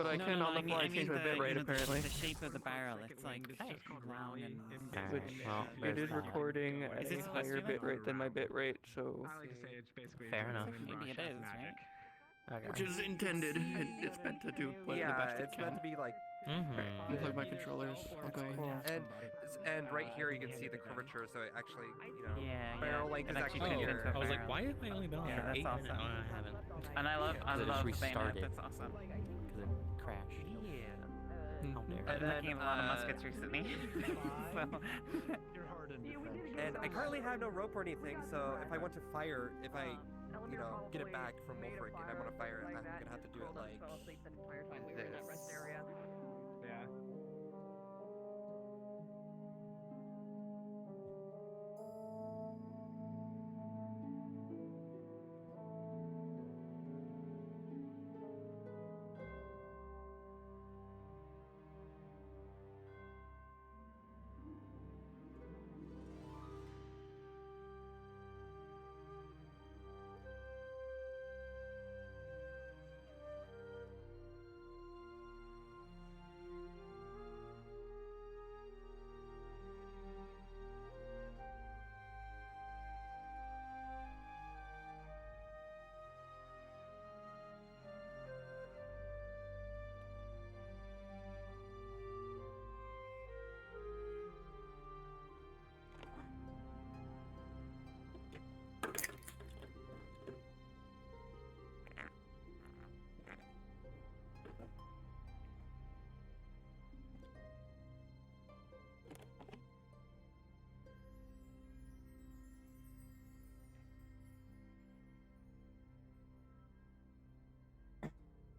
But I can on the fly change my bit rate apparently. The shape of the barrel, it's like long and... Which well, it is that. recording Is at it a supposed to higher be like bit rate that? than my bit rate, so... I like to say it's basically Fair enough. Maybe it is, right? Okay. Which is intended. It's meant to do the best it it's can. meant to be like. Unplug my controllers. Okay. Cool. And right here you can see the curvature, so it actually, barrel length is It actually turns here. into a I was like, barrel. why have I only been on Yeah, for that's 8 awesome. minutes? Oh, I haven't. And I love I just saying that. restarted. That's awesome. Because it crashed. How dare I've been then, looking at a lot of muskets recently. So. And I currently have no rope or anything, so if I want to fire, if I, get it back from Wolfric and I want to fire it, I'm gonna have to do it like this. Yeah.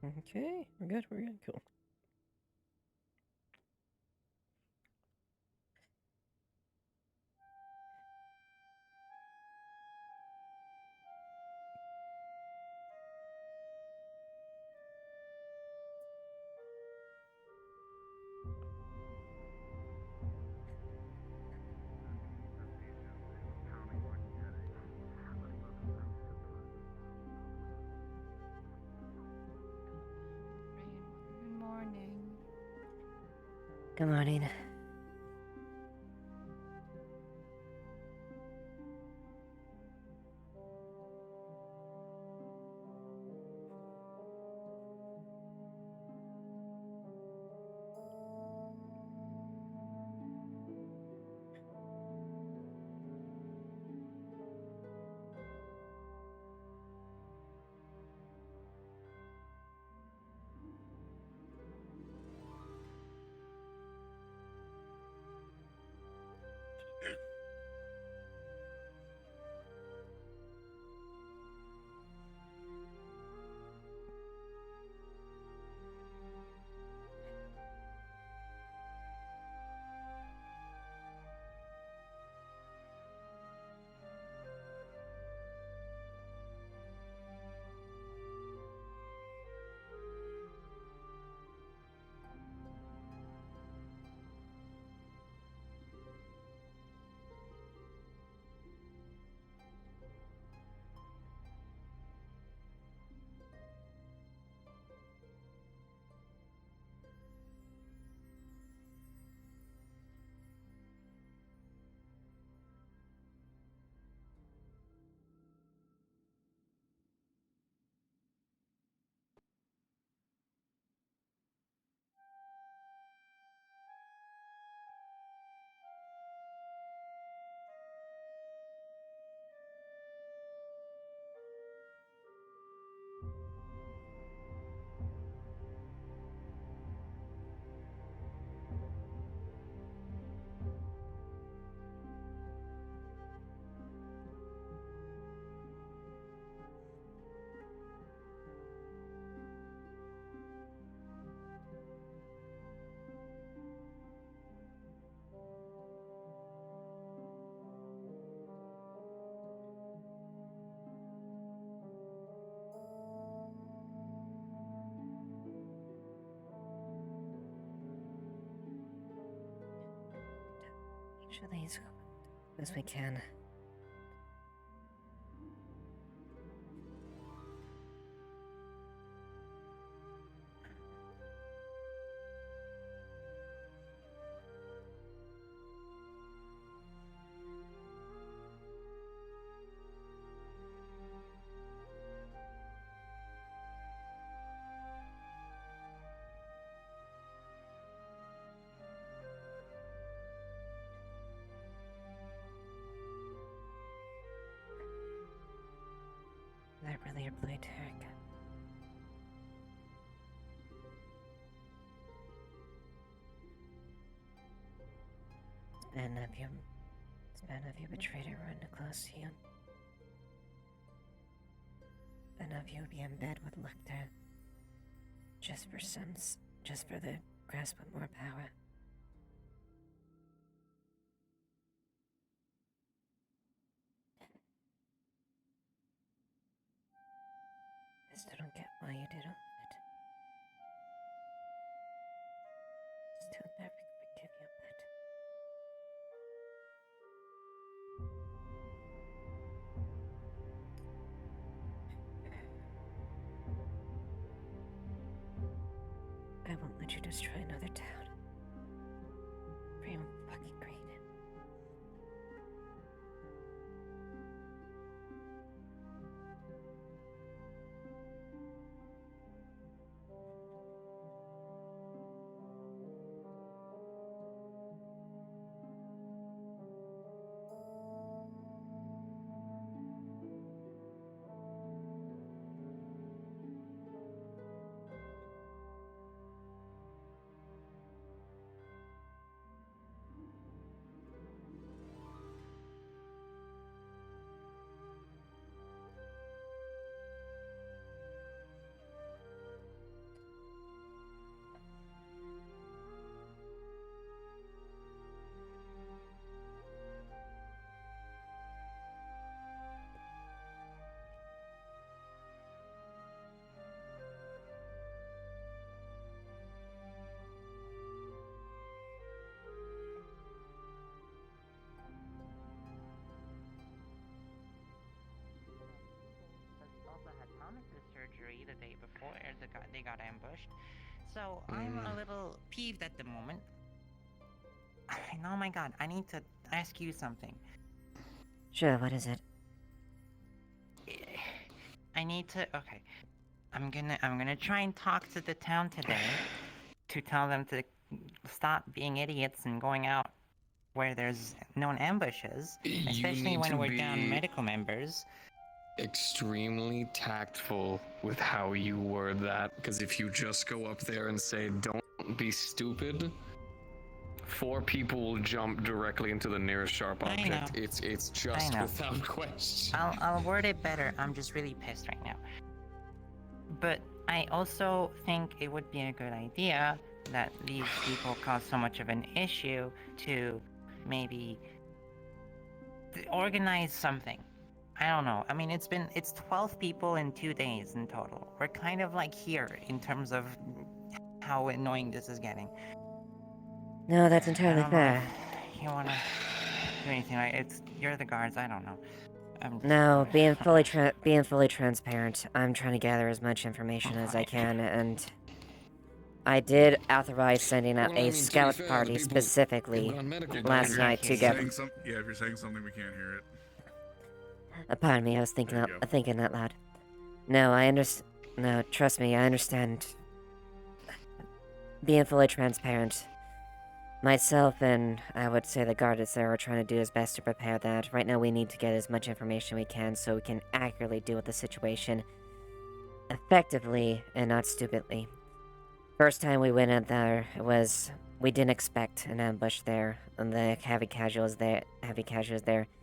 Okay, we're good, cool. Good morning. Good morning. Each of these as we can. Hopefully, Derek. It's bad of you betrayed everyone close to you. And of you be in bed with Lecter. Just for the grasp of more power. I still don't get why you did all of it. Still never forgive you, but... I won't let you destroy another town. For your own fucking greed. Surgery the day before they got ambushed, so I'm a little peeved at the moment. Oh my god, I need to ask you something. Sure, what is it? I need to. Okay, I'm gonna try and talk to the town today to tell them to stop being idiots and going out where there's known ambushes, especially when we're down medical members. Extremely tactful with how you word that, because if you just go up there and say don't be stupid, 4 people will jump directly into the nearest sharp object. It's just without question. I'll word it better. I'm just really pissed right now. But I also think it would be a good idea that these people cause so much of an issue to maybe organize something. I don't know. I mean, it's 12 people in 2 days in total. We're kind of like here in terms of how annoying this is getting. No, that's entirely fair. You wanna do anything? You're the guards. I don't know. No, being fully transparent, I'm trying to gather as much information as I can, and I did authorize sending out a scout party specifically last night to get. Yeah, if you're saying something, we can't hear it. Pardon me, I was thinking out loud. No, No, trust me, I understand. Being fully transparent, myself and I would say the guards there are trying to do his best to prepare that. Right now, we need to get as much information we can so we can accurately deal with the situation effectively and not stupidly. First time we went in there we didn't expect an ambush there, and the heavy casuals there.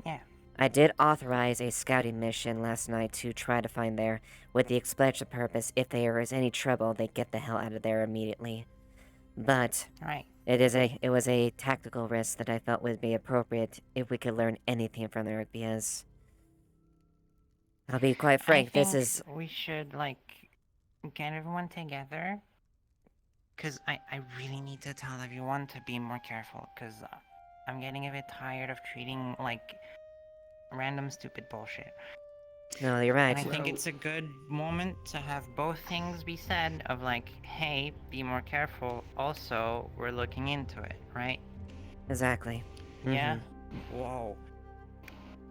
Yeah. I did authorize a scouting mission last night to try to find there, with the explicit purpose if there is any trouble, they get the hell out of there immediately. But right. It was a tactical risk that I felt would be appropriate if we could learn anything from there, because I'll be quite frank, we should, get everyone together, because I really need to tell everyone to be more careful, because I'm getting a bit tired of treating, random stupid bullshit. No, you're right. And I think it's a good moment to have both things be said of hey, be more careful. Also, we're looking into it, right? Exactly. Yeah? Whoa.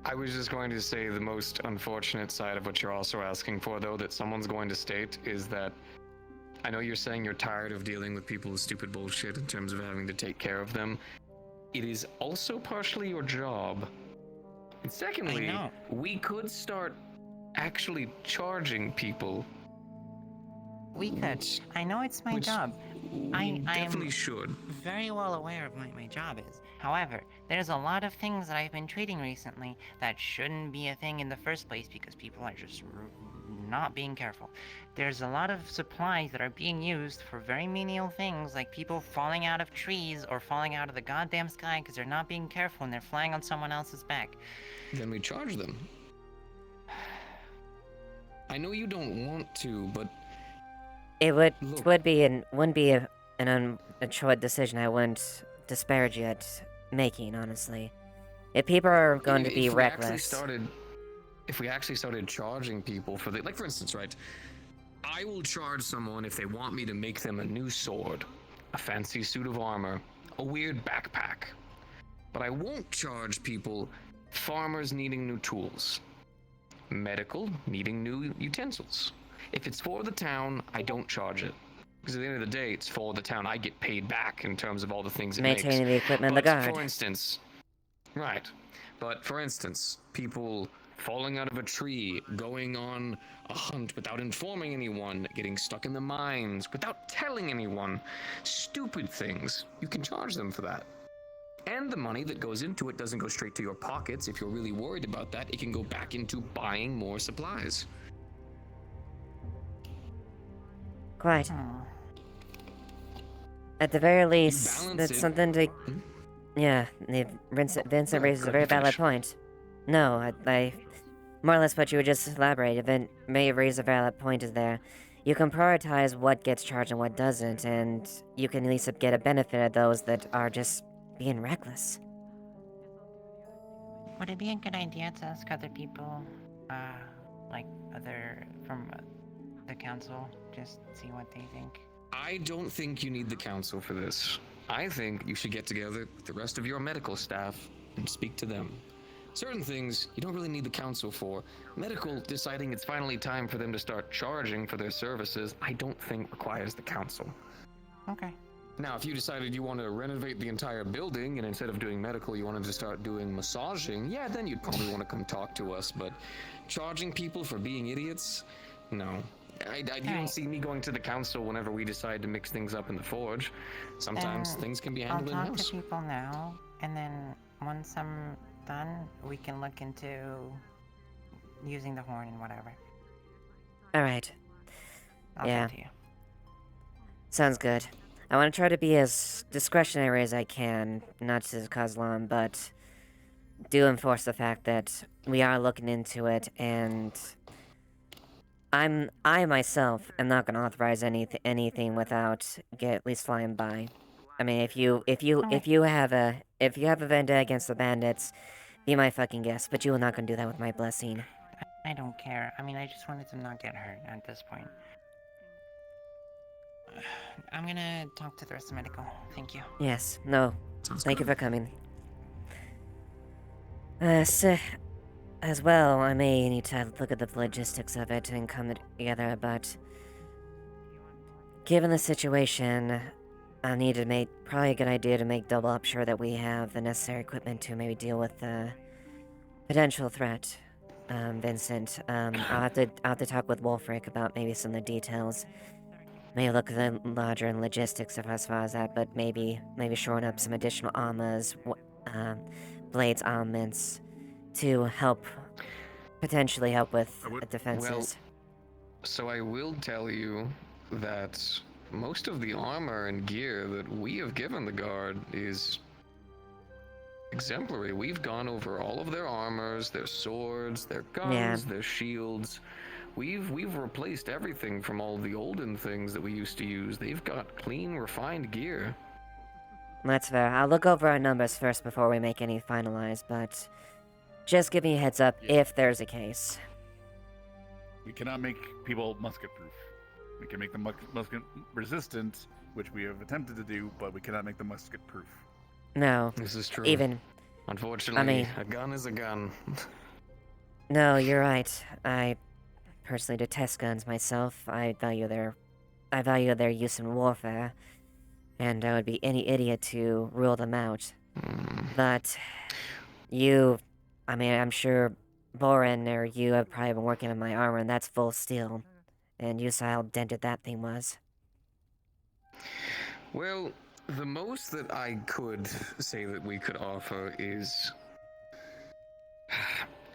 I was just going to say the most unfortunate side of what you're also asking for, though, that someone's going to state is that I know you're saying you're tired of dealing with people with stupid bullshit in terms of having to take care of them. It is also partially your job. And secondly, we could start actually charging people. We could. I know it's my Which job. we I definitely am should. very well aware of what my job is. However, there's a lot of things that I've been treating recently that shouldn't be a thing in the first place because people are just not being careful. There's a lot of supplies that are being used for very menial things, like people falling out of trees or falling out of the goddamn sky because they're not being careful and they're flying on someone else's back. Then we charge them. I know you don't want to, but It would Look. wouldn't be a choice decision I wouldn't disparage you at making, honestly. If people are going to be if we actually reckless, if we actually started charging people for the, like for instance, right? I will charge someone if they want me to make them a new sword, a fancy suit of armor, a weird backpack. But I won't charge people farmers needing new tools, medical needing new utensils. If it's for the town, I don't charge it. Because at the end of the day, it's for the town. I get paid back in terms of all the things it maintaining makes. the equipment, the But guard. for instance, right. But for instance, people falling out of a tree, going on a hunt without informing anyone, getting stuck in the mines without telling anyone, stupid things, you can charge them for that. And the money that goes into it doesn't go straight to your pockets. If you're really worried about that, it can go back into buying more supplies. Quite. Hmm. At the very balance least, that's it. something to. Yeah, Vincent raises a very valid point. No, I more or less what you would just elaborate. Event may raise a valid point is there. You can prioritize what gets charged and what doesn't, and you can at least get a benefit of those that are just being reckless. Would it be a good idea to ask other people, like other from the council, just see what they think? I don't think you need the council for this. I think you should get together with the rest of your medical staff and speak to them. Certain things you don't really need the council for. Medical deciding it's finally time for them to start charging for their services, I don't think requires the council. Okay. Now, if you decided you want to renovate the entire building and instead of doing medical, you wanted to start doing massaging, yeah, then you'd probably want to come talk to us. But charging people for being idiots, no. You don't see me going to the council whenever we decide to mix things up in the forge. Sometimes things can be I'll handled talk in-house. to people now, and then once I'm done, we can look into using the horn and whatever. Alright, I'll Yeah. talk to you. sounds good. I want to try to be as discretionary as I can, not to cause alarm, but do enforce the fact that we are looking into it, and I myself am not going to authorize anything without at least flying by. I mean, if you have a vendetta against the bandits, be my fucking guest, but you are not going to do that with my blessing. I don't care. I mean, I just wanted to not get hurt at this point. I'm gonna talk to the rest of medical. Thank you. Yes, no, Sounds thank you good. for coming. As well, I may need to look at the logistics of it and come together, but given the situation, I need to make probably a good idea to make double up sure that we have the necessary equipment to maybe deal with the potential threat. Vincent, I'll have to talk with Wolfric about maybe some of the details. Maybe look at the larger and logistics of as far as that, but maybe shoring up some additional armors, blades, armaments, to potentially help with defenses. So I will tell you that most of the armor and gear that we have given the guard is exemplary. We've gone over all of their armors, their swords, their guns, their shields. We've replaced everything from all the olden things that we used to use. They've got clean, refined gear. That's fair. I'll look over our numbers first before we make any finalized, but just giving you a heads up if there's a case. We cannot make people musket-proof. We can make them musket-resistant, which we have attempted to do, but we cannot make them musket-proof. No. This is true. I Unfortunately, mean, a gun is a gun. No, you're right. I personally detest guns myself. I value their use in warfare, and I would be any idiot to rule them out. But I'm sure Boren or you have probably been working on my armor, and that's full steel. And you saw how dented that thing was. Well, the most that I could say that we could offer is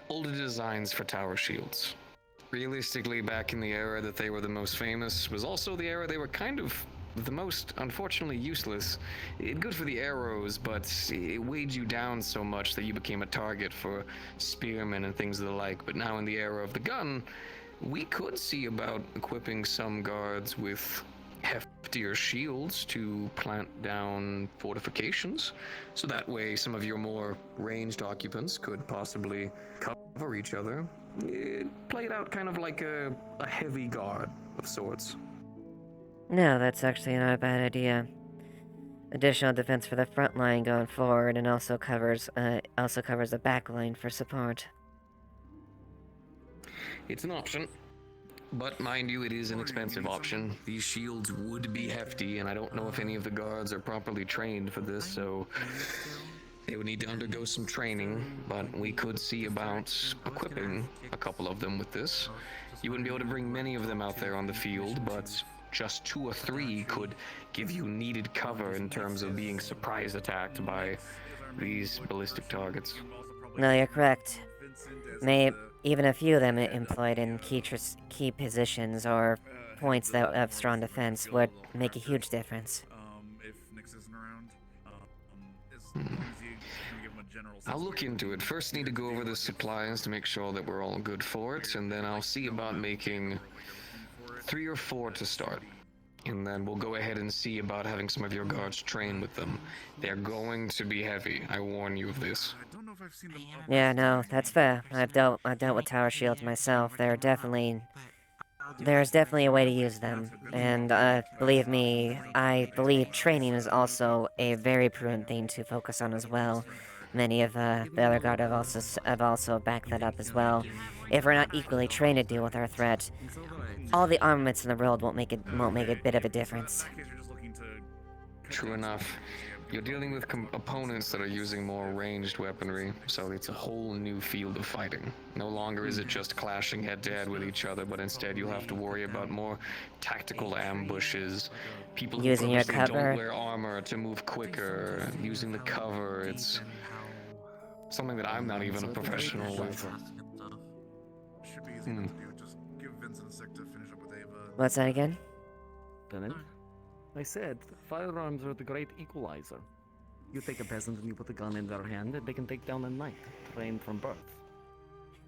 older designs for tower shields. Realistically, back in the era that they were the most famous was also the era they were kind of the most, unfortunately, useless. Good for the arrows, but it weighed you down so much that you became a target for spearmen and things of the like. But now in the era of the gun, we could see about equipping some guards with heftier shields to plant down fortifications, so that way some of your more ranged occupants could possibly cover each other. It played out kind of like a heavy guard of sorts. No, that's actually not a bad idea. Additional defense for the front line going forward, and also covers the back line for support. It's an option, but mind you, it is an expensive option. These shields would be hefty, and I don't know if any of the guards are properly trained for this, so they would need to undergo some training, but we could see about equipping a couple of them with this. You wouldn't be able to bring many of them out there on the field, but just 2 or 3 could give you needed cover in terms of being surprise attacked by these ballistic targets. No, you're correct. Even a few of them employed in key positions or points that have strong defense would make a huge difference. If Nix isn't around, as long as you give him a general. I'll look into it. First need to go over the supplies to make sure that we're all good for it, and then I'll see about making 3 or 4 to start. And then we'll go ahead and see about having some of your guards train with them. They're going to be heavy. I warn you of this. I don't know if I've seen them. Yeah, no, that's fair. I've dealt with tower shields myself. There's definitely a way to use them. And believe me, I believe training is also a very prudent thing to focus on as well. Many of the other guard have also backed that up as well. If we're not equally trained to deal with our threat, all the armaments in the world won't make a bit of a difference. True enough. You're dealing with opponents that are using more ranged weaponry, so it's a whole new field of fighting. No longer is it just clashing head-to-head with each other, but instead you'll have to worry about more tactical ambushes, people who Using your purposely cover. don't wear armor to move quicker, using the cover. It's something that I'm not even a professional with. Should be easy enough to do. Just give Vincent a sec to finish up with Eva. What's that again? Tenant? I said, firearms are the great equalizer. You take a peasant and you put a gun in their hand, and they can take down a knight, trained from birth.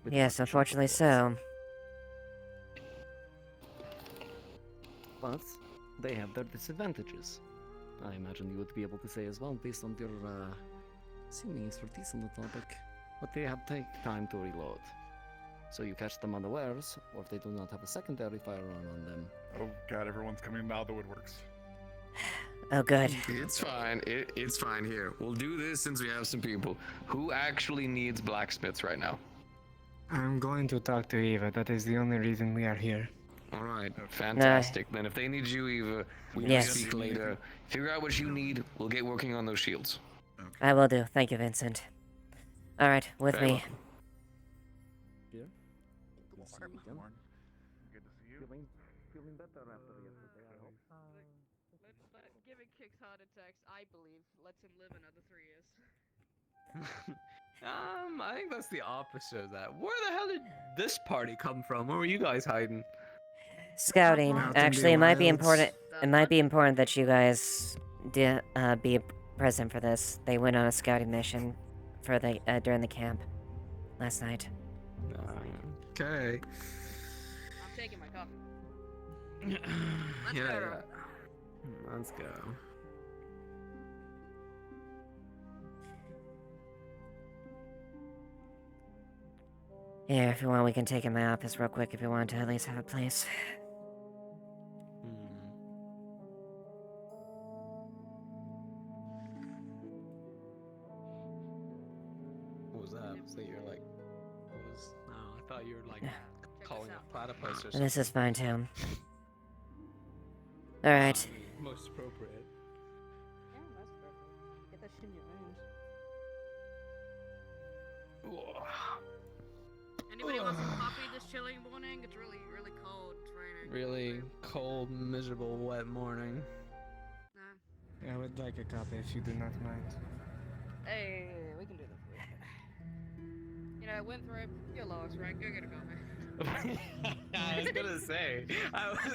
With Yes, unfortunately so. But they have their disadvantages. I imagine you would be able to say as well, based on your seeming expertise on the topic. But they have take time to reload. So you catch them unawares, or if they do not have a secondary firearm on them. Oh god, everyone's coming out of the woodworks. Oh, good. It's fine. It's fine here. We'll do this since we have some people. Who actually needs blacksmiths right now? I'm going to talk to Eva. That is the only reason we are here. All right, fantastic. Then if they need you, Eva, we can Yes. speak later. Figure out what you need. We'll get working on those shields. I will do. Thank you, Vincent. Alright, with Very me. welcome. Here? Good to see you. Feeling better after yesterday, I hope. Giving Kicks heart attacks, I believe, lets him live another 3 years. I think that's the opposite of that. Where the hell did this party come from? Where were you guys hiding? Scouting. Out in the Actually, it might be wilds. important. It might be important that you guys be present for this. They went on a scouting mission for the during the camp last night. Okay. I'm taking my coffee. Yeah. Let's go. Here, if you want, we can take in my office real quick if you want to at least have a place. What was that? Was that your like? What was? No, I thought you were like calling a platypus or something. This is fine too. Alright. Most appropriate. Yeah, that's perfect. Get that shit in your Anybody want some coffee this chilly morning? It's really, really cold. It's raining. Really cold, miserable, wet morning. Nah. I would like a copy if you do not mind. Hey, we can do this. You know, Winthrop, you're lost, right? Go get a coffee. I was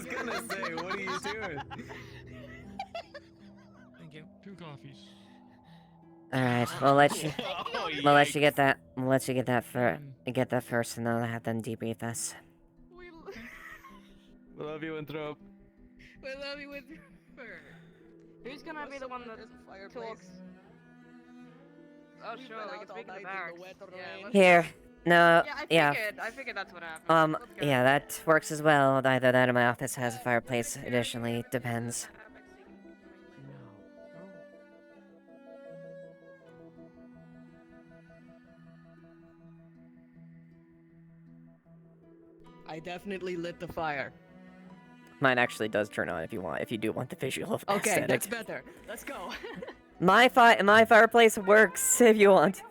gonna say, what are you doing? Thank you. 2 coffees. All right, we'll let you. Oh, We'll let you yikes. get that. We'll let you get that first, and then I'll have them debrief us. We love you, Winthrop. We love you, Winthrop. Who's gonna be the one that talks? Oh, sure, we can speak in the barracks. Yeah, let's Here. No. Yeah, I figured that's what happened. Let's go. Yeah, that works as well. Either that or my office has a fireplace. Additionally, depends. I definitely lit the fire. Mine actually does turn on if you want. If you do want the visual Okay, aesthetic. that's better. Let's go. My fireplace works if you want.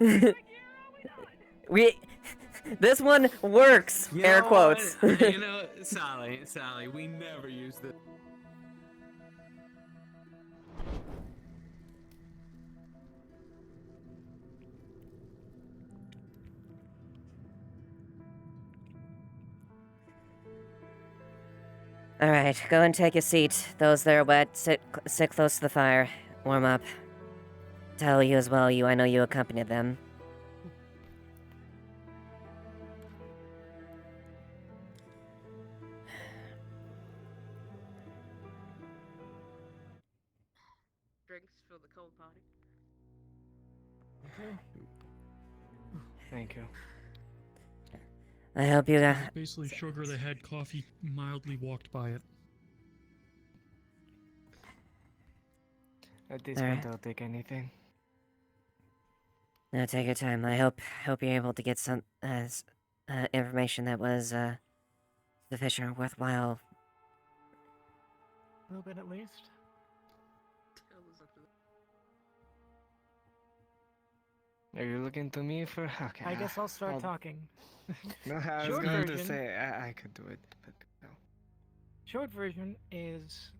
This one works. You Air know quotes. what? You know, Sally, we never use this. All right, go and take a seat. Those that are wet, sit close to the fire. Warm up. Tell you as well. I know you accompanied them. Drinks for the cold party. Okay. Thank you. I hope you got. Basically, sugar that had coffee mildly walked by it. At this Alright. point, I'll take anything. No, take your time. I hope you're able to get some information that was sufficient or worthwhile. A little bit at least. Are you looking to me for? Okay. I guess I'll start talking. No, I was Short going to version. say I could do it, but no. Short version is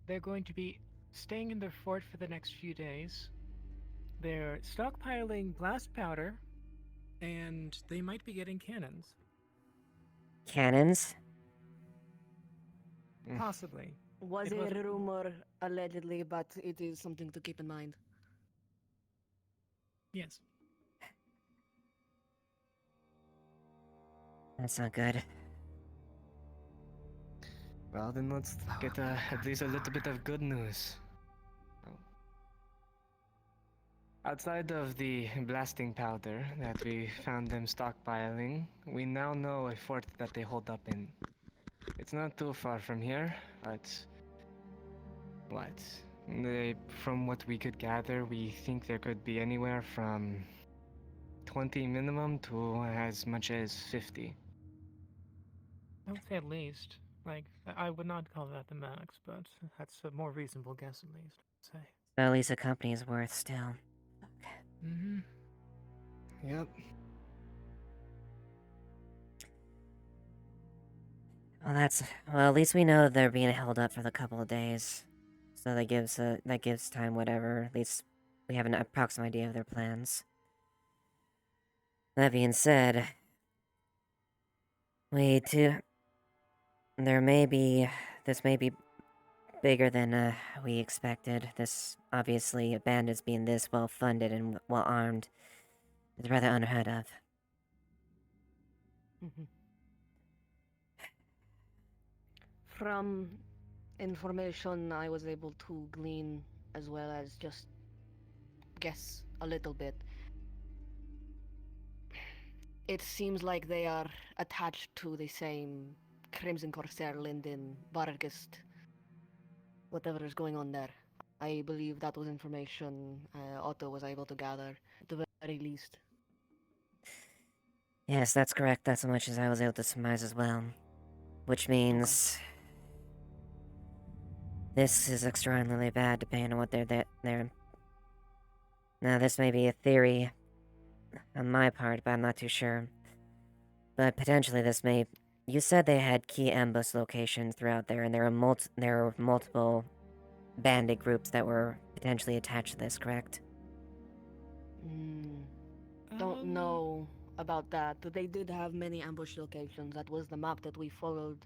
they're going to be staying in their fort for the next few days. They're stockpiling blast powder, and they might be getting cannons. Cannons? Possibly. Was It a wasn't- rumor, allegedly, but it is something to keep in mind. Yes. That's not good. Well, then let's get at least a little bit of good news. Outside of the blasting powder that we found them stockpiling, we now know a fort that they hold up in. It's not too far from here, but from what we could gather, we think there could be anywhere from 20 minimum to as much as 50. I would say at least. Like, I would not call that the max, but that's a more reasonable guess at least, I'd say. So at least a company's worth still. Mm-hmm. Yep. Well, at least we know they're being held up for the couple of days. So that gives time, whatever. At least we have an approximate idea of their plans. That being said, this may be bigger than we expected. This, obviously, a bandits being this well funded and well armed is rather unheard of. From information I was able to glean, as well as just guess a little bit, it seems like they are attached to the same Crimson Corsair, Linden, Bargist, whatever is going on there. I believe that was information Otto was able to gather, at the very least. Yes, that's correct. That's as much as I was able to surmise as well. Which means this is extraordinarily bad, depending on what they're. Now, this may be a theory on my part, but I'm not too sure. But potentially this may... You said they had key ambush locations throughout there, and there are multiple bandit groups that were potentially attached to this, correct? Don't know about that. They did have many ambush locations. That was the map that we followed.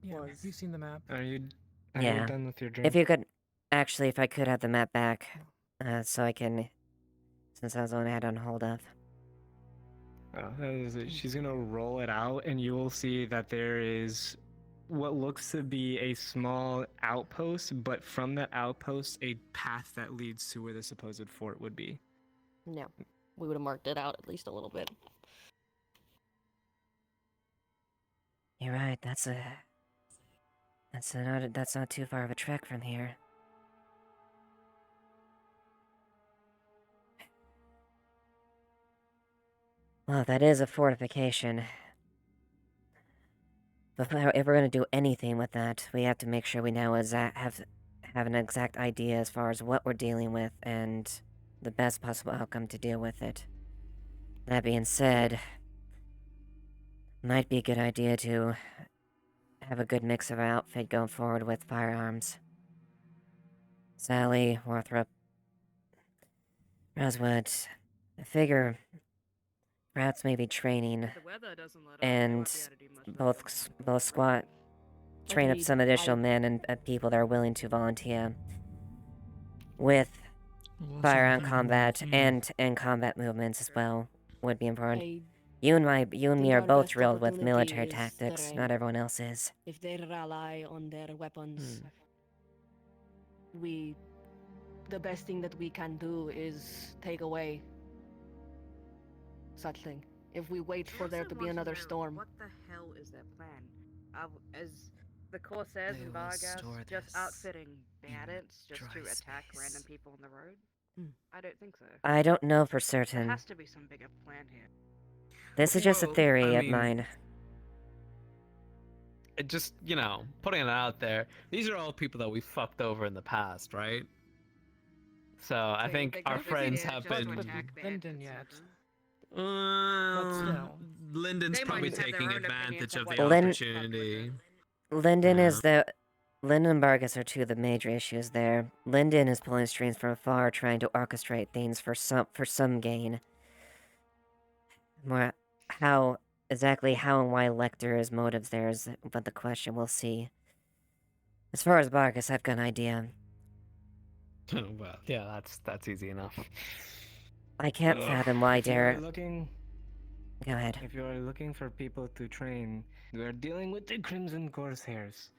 Yeah, we've seen the map. Are you Yeah. done with your drink? If you could... Actually, if I could have the map back, so I can... Since I was the one I had on hold of. Oh, that is it. She's gonna roll it out, and you will see that there is what looks to be a small outpost, but from that outpost, a path that leads to where the supposed fort would be. Yeah, we would have marked it out at least a little bit. You're right, that's not too far of a trek from here. Well, that is a fortification. But if we're gonna do anything with that, we have to make sure we now have an exact idea as far as what we're dealing with and the best possible outcome to deal with it. That being said, might be a good idea to have a good mix of our outfit going forward with firearms. Sally, Warthrop, Rosewood, I figure perhaps maybe training If the weather doesn't let up, and both squad train up Agreed. some additional men and people that are willing to volunteer with Well, firearm something combat more and combat movements as well would be important. I You and me think are our both best drilled with opportunity military is tactics. terrain. Not everyone else is. If they rely on their weapons, the best thing that we can do is take away such thing. If we wait for there to be another storm. What the hell is their plan? Is the Corsairs They and will Vargas store just this outfitting bandits just to dry attack space. random people on the road? I don't think so. I don't know for There certain. has to be some bigger plan here. This is just a Well, theory I of mean- mine. It just, putting it out there, these are all people that we fucked over in the past, right? So I They- think they our could be friends here have just to been. attack Linden bandits, yet. Um, Lyndon's They probably might have their taking own advantage opinions of of the what they opportunity. Linden Yeah. Linden and Vargas are two of the major issues there. Linden is pulling strings from afar, trying to orchestrate things for some gain. More how and why Lecter's motives there is but the question. We'll see. As far as Vargas, I've got an idea. Well, yeah, that's easy enough. I can't fathom why If you are Derek. looking, Go ahead. if you are looking for people to train, we are dealing with the Crimson Corsairs.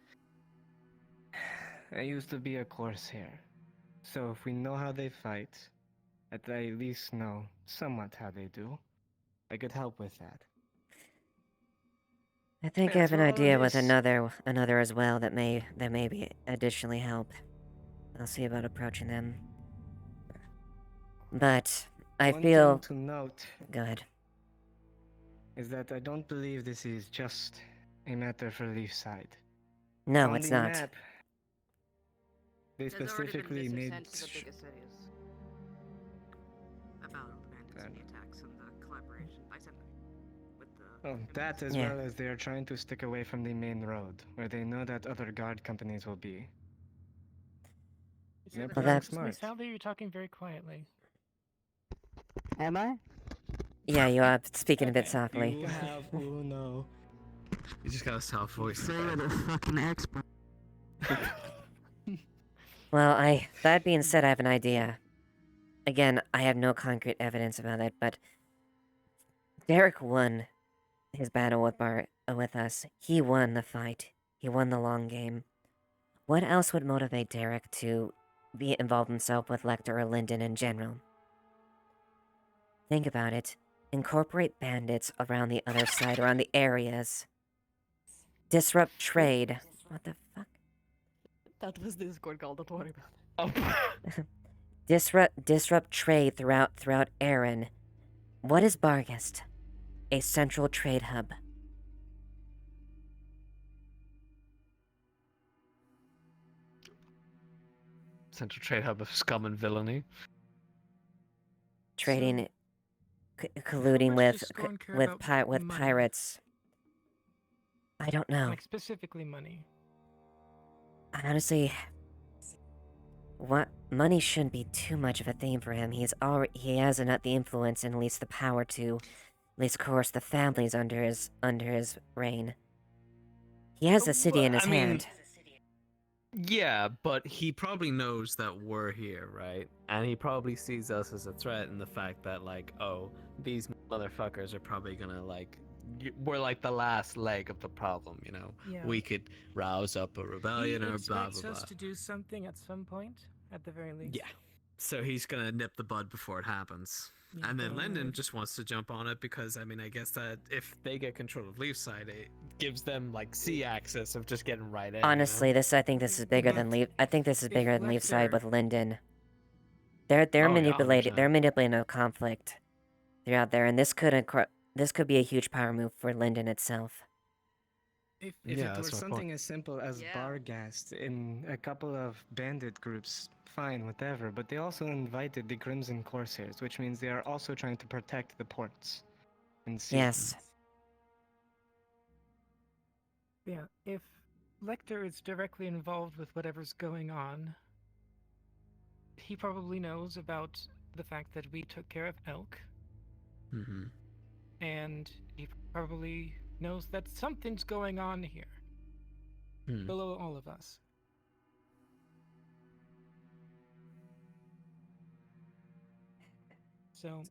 I used to be a Corsair, so if we know how they fight, I at least know somewhat how they do. I could help with that. I think I Yeah, have an for all idea with this- another as well that may be additionally help. I'll see about approaching them. But I One feel. thing to note Go ahead. is that I don't believe this is just a matter for Leafside. No, On it's the not. Map, they There's already been specifically missing made. sense to the bigger cities about all the bandits and the attacks and the collaboration. I sent them with the. Oh, that as Yeah. well as they are trying to stick away from the main road, where they know that other guard companies will be. They're Well, playing that- smart. Miss Sally, you're talking very quietly. Am I? Yeah, you are speaking a bit softly. You have Uno. You just got a soft voice. fucking expert. Well, that being said, I have an idea. Again, I have no concrete evidence about it, but Derek won his battle with us. He won the fight. He won the long game. What else would motivate Derek to be involved himself with Lecter or Linden in general? Think about it. Incorporate bandits around the other side, around the areas. Disrupt trade. What the fuck? That was Discord call, don't worry about it. Disrupt trade throughout Erin. What is Barghest? A central trade hub. Central trade hub of scum and villainy. Trading, colluding much with does Scorn care with about money? pirates I don't know. Like specifically money. Honestly, what money shouldn't be too much of a theme for him. He has enough the influence and at least the power to at least coerce the families under his reign. He has the city in his hand. Yeah, but he probably knows that we're here, right? And he probably sees us as a threat in the fact that, like, oh, these motherfuckers are probably gonna, like, we're like the last leg of the problem, you know? Yeah. We could rouse up a rebellion He or blah, expects blah, us blah. to do something at some point, at the very least. Yeah. So he's gonna nip the bud before it happens. Yeah, And then but Lyndon just wants to jump on it because, I mean, I guess that if they get control of Leafside, it gives them, like, sea access of just getting right in. Honestly, you know? I think this is bigger than Leaf. I think this is bigger than Leafside with Lyndon. They're Oh, yeah, manipulating. 100%. They're manipulating a conflict. They're out there, and this could be a huge power move for Lyndon itself. If Yeah, it were that's my something point. as simple as Yeah. Barghast in a couple of bandit groups, fine, whatever. But they also invited the Crimson Corsairs, which means they are also trying to protect the ports and sea. Yes. Yeah, if Lecter is directly involved with whatever's going on, he probably knows about the fact that we took care of Elk, Mm-hmm. and he probably knows that something's going on here, Hmm. below all of us. So,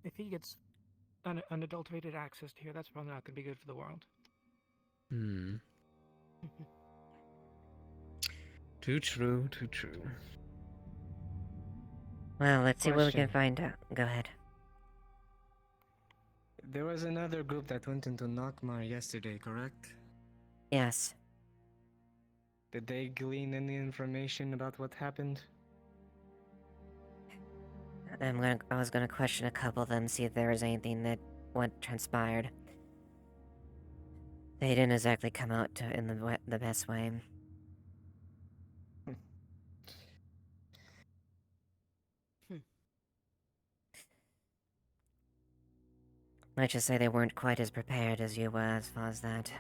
if he gets unadulterated access to here, that's probably not going to be good for the world. Hmm. Too true, too true. Well, let's see what we can Question. find out. Go ahead. There was another group that went into Nockmar yesterday, correct? Yes. Did they glean any information about what happened? I was gonna question a couple of them, see if there was anything that what transpired. They didn't exactly come out in the best way. Let's just say they weren't quite as prepared as you were as far as that.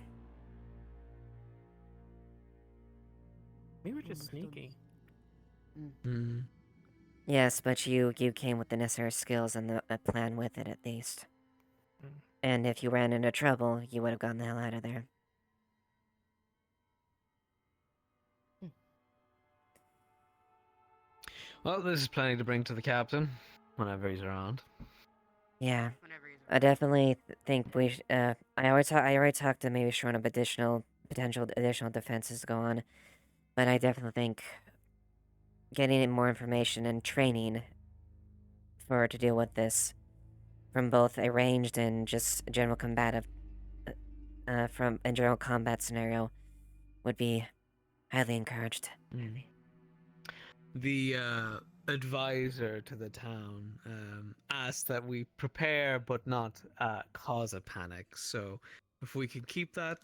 We were just sneaky. Hmm. Yes, but you came with the necessary skills and a plan with it, at least. Mm. And if you ran into trouble, you would have gotten the hell out of there. Well, this is plenty to bring to the captain whenever he's around. Yeah. Whenever he's I definitely think we I already talked to maybe Sean of potential additional defenses to go on, but I definitely think getting more information and training to deal with this from both a ranged and just general combative from a general combat scenario would be highly encouraged. Mm. The advisor to the town asked that we prepare but not cause a panic. So if we can keep that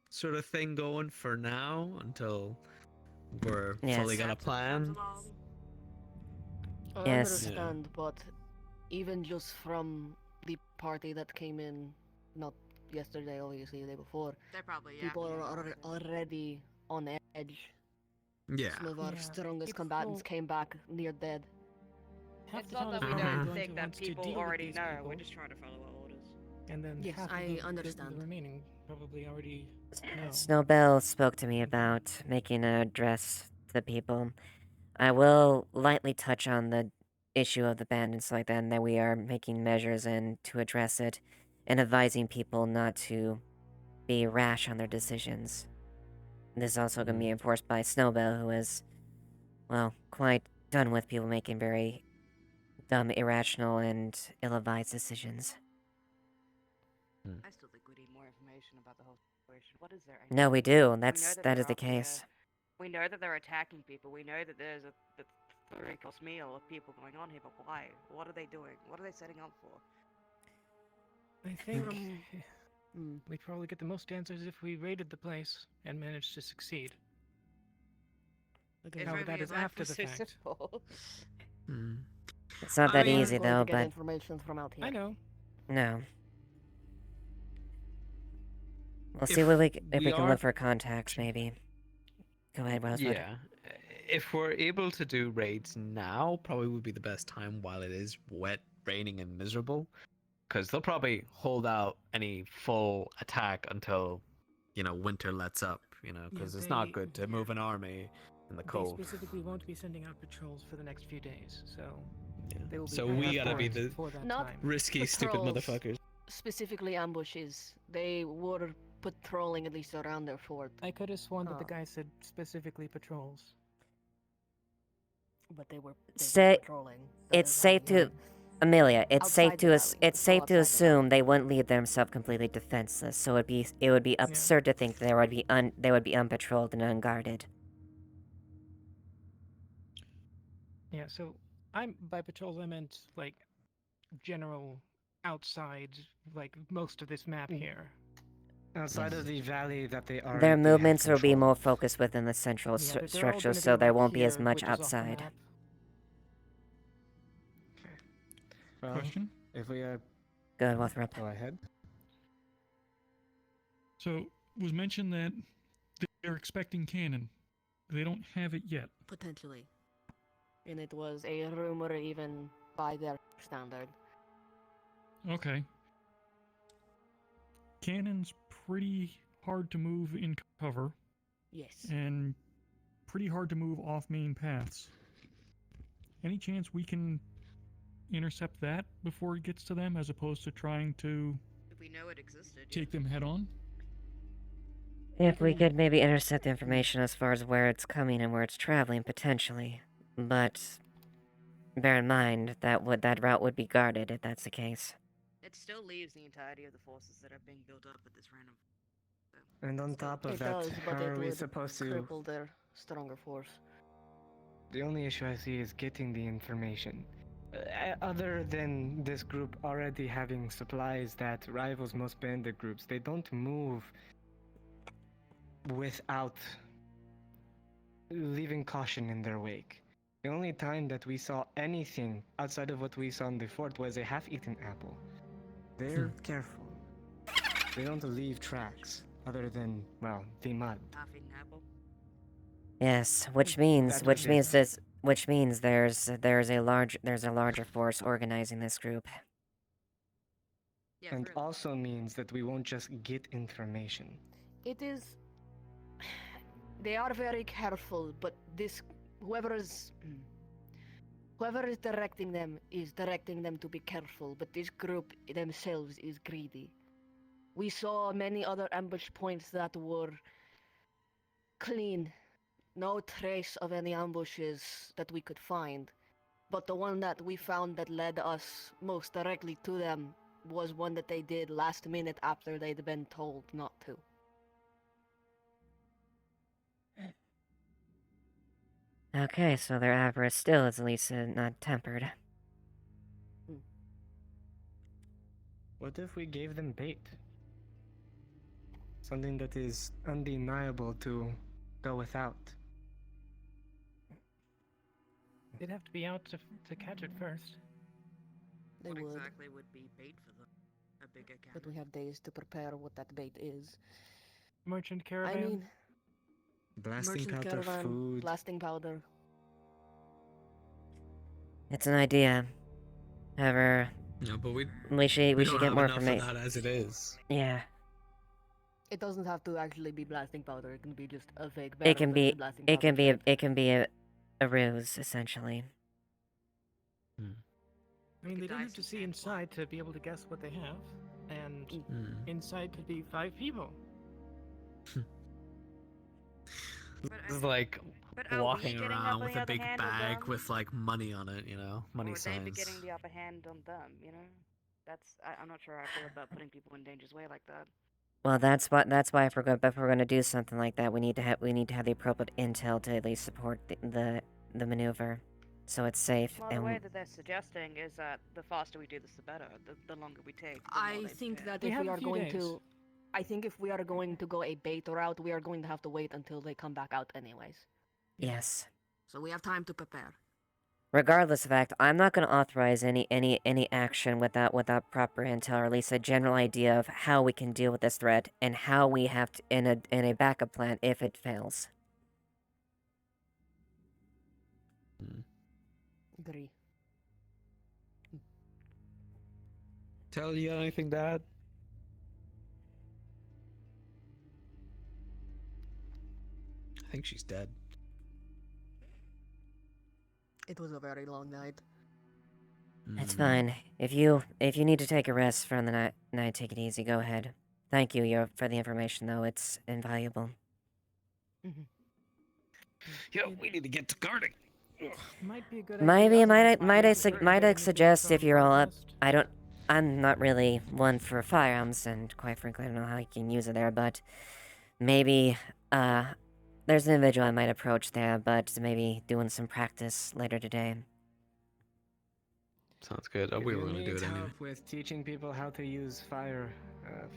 sort of thing going for now until we're fully got a plan. I Yes. understand, but even just from the party that came in, not yesterday, obviously, the day before, They're probably people are already on edge. Yeah. Some of our Yeah. strongest People- combatants came back near dead. Half It's the not that town we is don't going think to that want to people deal with already these know. people, We're just trying to follow our orders. and then Yes, half I of the understand. remaining probably already know. Snowbell spoke to me about making an address to the people. I will lightly touch on the issue of the bandits like that, and that we are making measures to address it, and advising people not to be rash on their decisions. This is also going to be enforced by Snowbell, who is, well, quite done with people making very dumb, irrational, and ill-advised decisions. I still think we need more information about the whole situation. What is there? No, we do. We know That is they're the up here. case. We know that they're attacking people. We know that there's a three-course meal of people going on here, but why? What are they doing? What are they setting up for? I think Mm. we'd probably get the most answers if we raided the place and managed to succeed. Okay. However, that is after the so fact. simple. Hmm. It's not I that mean, easy, Going though, to get but information from out here. I know. no. We'll see what if we can are- look for contacts, maybe. Go ahead, Rosewood. Yeah. If we're able to do raids now, probably would be the best time while it is wet, raining, and miserable. Because they'll probably hold out any full attack until, winter lets up, because it's not good to move an army in the cold. They specifically won't be sending out patrols for the next few days, so they will be So prepped we gotta be the for that Not time. risky, stupid patrols, motherfuckers. Specifically ambushes. They were patrolling at least around their fort. I could have sworn that the Oh. guy said specifically patrols. But they were patrolling. It's safe to, Amelia. It's safe Outside to the it's valley. safe Outside to the assume they wouldn't leave themselves completely defenseless. So it would be absurd to think they would be unpatrolled and unguarded. Yeah, so by patrols I meant like general outside, like most of this map here. Outside of the valley that they are. Their movements will be more focused within the central Yeah, they're all structure, gonna be, so there like, won't be as here, much which is off the outside. map. Well, Question? if we Go ahead, Wothrop. go ahead. So, it was mentioned that they're expecting cannon. They don't have it yet. Potentially. And it was a rumor even by their standard. Okay. Cannon's pretty hard to move in cover. Yes. And pretty hard to move off main paths. Any chance we can intercept that before it gets to them, as opposed to trying to If we know it existed. take them head on? If we could maybe intercept information as far as where it's coming and where it's traveling, potentially. But bear in mind that route would be guarded if that's the case. It still leaves the entirety of the forces that are being built up at this random. And on top of It that, does, but how it are we would supposed to? cripple their stronger force. The only issue I see is getting the information. Other than this group already having supplies that rivals most bandit groups, they don't move without leaving caution in their wake. The only time that we saw anything outside of what we saw in the fort was a half-eaten apple. They're careful. They don't leave tracks other than, well, the mud. Half-eaten apple. Yes, which means That would be- which means there's a larger force organizing this group. Yeah, And really. also means that we won't just get information. It is. They are very careful, but whoever is directing them is directing them to be careful. But this group themselves is greedy. We saw many other ambush points that were clean, no trace of any ambushes that we could find. But the one that we found that led us most directly to them was one that they did last minute after they'd been told not to. Okay, so their avarice still is at least not tempered. What if we gave them bait? Something that is undeniable to go without. They'd have to be out to catch it first. They What would, exactly would be bait for them? A bigger cannon. but we have days to prepare what that bait is. Merchant caravan. I mean, Blasting merchant powder, caravan, food. blasting powder. It's an idea. However, No, but we we should don't get have more enough of information. that as it is. Yeah, It doesn't have to actually be blasting powder. It can be just a fake. it can be blasting it can powder be it can be a ruse essentially. I mean, they don't have to see inside to be able to guess what they have, and Hmm. inside could be 5 people. This is like But are we walking getting around up on with the a other big hand of bag them? with like money on it, money Or would they be signs. getting the upper hand on them, I'm not sure how I feel about putting people in danger's way like that. Well, that's why if we're gonna do something like that, we need to have the appropriate intel to at least support the maneuver, so it's safe. Well, the and way that they're suggesting is that the faster we do this, the better. The longer we take. The more I they think prepare. that We if have we a are few going days. to, I think if we are going to go a bait route, we are going to have to wait until they come back out anyways. yes, So we have time to prepare. Regardless of fact, I'm not going to authorize any action without proper intel, or at least a general idea of how we can deal with this threat and how we have to in a backup plan if it fails. Agree. Tell you anything, Dad? I think she's dead. It was a very long night. It's fine. If you need to take a rest from the night, take it easy. Go ahead. Thank you for the information, though. It's invaluable. Yo, we need to get to guarding. Might be a good Maybe idea. might I suggest if you're all up, I'm not really one for firearms, and quite frankly, I don't know how you can use it there, but maybe, there's an individual I might approach there, but maybe doing some practice later today. Sounds good. Oh, If we you were gonna do need it anyway. help with teaching people how to use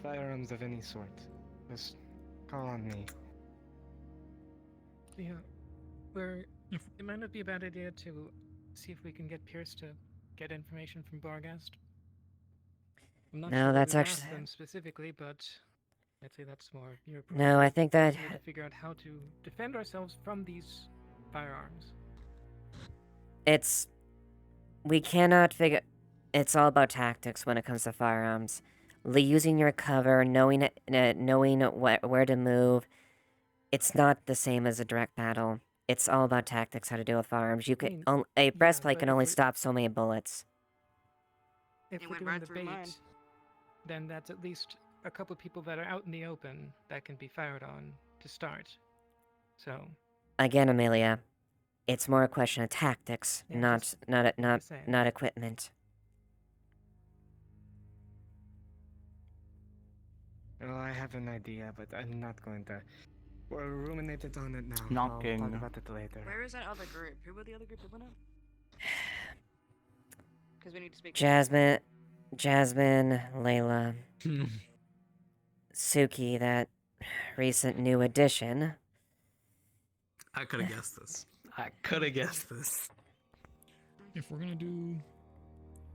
firearms of any sort, just call on me. Yeah, it might not be a bad idea to see if we can get Pierce to get information from Barghast. I'm not No, sure that's we've actually- asked them specifically, but I'd say that's more your approach. No, I think that- We need to figure out how to defend ourselves from these firearms. We cannot figure... It's all about tactics when it comes to firearms. Using your cover, knowing where to move, it's not the same as a direct battle. It's all about tactics, how to deal with firearms. A breastplate can but only if we- stop so many bullets. If we're went doing right the through mine. bait, then that's at least a couple people that are out in the open that can be fired on to start. So, Again, Amelia, it's more a question of tactics, Yeah, not saying. not equipment. Well, I have an idea, but I'm not going to ruminate it on it now. Knocking. I'll talk about it later. Where is that other group? Who were the other group that went out? Because we need to speak. Jasmine, Layla, Suki, that recent new addition. I could have guessed this. I could have guessed this. If we're gonna do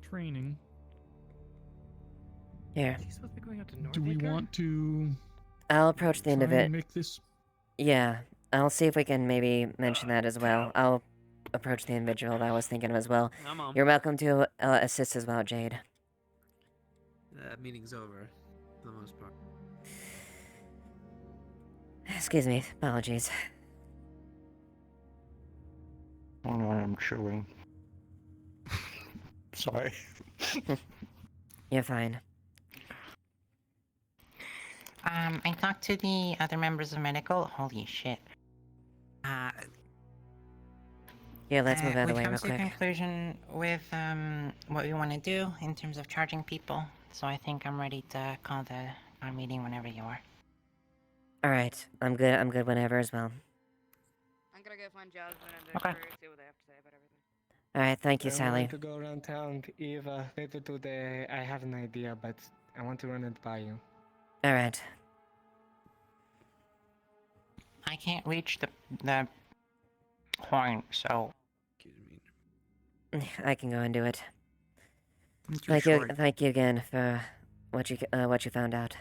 training, Here, she's supposed to be going out to North do we Acre? want to I'll approach the try end of and it. make this? Yeah, I'll see if we can maybe mention that as well. I'll approach the individual that I was thinking of as well. I'm on. You're welcome to assist as well, Jade. Meeting's over, for the most part. Excuse me, apologies. Oh no, I'm chewing. Sorry. You're fine. I talked to the other members of medical. Holy shit. Here, let's move out of the we way come real to a quick. conclusion with what we want to do in terms of charging people. So I think I'm ready to call our meeting whenever you are. Alright, I'm good whenever as well. I'm gonna go find Jasmine and the Okay. crew, see what they have to say about everything. Alright, thank you, I'm Sally. going to go around town, Eva, later today. I have an idea, but I want to run it by you. Alright. I can't reach the horn, so I can go and do it. I'm too Thank short. you, thank you again for what you found out.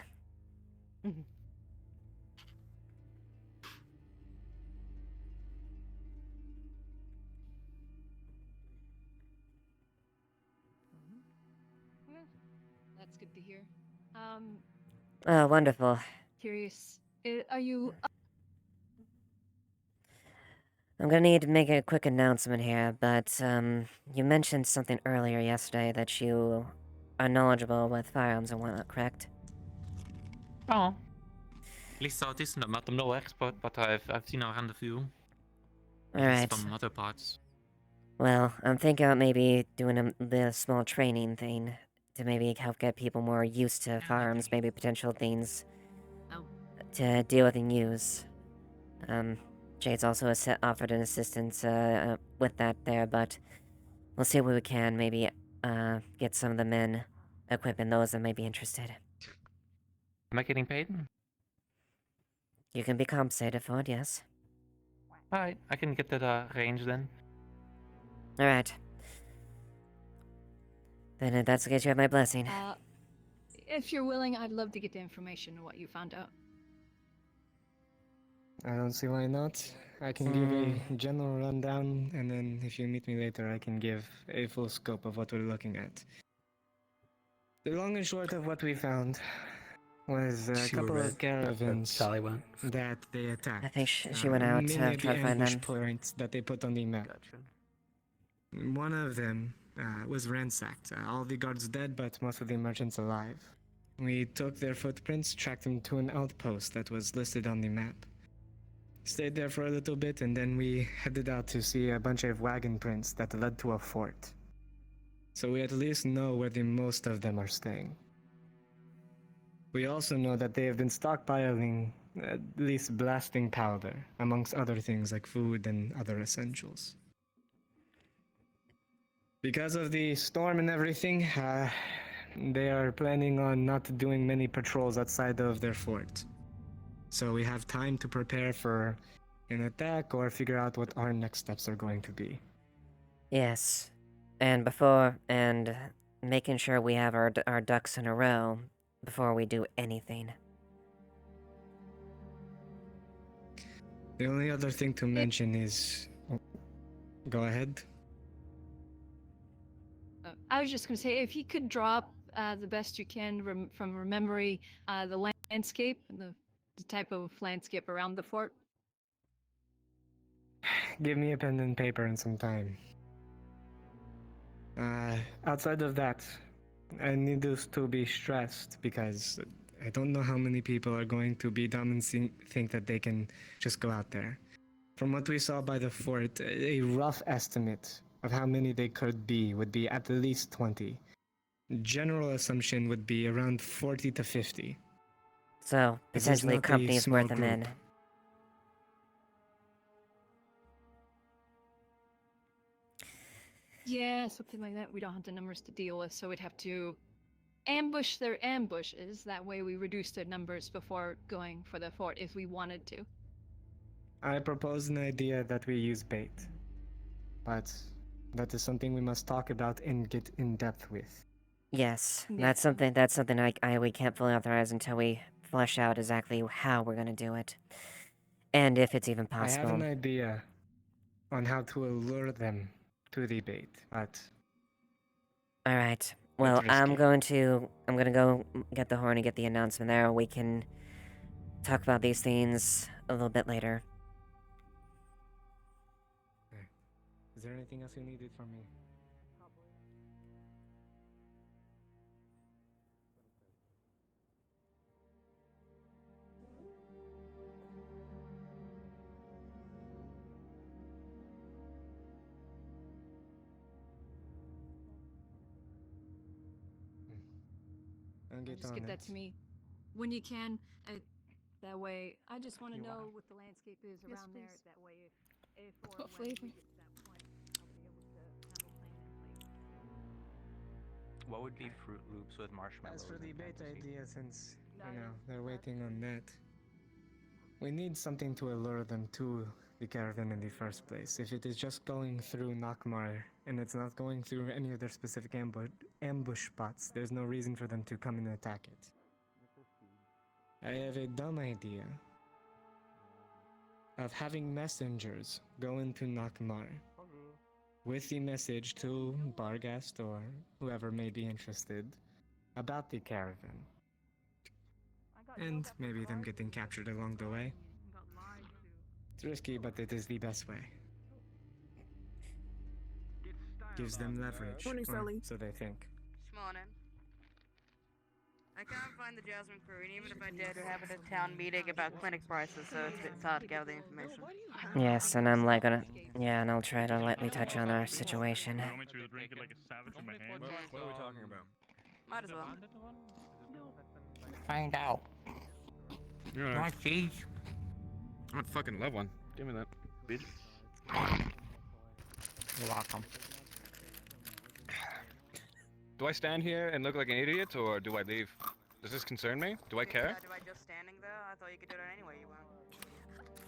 Well, that's good to hear. Oh, wonderful. Curious. Are you? I'm gonna need to make a quick announcement here, but, you mentioned something earlier yesterday that you are knowledgeable with firearms and whatnot, correct? Oh. At least so it is not I'm no expert, but I've seen around a few. At least Alright. from other parts. Well, I'm thinking about maybe doing the small training thing to maybe help get people more used to firearms, maybe potential things to deal with and use. Jade's also offered an assistance with that there, but we'll see what we can. Maybe get some of the men equipping those that may be interested. Am I getting paid? You can be compensated for it, yes. Alright, I can get to the range then. Alright. Then if that's the case, you have my blessing. If you're willing, I'd love to get the information on what you found out. I don't see why not. I can give a general rundown, and then if you meet me later, I can give a full scope of what we're looking at. The long and short of what we found was a couple of caravans Sally went. that they attacked. I think she went out many to of try the to find ambush them. points that they put on the map. Gotcha. One of them was ransacked. All the guards dead, but most of the merchants alive. We took their footprints, tracked them to an outpost that was listed on the map. Stayed there for a little bit, and then we headed out to see a bunch of wagon prints that led to a fort. So we at least know where the most of them are staying. We also know that they have been stockpiling at least blasting powder, amongst other things like food and other essentials. Because of the storm and everything, they are planning on not doing many patrols outside of their fort. So we have time to prepare for an attack or figure out what our next steps are going to be. Yes. And making sure we have our ducks in a row before we do anything. The only other thing to mention is... Go ahead. I was just going to say, if you could drop the best you can from memory, the landscape and the type of landscape around the fort. Give me a pen and paper and some time. Outside of that, I need this to be stressed because I don't know how many people are going to be dumb and think that they can just go out there. From what we saw by the fort, a rough estimate of how many they could be would be at least 20. General assumption would be around 40 to 50. So, This is essentially, not a company's small worth them in. group. Yeah, something like that. We don't have the numbers to deal with, so we'd have to ambush their ambushes. That way we reduce their numbers before going for the fort if we wanted to. I propose an idea that we use bait. But that is something we must talk about and get in depth with. Yes, Yeah. that's something we can't fully authorize until we flesh out exactly how we're gonna do it. And if it's even I have possible. an idea on how to allure them to the bait, but Alright. Well, I'm gonna go get the horn and get the announcement there. We can talk about these things a little bit later. is there anything else you needed from me? I'll get Just on get that it. to me when you can. That way, I just want to know what the landscape is around there. That way, if or when we get to that point, I'll be able to have a plan in place. What would be Fruit Loops with marshmallows? As for the and bait fantasy? idea, since they're waiting on that, we need something to allure them to the caravan in the first place. If it is just going through Nakmar and it's not going through any of their specific ambush spots, there's no reason for them to come and attack it. I have a dumb idea of having messengers go into Nakmar with the message to Barghast or whoever may be interested about the caravan. And maybe them getting captured along the way. It's risky, but it is the best way. Gives them leverage, Morning, or Sully. so they think. Morning. I can't find the Jasmine crew, and even if I did, we're having a town meeting about clinic prices, so it's a bit hard to gather the information. Yes, and I'm and I'll try to lightly touch on our situation. You want me to drink it like a savage in my hand? What are we talking about? Might as well. Find out. You're You right. want cheese? I'd fucking love one. Give me that, bitch. You're welcome. Do I stand here and look like an idiot, or do I leave? Does this concern me? Do I care? Do I just standing there? I thought you could do it any way you want.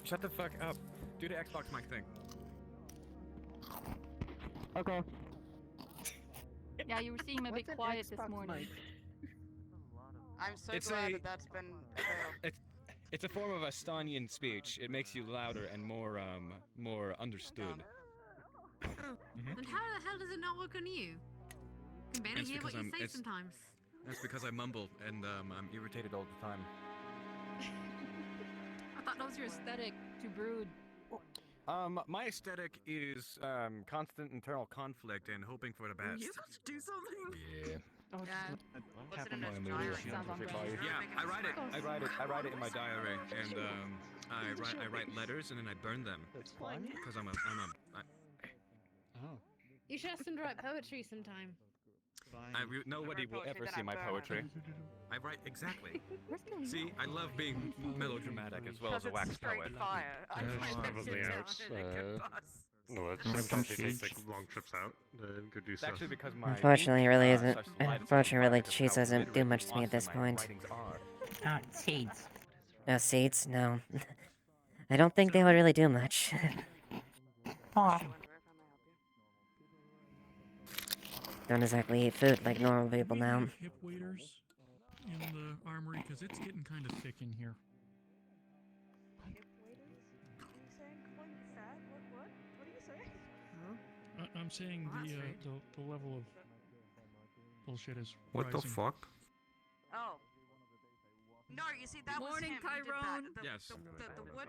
Shut the fuck up. Do the Xbox mic thing. Okay. Yeah, you were seeing him a bit quiet this morning. I'm so It's glad a- that that's been available. It's a form of Estonian speech. It makes you louder and more understood. And how the hell does it not work on you? I can barely It's hear what because you say it's- sometimes. That's because I mumble and I'm irritated all the time. I thought that was your aesthetic to brood. My aesthetic is constant internal conflict and hoping for the best. You got to do something. Yeah. What's it in his My diary? mood. Sounds on brand. Yeah, I write it. I write it in my diary, and I write letters and then I burn them. Because You should ask him to write poetry sometime. nobody will ever see my poetry. I write exactly. See, I love being melodramatic as well as a wax poet. Fire. I find that shit down. No, sometimes he takes like long trips out. Go do It's stuff. actually because my Unfortunately, really ink, isn't. such light Unfortunately, really, as she how doesn't do literally much to me at this glossy my point. writings are. Oh, seeds. No seeds? No. I don't think they would really do much. Don't exactly eat food like normal people now. Hip waders in the armory, because it's getting kind of thick in here. I'm saying the level of bullshit is What the rising. fuck? Oh. No, you see, that was Morning, him. He did that. Tyrone. Yes. The wood.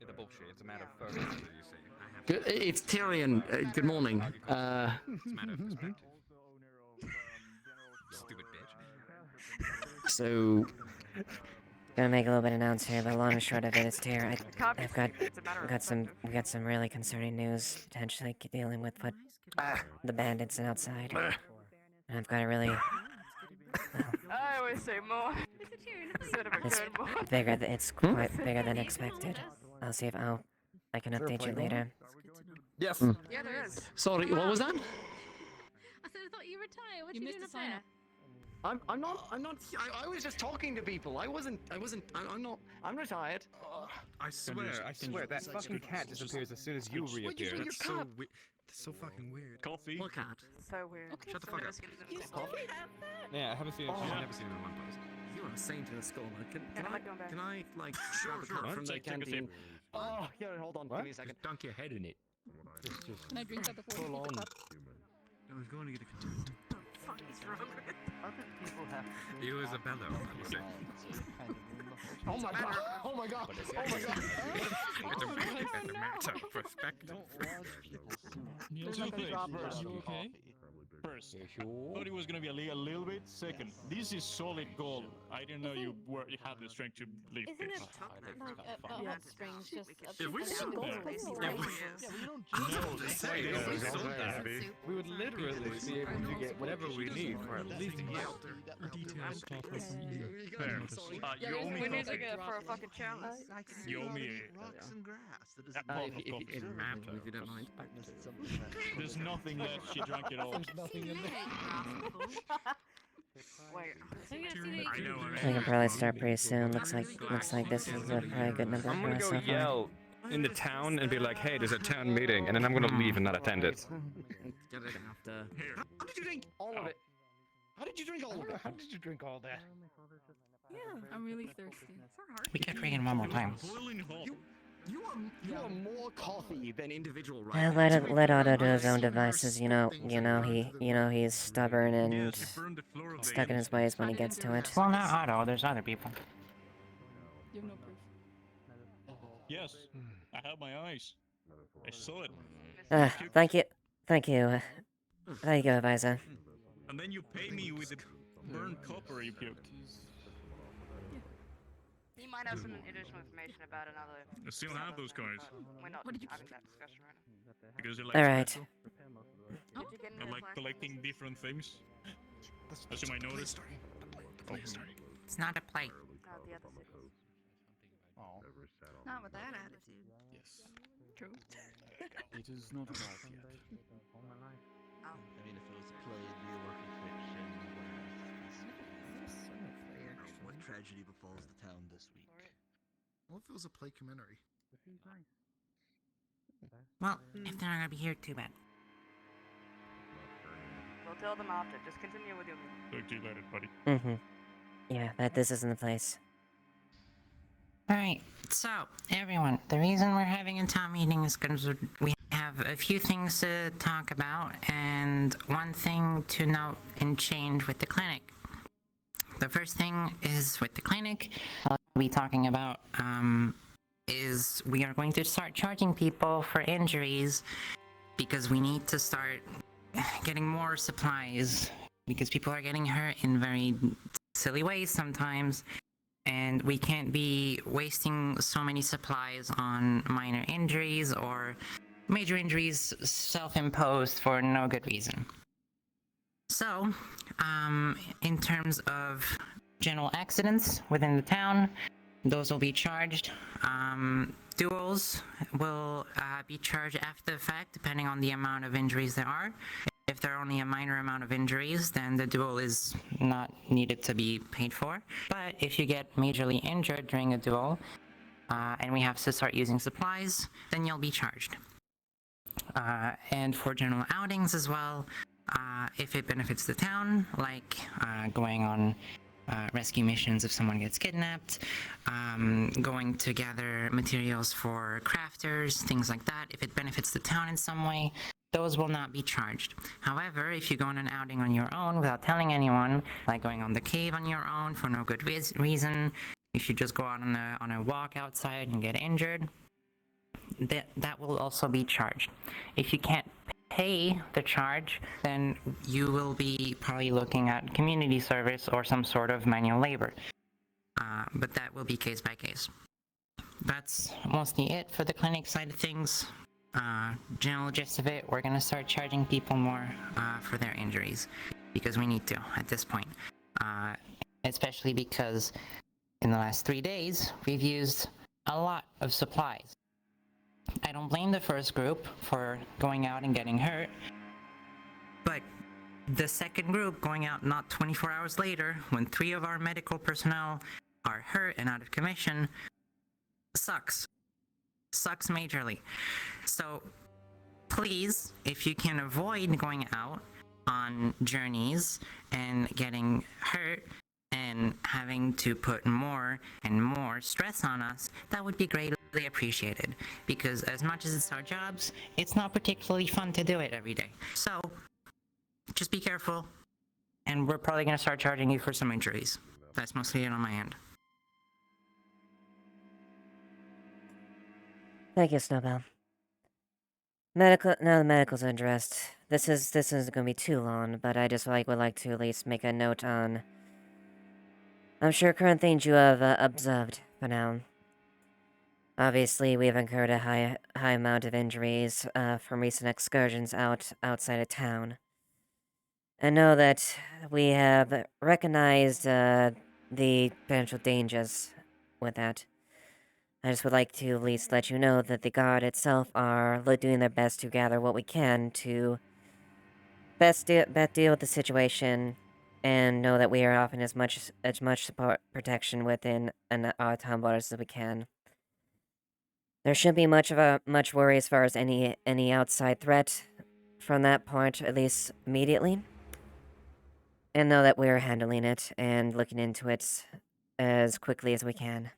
The bullshit. It's a matter of perspective, you see. I have Good, it's Tyrion. Good morning. It's a matter of perspective. Stupid bitch. So, Gonna make a little bit of announce here, but long and short of it is here. We got some really concerning news potentially dealing with what the bandits outside, and I've got a really. I always say more. Instead of a It's good more. bigger. It's quite bigger than expected. I'll see if I can update you later. Yes. Yeah, there is. sorry, what was that? I said I thought you retired. What you doing up there? I'm not. I was just talking to people. I'm retired. I swear, that fucking cat disappears as soon as you reappear. That's so weird. That's so fucking weird. Coffee? What cat? So weird. Shut the fuck up. Coffee? Yeah, I haven't seen it. I've never seen it in one place. You are a saint in a scholar. Can I'm not going back. I like grab a cup from the Take a sip. canteen? Oh, yeah, hold on. Give me a second. Just dunk your head in it. Just Can I drink that before full you on. pick the cup? I was going to get a container. What the fuck is wrong with it? Other people have to It was a bellow. Oh my god! Oh my god! Oh my god! It's a matter of perspective. Neil, There's nothing you proper about okay? coffee. First, thought it was gonna be a little bit. Second, this is solid gold. I didn't know you had the strength to lift Isn't this. it like what strings just If we sold that, We would literally be able to get whatever we need for at least a year. Details pop up from email. Fair. You owe me We need to coffee. go for a fucking challenge. You owe me Rocks and grass. That a pot of If coffee. you don't mind. There's nothing left. She drank it all. Wait. I know. We can probably start pretty soon. Looks like this is probably a good number I'm for gonna us go so far. yell in the town and be like, hey, there's a town meeting, and then I'm gonna leave and not attend it. Get it after. How did you drink all of it? How did you drink all of it? How did you drink all that? Yeah, I'm really thirsty. We could read it one more time. Boiling hot. You are more coffee than individual, Yeah, right? let Otto do his own devices. He's stubborn and Yes, burn the floor of the stuck in his ways when he gets to it. Well, not Otto. There's other people. You have no proof. Yes, I have my eyes. I saw it. Thank you, thank you, advisor. And then you pay me with the burned copper you puked. He might have some additional information about another. I still have those guys. We're not having that discussion right now. Because they're like All right. special. Did you get I into like the collecting different things. As you might notice. It's not a plate. the other cities? Not with that attitude. Yes. True. It is not about yet. Oh. I mean, if it was a play, it'd be a work of fiction. What tragedy befalls the town this week? What if it was a play-commentary? Well, if they're not gonna be here, too bad. We'll tell them after. Just continue with your meeting. Talk to you later, buddy. Mm-hmm. Yeah, that this isn't the place. Alright, so, everyone, the reason we're having a town meeting is because we have a few things to talk about, and one thing to note and change with the clinic. The first thing is with the clinic, I'll be talking about, is we are going to start charging people for injuries because we need to start getting more supplies because people are getting hurt in very silly ways sometimes, and we can't be wasting so many supplies on minor injuries or major injuries self-imposed for no good reason. So, in terms of general accidents within the town, those will be charged. Duels will be charged after the fact, depending on the amount of injuries there are. If there are only a minor amount of injuries, then the duel is not needed to be paid for. But if you get majorly injured during a duel, and we have to start using supplies, then you'll be charged. And for general outings as well, if it benefits the town, like going on rescue missions if someone gets kidnapped, going to gather materials for crafters, things like that. If it benefits the town in some way, those will not be charged. However, if you go on an outing on your own without telling anyone, like going on the cave on your own for no good reason, if you just go out on a walk outside and get injured, that will also be charged. If you can't pay the charge, then you will be probably looking at community service or some sort of manual labor. But that will be case by case. That's mostly it for the clinic side of things. General gist of it, we're gonna start charging people more for their injuries because we need to at this point. Especially because in the last 3 days, we've used a lot of supplies. I don't blame the first group for going out and getting hurt, but the second group going out not 24 hours later, when 3 of our medical personnel are hurt and out of commission, sucks. Sucks majorly. So, please, if you can avoid going out on journeys and getting hurt and having to put more and more stress on us, that would be greatly appreciated. Because as much as it's our jobs, it's not particularly fun to do it every day. So, just be careful, and we're probably going to start charging you for some injuries. That's mostly it on my end. Thank you, Snowbell. Now the medicals are addressed. This isn't gonna be too long, but I just would like to at least make a note on, I'm sure, current things you have observed for now. Obviously, we have incurred a high amount of injuries from recent excursions outside of town. I know that we have recognized the potential dangers with that. I just would like to at least let you know that the Guard itself are doing their best to gather what we can to best deal with the situation, and know that we are offering as much support protection within our town borders as we can. There shouldn't be much worry as far as any outside threat from that point, at least immediately. And know that we're handling it and looking into it as quickly as we can.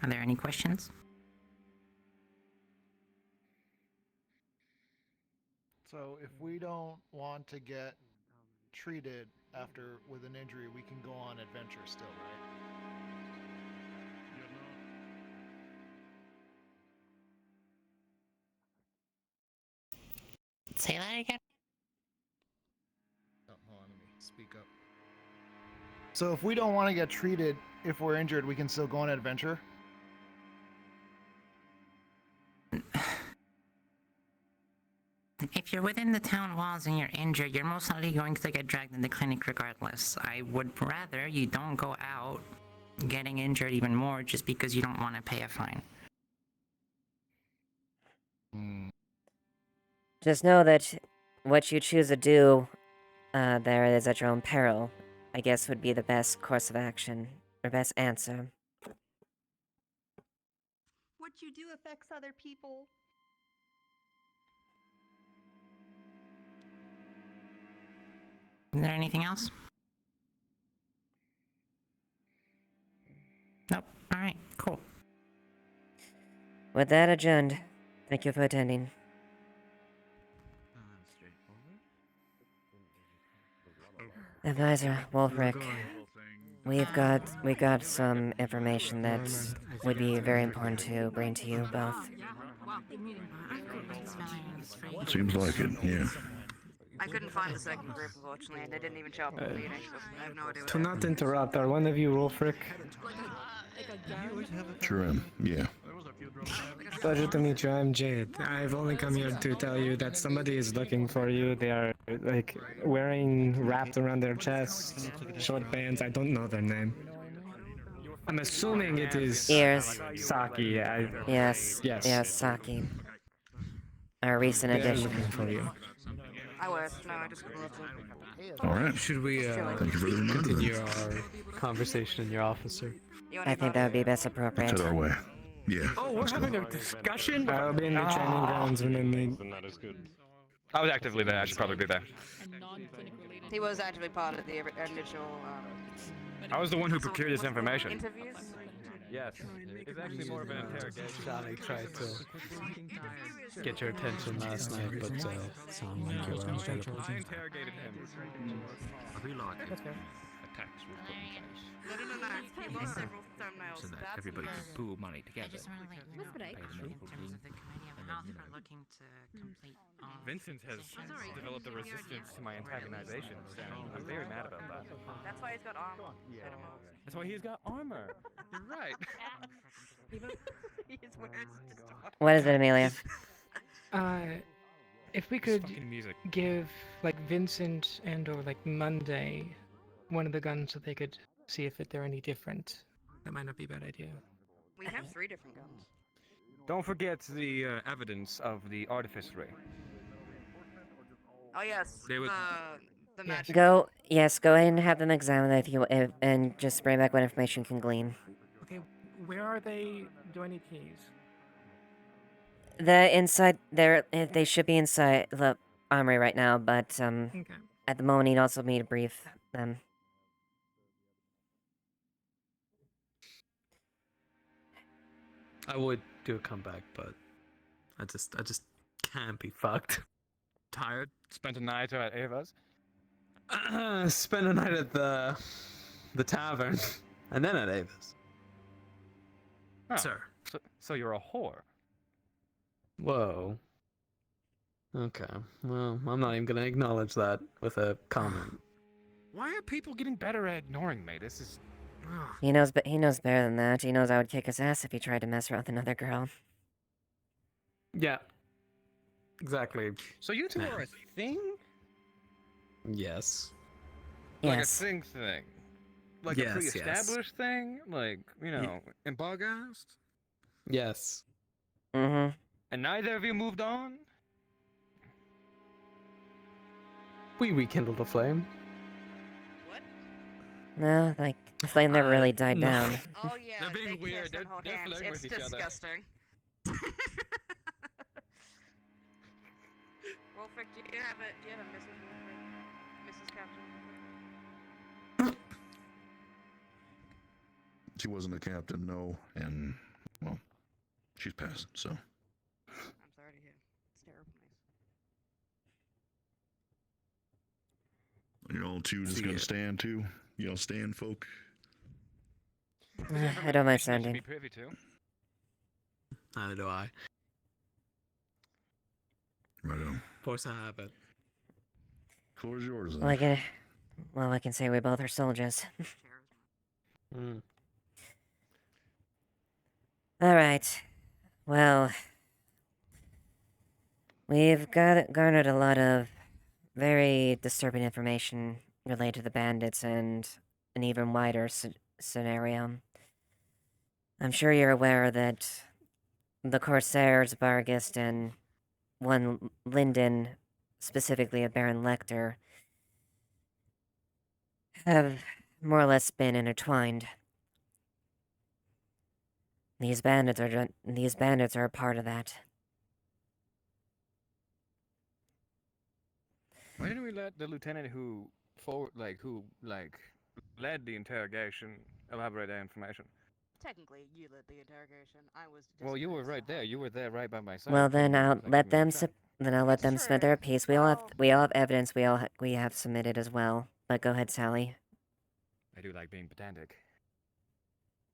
Are there any questions? So if we don't want to get treated after with an injury, we can go on adventure still, right? Say that again? Oh, hold on, let me speak up. So if we don't want to get treated if we're injured, we can still go on an adventure? If you're within the town walls and you're injured, you're most likely going to get dragged in the clinic regardless. I would rather you don't go out getting injured even more just because you don't want to pay a fine. Just know that what you choose to do there is at your own peril, I guess would be the best course of action, or best answer. What what you do affects other people. Is there anything else? Nope. Alright, cool. With that adjourned, thank you for attending. Advisor, Wolfric, we got some information that would be very important to bring to you both. Seems like it, yeah. I couldn't find the second group, unfortunately, and they didn't even show up at the meeting, so I have no idea what To happened. not interrupt, are one of you Wolfric? Sure am, yeah. Pleasure to meet you. I'm Jade. I've only come here to tell you that somebody is looking for you. They are like wearing wrapped around their chest short bands. I don't know their name. I'm assuming it is Ears. Saki. Yes. Yes. Yes, Saki. Our recent They're addition. looking for you. I was. No, I just couldn't look. All right. Should we Thank you for the reminder. continue our conversation in your office, sir? I think that would be best appropriate. Head our way. Yeah. Oh, we're having a discussion? I'll be in the training grounds when I meet. That is good. I was actively there. I should probably be there. He was actually part of the initial. I was the one who procured this information. Interviews. Yes. It's actually more of an interrogation. Johnny tried to get your attention last night, but sounded like you were unavailable. I interrogated him. I feel like That's fair. a tax was put in place No. He lost several thumbnails. so that everybody could pool money I together. just want to let you know, Pay the in medical terms bill, of the Committee of and Health, then, we're looking to complete all of Vincent has developed a resistance to my antagonizations, and I'm very mad about that. That's why he's got armor. That's why he's got armor. You're right. He's wearing What is it, Amelia? If we could fucking music. give like Vincent and or like Monday one of the guns so they could see if they're any different, that might not be a bad idea. We have 3 different guns. Don't forget the evidence of the artifice ray. Oh yes. They would- The magic. Go ahead and have them examine it and just bring back what information you can glean. Okay, where are they? Do I need keys? They should be inside the armory right now, but Okay. at the moment, you'd also need to brief them. I would do a comeback, but I just can't be fucked. Tired? Spent a night at Eva's? Spend a night at the tavern, and then at Ava's. Oh, Sir. So you're a whore. Whoa. Okay. Well, I'm not even gonna acknowledge that with a comment. Why are people getting better at ignoring me? This is... He knows better than that. He knows I would kick his ass if he tried to mess around with another girl. Yeah. Exactly. So you two are a thing? Yes. Like Yes. a thing? Like Yes, a yes. pre-established thing? Like, you know, in Bogast? Yes. Mm-hmm. And neither of you moved on? We rekindled a flame. No, like, the flame never really died no. down. Oh yeah. They're being they weird. kissed and hold They're hands. flirting It's with each other. disgusting. Wolfric, do you have a Mrs. Wolfric? Mrs. Captain? She wasn't a captain, no, and, well, she's passed, so. I'm sorry to hear. It's terrible news. You're all two just gonna stand too? Y'all stand, folk? I don't mind Be standing. privy to. Neither do I. Right on. Force a habit. Floor's yours, then. I can say we both are soldiers. Mm. Alright. Well, we've garnered a lot of very disturbing information related to the bandits and an even wider scenario. I'm sure you're aware that the Corsairs, Bargist, and one Linden, specifically a Baron Lecter, have more or less been intertwined. These bandits are a part of that. Why didn't we let the lieutenant who led the interrogation elaborate that information? Technically, you led the interrogation. I was. Well, you were right there. You were there right by my side. Well, then Couldn't I'll like, let give me a them. track. Then I'll let them submit their piece. We all have evidence. We have submitted as well. But go ahead, Sally. I do like being pedantic.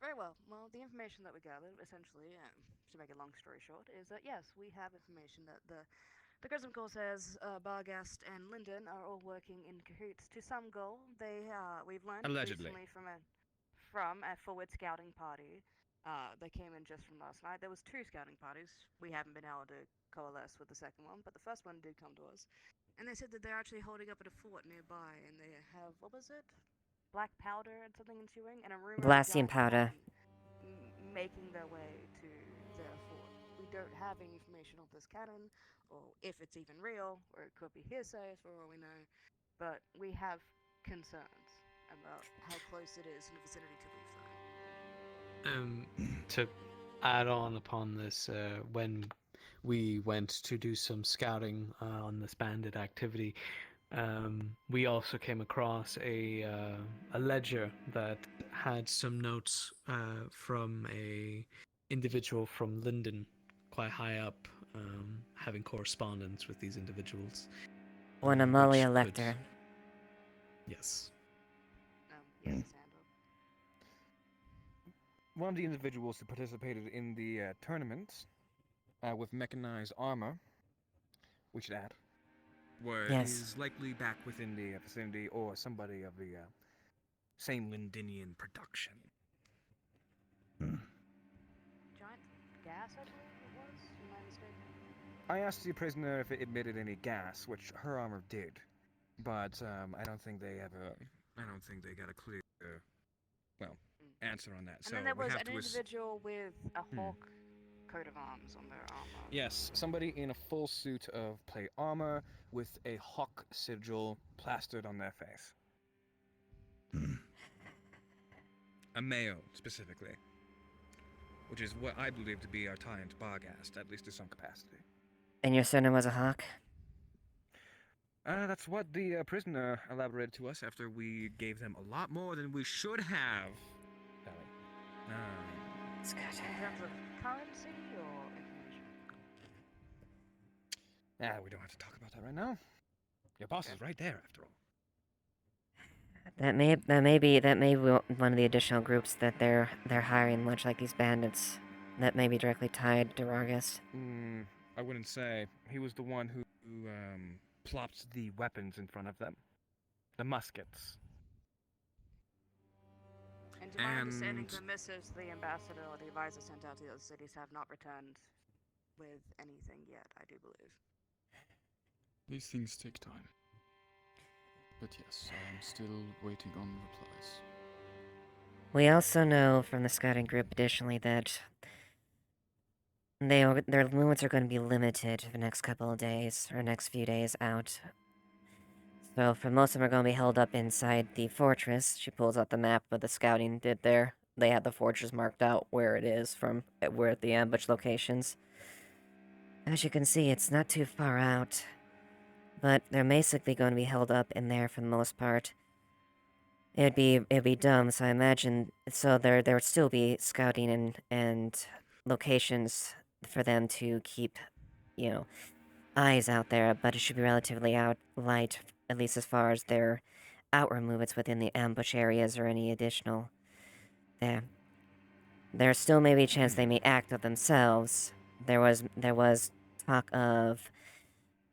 Very well. Well, the information that we gathered, essentially, to make a long story short, is that yes, we have information that the Crimson Corsairs, Barghast, and Linden are all working in cahoots to some goal. We've learned Allegedly. recently from a forward scouting party. They came in just from last night. There was 2 scouting parties. We haven't been able to coalesce with the second one, but the first one did come to us, and they said that they're actually holding up at a fort nearby, and they have, what was it? Black powder and something ensuing, and a rumor of Blasting giant powder. cannon making their way to their fort. We don't have any information on this cannon, or if it's even real, or it could be hearsay for all we know, but we have concerns about how close it is in the vicinity to leave that. To add on upon this, when we went to do some scouting on this bandit activity, we also came across a ledger that had some notes from a individual from Linden, quite high up, having correspondence with these individuals. One Amalia Lecter. Yes. Yes, Sandal. One of the individuals who participated in the tournament with mechanized armor, we should add, is likely back within the vicinity, or somebody of the same Lindinian production. Giant gas, I believe it was. Am I mistaken? I asked the prisoner if it emitted any gas, which her armor did, but I don't think they got a clear, answer on that. And so then there we was have an to individual with a hawk coat of arms on their armor. Yes, somebody in a full suit of plate armor with a hawk sigil plastered on their face. A male, specifically. Which is what I believe to be our tie into Barghast, at least to some capacity. And your surname was a hawk? That's what the prisoner elaborated to us after we gave them a lot more than we should have. That's good. In terms of currency or information? We don't have to talk about that right now. Your boss is right there, after all. That may be one of the additional groups that they're hiring, much like these bandits. That may be directly tied to Vargas. I wouldn't say. He was the one who plopped the weapons in front of them. The muskets. And to my understanding, the missives the ambassador or the advisor sent out to the other cities have not returned with anything yet, I do believe. These things take time. But yes, I'm still waiting on replies. We also know from the scouting group additionally that their movements are going to be limited for the next couple of days, or next few days out. So for most of them are going to be held up inside the fortress. She pulls out the map of the scouting did there. They have the fortress marked out where it is from, where the ambush locations. As you can see, it's not too far out. But they're basically going to be held up in there for the most part. It'd be dumb, so I imagine there would still be scouting and locations for them to keep, eyes out there, but it should be relatively light, at least as far as their outward movements within the ambush areas or any additional there. There still may be a chance they may act of themselves. There was talk of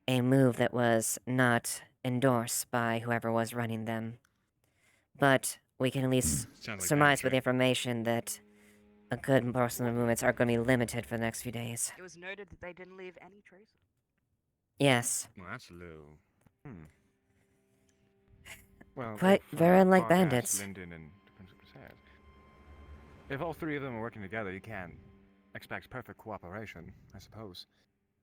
a move that was not endorsed by whoever was running them. But we can at least surmise with the information that a good portion of the movements are going to be limited for the next few days. It was noted that they didn't leave any traces. Yes. Well, that's a little... Well, very unlike Barghast, bandits. Linden, and Crimson Corsairs. If all three of them are working together, you can expect perfect cooperation, I suppose.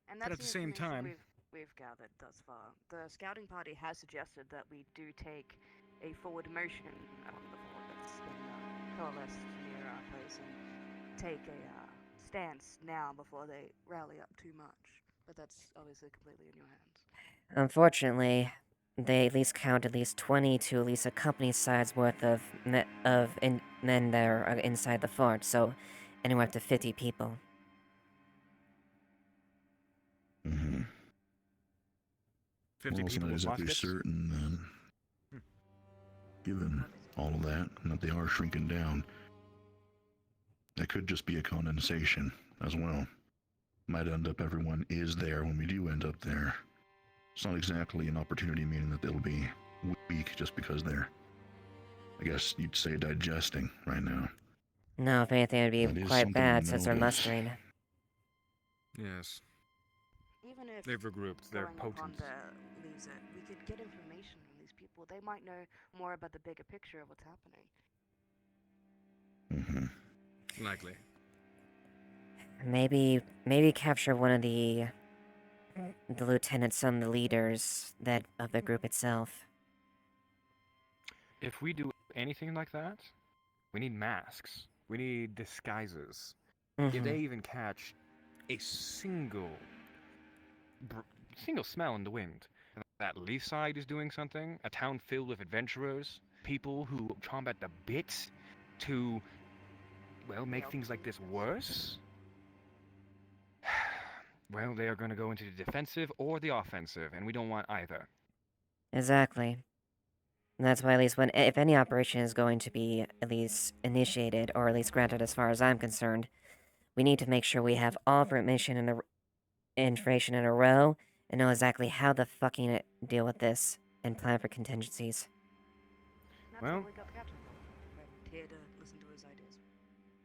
And But that's at the same time... we've gathered thus far. The scouting party has suggested that we do take a forward motion on the fort that's been coalesced near our place and take a stance now before they rally up too much. But that's obviously completely in your hands. Unfortunately, they at least count at least 20 to at least a company size worth of men there inside the fort, so anywhere up to 50 people. Mm-hmm. 50 well, it's people not with exactly muskets? certain then. Given all of that, and that they are shrinking down, that could just be a condensation as well. Might end up everyone is there when we do end up there. It's not exactly an opportunity, meaning that they'll be weak just because they're, I guess you'd say, digesting right now. No, if anything, it would That be is quite something to bad since they're notice. mustering. Yes. Even if They've regrouped. They're going potent. upon the leaves it, we could get information from these people. They might know more about the bigger picture of what's happening. Mm-hmm. Likely. Maybe capture one of the lieutenants, some of the leaders of the group itself. If we do anything like that, we need masks. We need disguises. If they even catch a single smell in the wind that Leafside is doing something, a town filled with adventurers, people who chomp at the bit to, well, make things like this worse, well, they are going to go into the defensive or the offensive, and we don't want either. Exactly. And that's why at least if any operation is going to be at least initiated, or at least granted as far as I'm concerned, we need to make sure we have all information in a row, and know exactly how the fucking deal with this, and plan for contingencies. That's Well, what we got the captain for. We're here to listen to his ideas.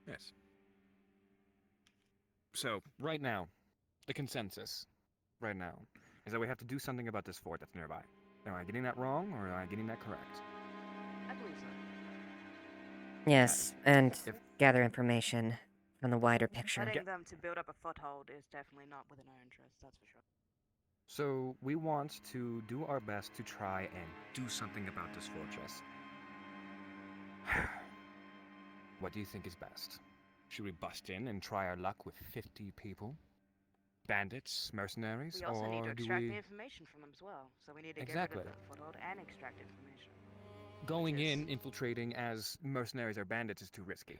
yes. So, right now, the consensus, right now, is that we have to do something about this fort that's nearby. Am I getting that wrong, or am I getting that correct? I believe so. Yes, and gather information from the wider picture. Letting them to build up a foothold is definitely not within our interests, that's for sure. So, we want to do our best to try and do something about this fortress. What do you think is best? Should we bust in and try our luck with 50 people? Bandits, mercenaries, We also or need to do extract we... the information from them as well. So we need to Exactly. get rid of the foothold and extract information. Going in, infiltrating as mercenaries or bandits is too risky.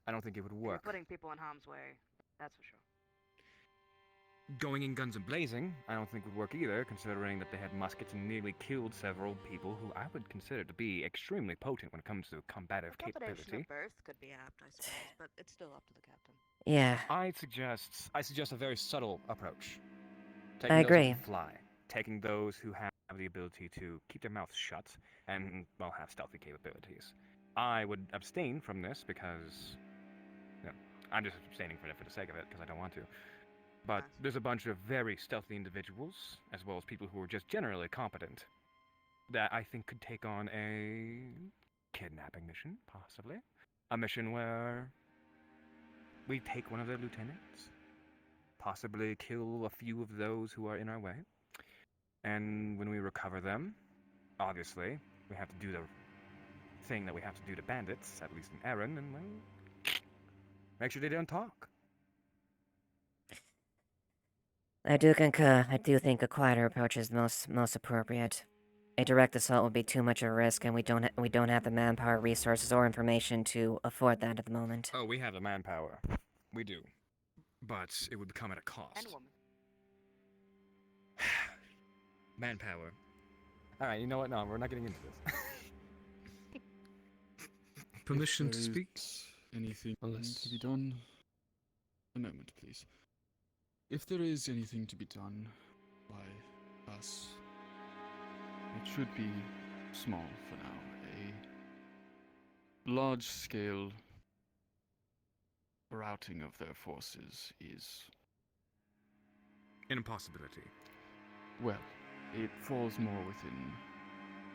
I don't think it would You're work. putting people in harm's way, that's for sure. Going in guns a-blazing, I don't think would work either, considering that they had muskets and nearly killed several people who I would consider to be extremely potent when it comes to combative A combination capability. of both could be apt, I suppose, but it's still up to the captain. Yeah. I suggest a very subtle approach. I Taking those agree. who can fly, taking those who have the ability to keep their mouths shut and, well, have stealthy capabilities. I would abstain from this because, you know, I'm just abstaining from it for the sake of it because I don't want to. But there's a bunch of very stealthy individuals, as well as people who are just generally competent, that I think could take on a kidnapping mission, possibly. A mission where we take one of their lieutenants, possibly kill a few of those who are in our way, and when we recover them, obviously, we have to do the thing that we have to do to bandits, at least in Erin, and well, make sure they don't talk. I do concur. I do think a quieter approach is most appropriate. A direct assault would be too much of a risk, and we don't have the manpower, resources, or information to afford that at the moment. Oh, we have the manpower. We do. But it would come at a cost. And woman. Manpower. Alright, you know what? No, we're not getting into this. Permission to If there speak? is anything Unless- to be done? A moment, please. If there is anything to be done by us, it should be small for now. A large-scale routing of their forces is... An impossibility. Well, it falls more within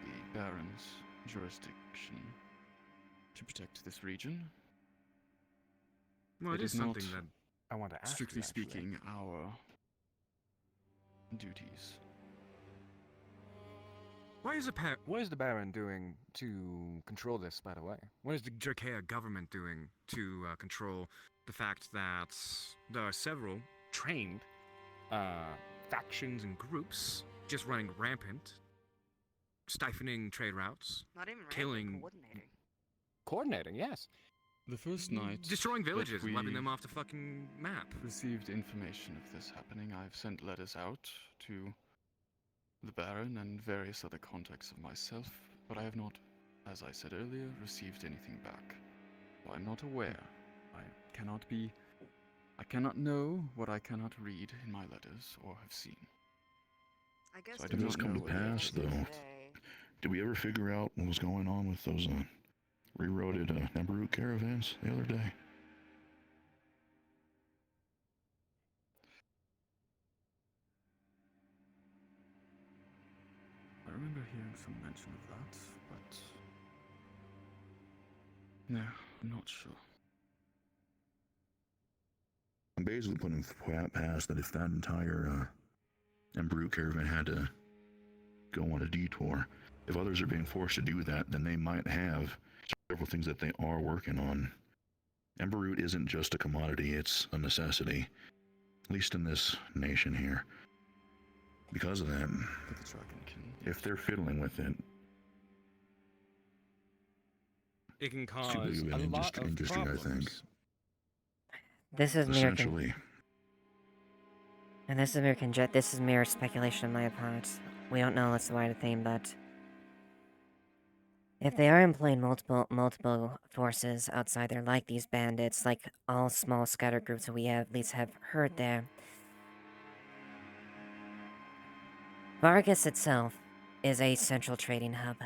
the Baron's jurisdiction to protect this region. Well, it is not, something that I want to ask strictly you, actually. speaking, our duties. What is the Baron doing to control this, by the way? What is the Drakea government doing to control the fact that there are several trained factions and groups just running rampant, stifling trade routes, Not even killing, Coordinating, yes. The first night, destroying that villages, and wiping we them off the fucking map. received information of this happening, I've sent letters out to the Baron and various other contacts of myself, but I have not, as I said earlier, received anything back. So I'm not aware. I cannot know what I cannot read in my letters or have seen. I guess So I Did do this not come know to what the pass, answer is. though? Did we ever figure out what was going on with those rerouted Embarut caravans the other day? I remember hearing some mention of that, but no, I'm not sure. I'm basically putting past that if that entire Embarut caravan had to go on a detour, if others are being forced to do that, then they might have several things that they are working on. Embarut isn't just a commodity, it's a necessity, at least in this nation here. Because of that, if they're fiddling with it, It can it's cause too big of an a lot of industry, problems. I think. This is mere Essentially. And this is mere speculation on my part. We don't know what's the wider theme, but if they are employing multiple forces outside there, like these bandits, like all small scattered groups that we at least have heard there, Vargas itself is a central trading hub.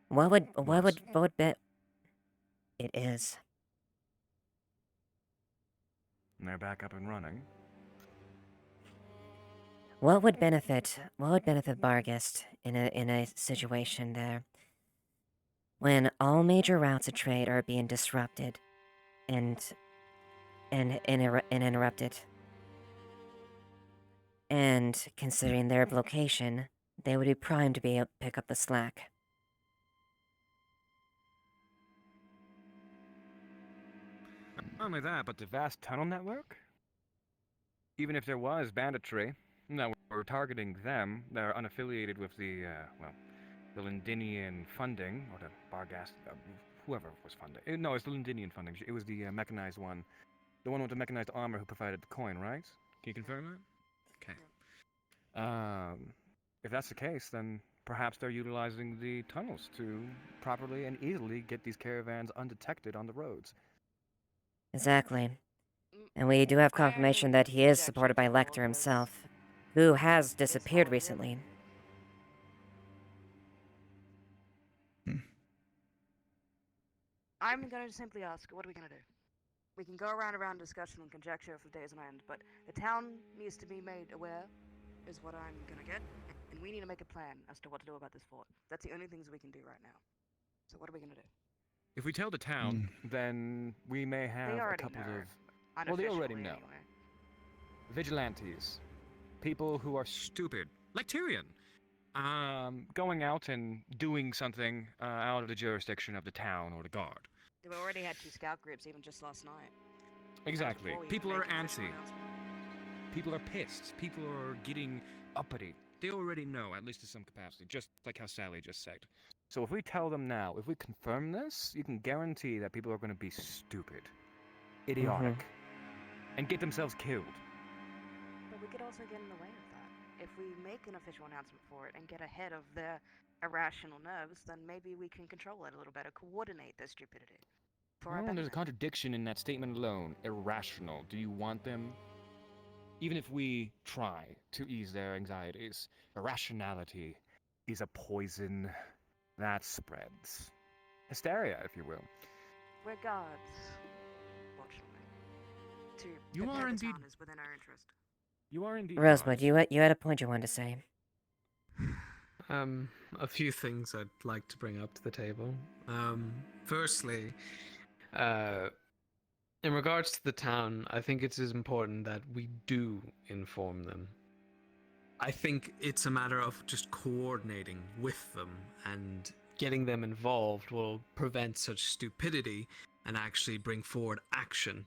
What would be? It is. And they're back up and running. What would benefit Vargas in a situation there when all major routes of trade are being disrupted and interrupted? And considering their location, they would be primed to be able to pick up the slack. Not only that, but the vast tunnel network? Even if there was banditry that were targeting them, they're unaffiliated with the, the Lindinian funding, or the Barghast, whoever was funding. No, it's the Lindinian funding. It was the mechanized one. The one with the mechanized armor who provided the coin, right? Can you confirm that? Okay. If that's the case, then perhaps they're utilizing the tunnels to properly and easily get these caravans undetected on the roads. Exactly. And we do have confirmation that he is supported by Lecter himself, who has disappeared recently. I'm gonna simply ask, what are we gonna do? We can go around discussion and conjecture for days on end, but the town needs to be made aware, is what I'm gonna get, and we need to make a plan as to what to do about this fort. That's the only things we can do right now. So what are we gonna do? If we tell the town, then we may have a couple of... Well, they already know. Vigilantes. People who are stupid. Like Tyrion. Going out and doing something out of the jurisdiction of the town or the guard. We already had 2 scout groups even just last night. Exactly. People are antsy. People are pissed. People are getting uppity. They already know, at least to some capacity, just like how Sally just said. So if we tell them now, if we confirm this, you can guarantee that people are going to be stupid, idiotic, and get themselves killed. But we could also get in the way of that. If we make an official announcement for it and get ahead of their irrational nerves, then maybe we can control it a little better, coordinate their stupidity. Well, there's a contradiction in that statement alone. Irrational. Do you want them? Even if we try to ease their anxieties, irrationality is a poison that spreads. Hysteria, if you will. We're guards, fortunately. To You prepare are the indeed... town is within our interest. You are indeed Rosebud, you had a point you wanted to say. A few things I'd like to bring up to the table. Firstly, in regards to the town, I think it is important that we do inform them. I think it's a matter of just coordinating with them and getting them involved will prevent such stupidity and actually bring forward action.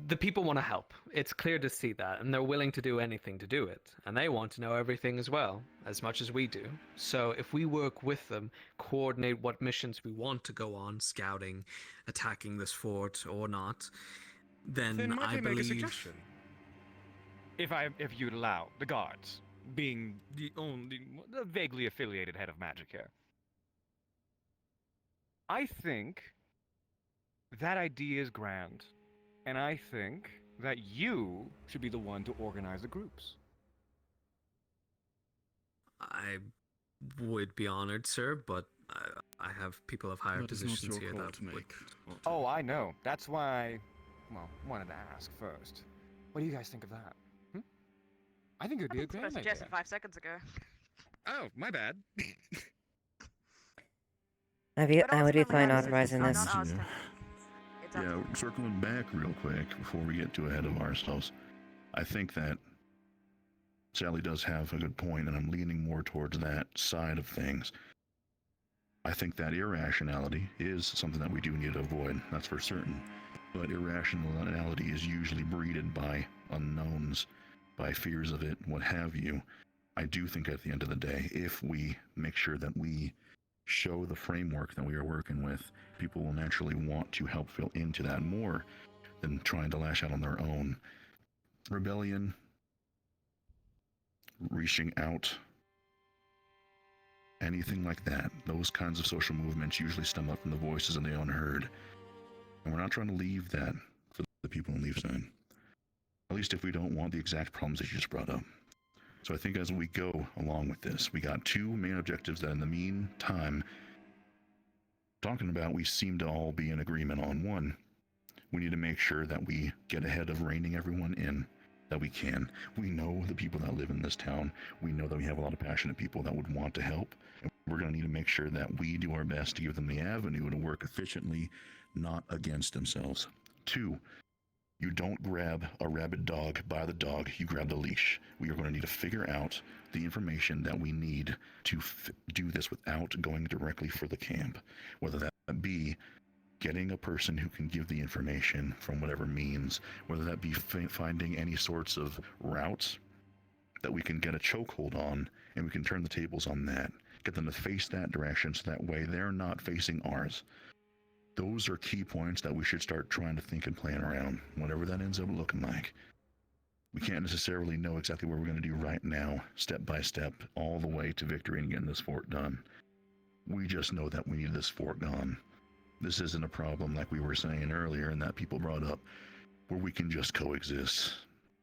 The people want to help. It's clear to see that, and they're willing to do anything to do it. And they want to know everything as well, as much as we do. So if we work with them, coordinate what missions we want to go on, scouting, attacking this fort or not, then might I I believe... make a suggestion? If you'd allow the guards, being the only the vaguely affiliated head of magic here. I think that idea is grand, and I think that you should be the one to organize the groups. I would be honored, sir, but I have people of higher That is not positions your here call that to would... make. Oh, I know. That's why, well, wanted to ask first. What do you guys think of that? I think it would be a I grand idea. suggested 5 seconds ago. Oh, my bad. I would be fine authorizing this. Yeah, circling back real quick before we get too ahead of ourselves. I think that Sally does have a good point, and I'm leaning more towards that side of things. I think that irrationality is something that we do need to avoid, that's for certain. But irrationality is usually breeded by unknowns, by fears of it, what have you. I do think at the end of the day, if we make sure that we show the framework that we are working with, people will naturally want to help fill into that more than trying to lash out on their own. Rebellion, reaching out, anything like that, those kinds of social movements usually stem up from the voices of the unheard. And we're not trying to leave that for the people in Leafside. At least if we don't want the exact problems that you just brought up. So I think as we go along with this, we got two main objectives that in the meantime, talking about, we seem to all be in agreement on. One, we need to make sure that we get ahead of reining everyone in that we can. We know the people that live in this town. We know that we have a lot of passionate people that would want to help. And we're going to need to make sure that we do our best to give them the avenue to work efficiently, not against themselves. Two, you don't grab a rabid dog by the dog, you grab the leash. We are going to need to figure out the information that we need to do this without going directly for the camp. Whether that be getting a person who can give the information from whatever means, whether that be finding any sorts of routes that we can get a chokehold on, and we can turn the tables on that. Get them to face that direction so that way they're not facing ours. Those are key points that we should start trying to think and plan around, whatever that ends up looking like. We can't necessarily know exactly what we're going to do right now, step by step, all the way to victory and getting this fort done. We just know that we need this fort gone. This isn't a problem like we were saying earlier and that people brought up, where we can just coexist.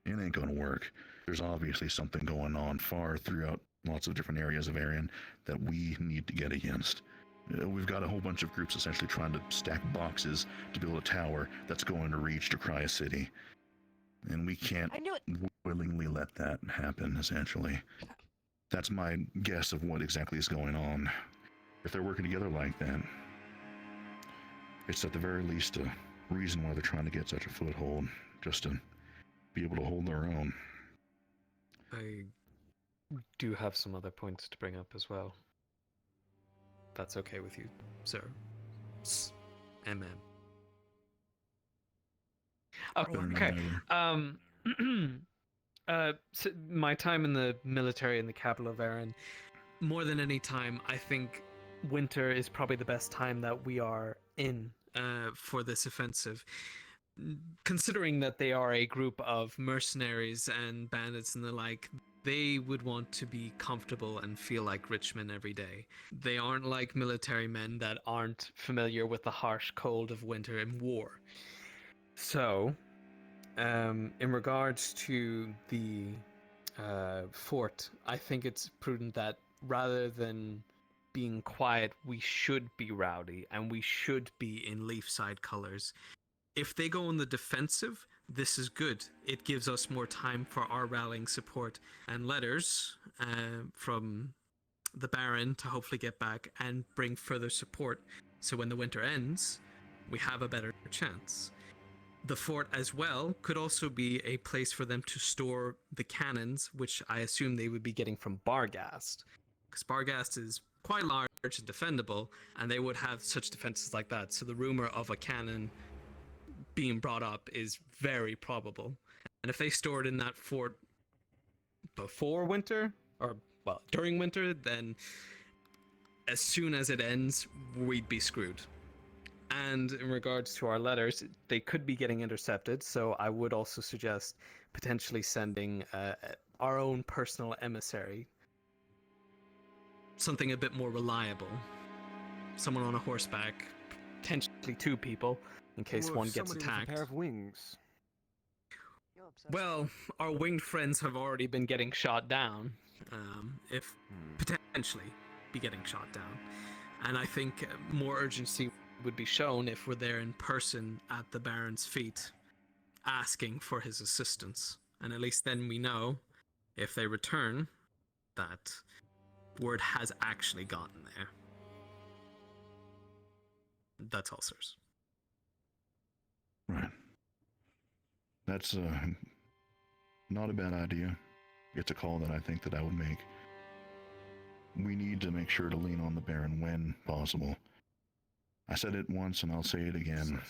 It ain't going to work. There's obviously something going on far throughout lots of different areas of Arian that we need to get against. We've got a whole bunch of groups essentially trying to stack boxes to build a tower that's going to reach Decry City. And we can't willingly let that happen, essentially. That's my guess of what exactly is going on. If they're working together like that, it's at the very least a reason why they're trying to get such a foothold, just to be able to hold their own. I do have some other points to bring up as well. That's okay with you, sir. MM. Okay. So my time in the military in the capital of Erin, more than any time, I think winter is probably the best time that we are in for this offensive. Considering that they are a group of mercenaries and bandits and the like, they would want to be comfortable and feel like rich men every day. They aren't like military men that aren't familiar with the harsh cold of winter and war. So, in regards to the fort, I think it's prudent that rather than being quiet, we should be rowdy and we should be in Leafside colors. If they go on the defensive, this is good. It gives us more time for our rallying support and letters from the Baron to hopefully get back and bring further support. So when the winter ends, we have a better chance. The fort as well could also be a place for them to store the cannons, which I assume they would be getting from Barghast, because Barghast is quite large and defendable, and they would have such defenses like that. So the rumor of a cannon being brought up is very probable. And if they store it in that fort before winter, or well, during winter, then as soon as it ends, we'd be screwed. And in regards to our letters, they could be getting intercepted, so I would also suggest potentially sending our own personal emissary. Something a bit more reliable. Someone on a horseback, potentially 2 people, in case one gets somebody attacked. With a pair of wings. Well, our winged friends have already been getting shot down, if potentially be getting shot down. And I think more urgency would be shown if we're there in person at the Baron's feet, asking for his assistance. And at least then we know, if they return, that word has actually gotten there. That's all, sirs. Right. That's not a bad idea. It's a call that I think that I would make. We need to make sure to lean on the Baron when possible. I said it once and I'll say it again.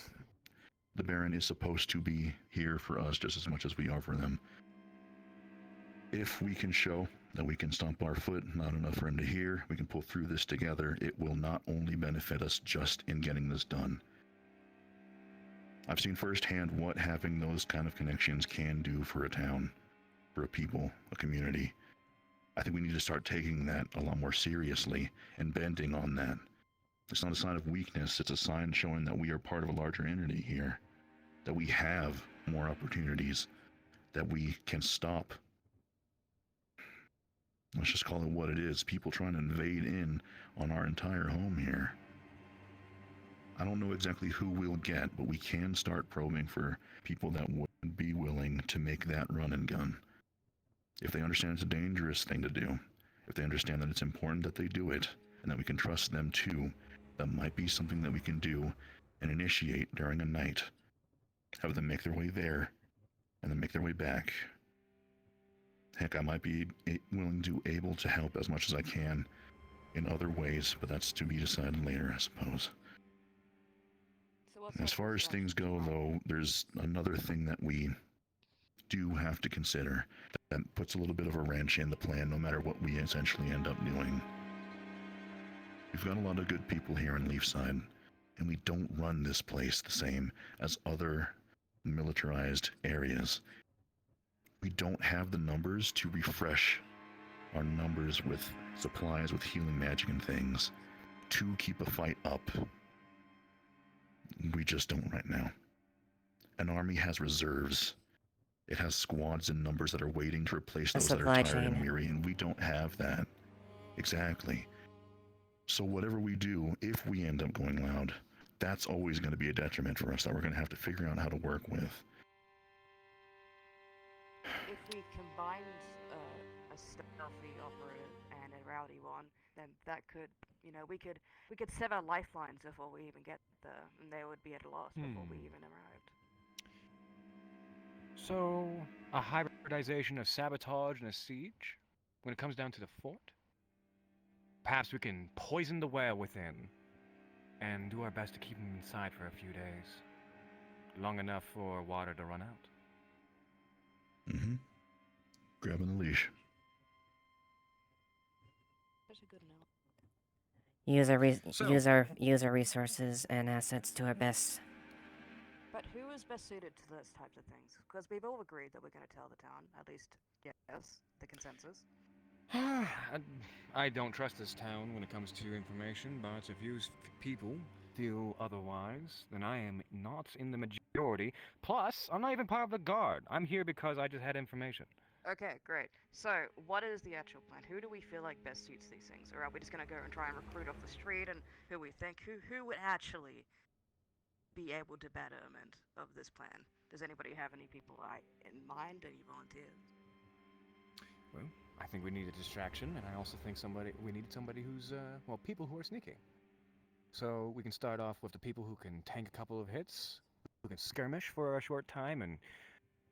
The Baron is supposed to be here for us just as much as we are for them. If we can show that we can stomp our foot, not enough for him to hear, we can pull through this together, it will not only benefit us just in getting this done. I've seen firsthand what having those kind of connections can do for a town, for a people, a community. I think we need to start taking that a lot more seriously and bending on that. It's not a sign of weakness, it's a sign showing that we are part of a larger entity here, that we have more opportunities, that we can stop. Let's just call it what it is, people trying to invade in on our entire home here. I don't know exactly who we'll get, but we can start probing for people that would be willing to make that run and gun. If they understand it's a dangerous thing to do, if they understand that it's important that they do it, and that we can trust them too, that might be something that we can do and initiate during a night. Have them make their way there, and then make their way back. Heck, I might be willing to able to help as much as I can in other ways, but that's to be decided later, I suppose. As far as things go, though, there's another thing that we do have to consider that puts a little bit of a wrench in the plan no matter what we essentially end up doing. We've got a lot of good people here in Leafside, and we don't run this place the same as other militarized areas. We don't have the numbers to refresh our numbers with supplies, with healing magic and things, to keep a fight up. We just don't right now. An army has reserves. It has squads and numbers that are waiting to replace those that are tired and weary, and we don't have that. Exactly. So whatever we do, if we end up going loud, that's always going to be a detriment for us that we're going to have to figure out how to work with. If we combined a stealthy operative and a rowdy one, then that could, we could sever lifelines before we even get there, and they would be at a loss before we even arrived. So, a hybridization of sabotage and a siege when it comes down to the fort? Perhaps we can poison the well within and do our best to keep them inside for a few days. Long enough for water to run out. Mm-hmm. Grabbing the leash. That's a good note. Use our resources and assets to our best. But who is best suited to those types of things? Because we've all agreed that we're going to tell the town, at least, yes, the consensus. I don't trust this town when it comes to information, but if you people feel otherwise, then I am not in the majority. Plus, I'm not even part of the guard. I'm here because I just had information. Okay, great. So, what is the actual plan? Who do we feel like best suits these things? Or are we just going to go and try and recruit off the street and who we think? Who would actually be able to betterment of this plan? Does anybody have any people in mind? Any volunteers? Well, I think we need a distraction, and I also think we need somebody who's, people who are sneaky. So we can start off with the people who can tank a couple of hits, who can skirmish for a short time and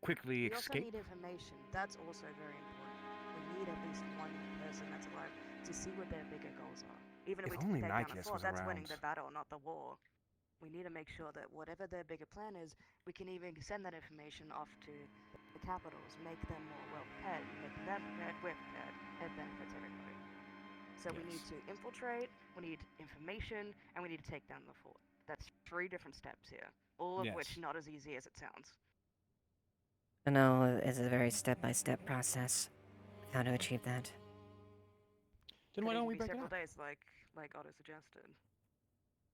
quickly escape. We also need information. That's also very important. We need at least one person that's alive to see what their bigger goals are. Even if If we only take down a Nikeus fort, was that's winning around. the battle, not the war. We need to make sure that whatever their bigger plan is, we can even send that information off to the capitals, make them more well prepared, make them prepared, we're prepared. It benefits everybody. So we need to infiltrate, we need information, and we need to take down the fort. That's 3 different steps here, all of which Yes. not as easy as it sounds. I know it's a very step-by-step process how to achieve that. Then why Could don't even we be break it several up? days, like Otto suggested.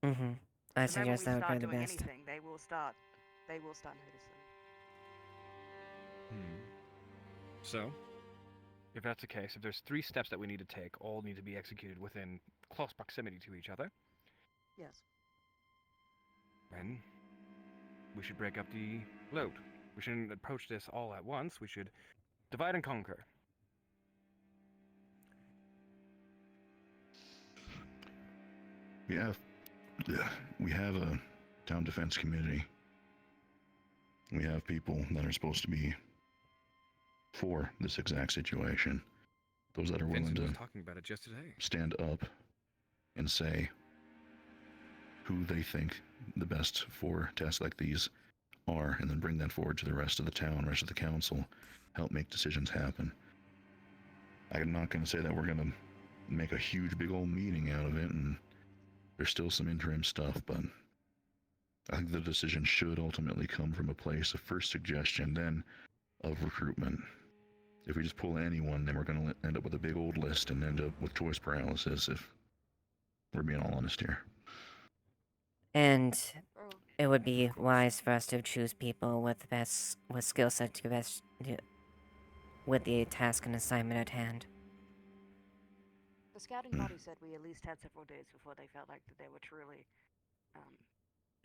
Mm-hmm. I The moment suggest we that would start be the doing best. anything, they will start noticing. So, if that's the case, if there's 3 steps that we need to take, all need to be executed within close proximity to each other, Yes. then we should break up the load. We shouldn't approach this all at once. We should divide and conquer. We have a town defense community. We have people that are supposed to be for this exact situation. Those that are willing Vincent was to talking about it just today. stand up and say who they think the best for tests like these are, and then bring that forward to the rest of the town, rest of the council, help make decisions happen. I'm not going to say that we're going to make a huge big old meeting out of it, and there's still some interim stuff, but I think the decision should ultimately come from a place of first suggestion, then of recruitment. If we just pull anyone, then we're going to end up with a big old list and end up with choice paralysis, if we're being all honest here. And it would be wise for us to choose people with skill set to best with the task and assignment at hand. The scouting party said we at least had several days before they felt like that they were truly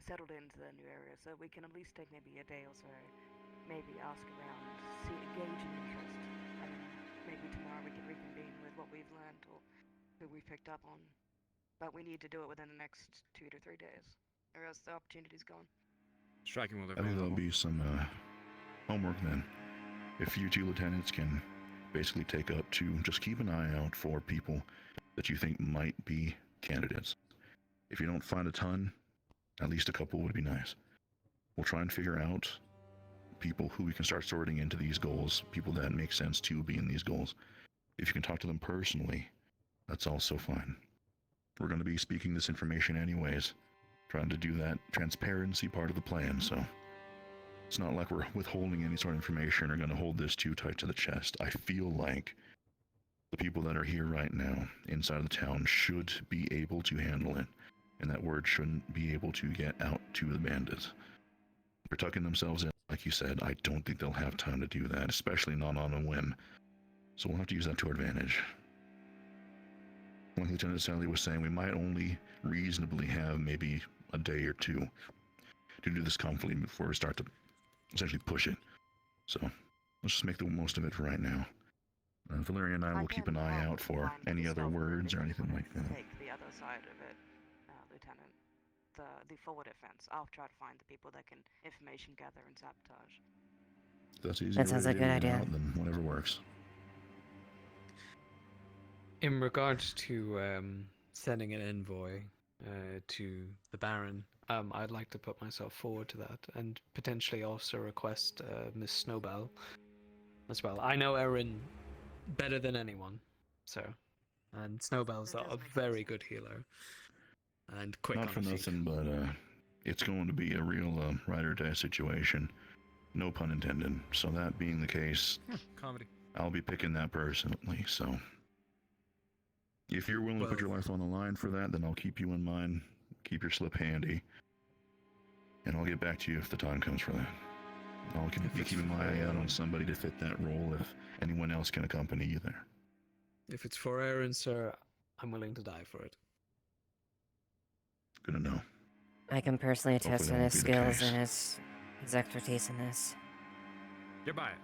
settled into the new area, so we can at least take maybe a day or so, maybe ask around, gauge an interest, and then maybe tomorrow we can reconvene with what we've learned or who we've picked up on. But we need to do it within the next 2 to 3 days, or else the opportunity's gone. Striking while they're I think there'll vulnerable. be some homework then. If you 2 lieutenants can basically take up to just keep an eye out for people that you think might be candidates. If you don't find a ton, at least a couple would be nice. We'll try and figure out people who we can start sorting into these goals, people that make sense to be in these goals. If you can talk to them personally, that's also fine. We're going to be speaking this information anyways, trying to do that transparency part of the plan, so it's not like we're withholding any sort of information or going to hold this too tight to the chest. I feel like the people that are here right now inside of the town should be able to handle it, and that word shouldn't be able to get out to the bandits. For tucking themselves in, like you said, I don't think they'll have time to do that, especially not on a whim. So we'll have to use that to our advantage. Like Lieutenant Sally was saying, we might only reasonably have maybe a day or 2 to do this confidently before we start to essentially push it. So let's just make the most of it for right now. Valeria and I will keep an eye out for any other words or anything like that. Take the other side of it, Lieutenant. The forward offense. I'll try to find the people that can information gather and sabotage. If that's easier That sounds way like to a do good it idea. out, then whatever works. In regards to sending an envoy to the Baron, I'd like to put myself forward to that, and potentially also request Miss Snowbell as well. I know Erin better than anyone, so, and Snowbell's a very good healer and quick Not on for the feet. nothing, but it's going to be a real ride or die situation. No pun intended. So that being the case, Comedy. I'll be picking that personally. So if you're willing to put your life on the line for that, then I'll keep you in mind. Keep your slip handy, and I'll get back to you if the time comes for that. I'll be keeping my eye out on somebody to fit that role if anyone else can accompany you there. If it's for Erin, sir, I'm willing to die for it. Good to know. I can personally attest Hopefully on that his won't be the skills and case. his expertise in this. You're biased.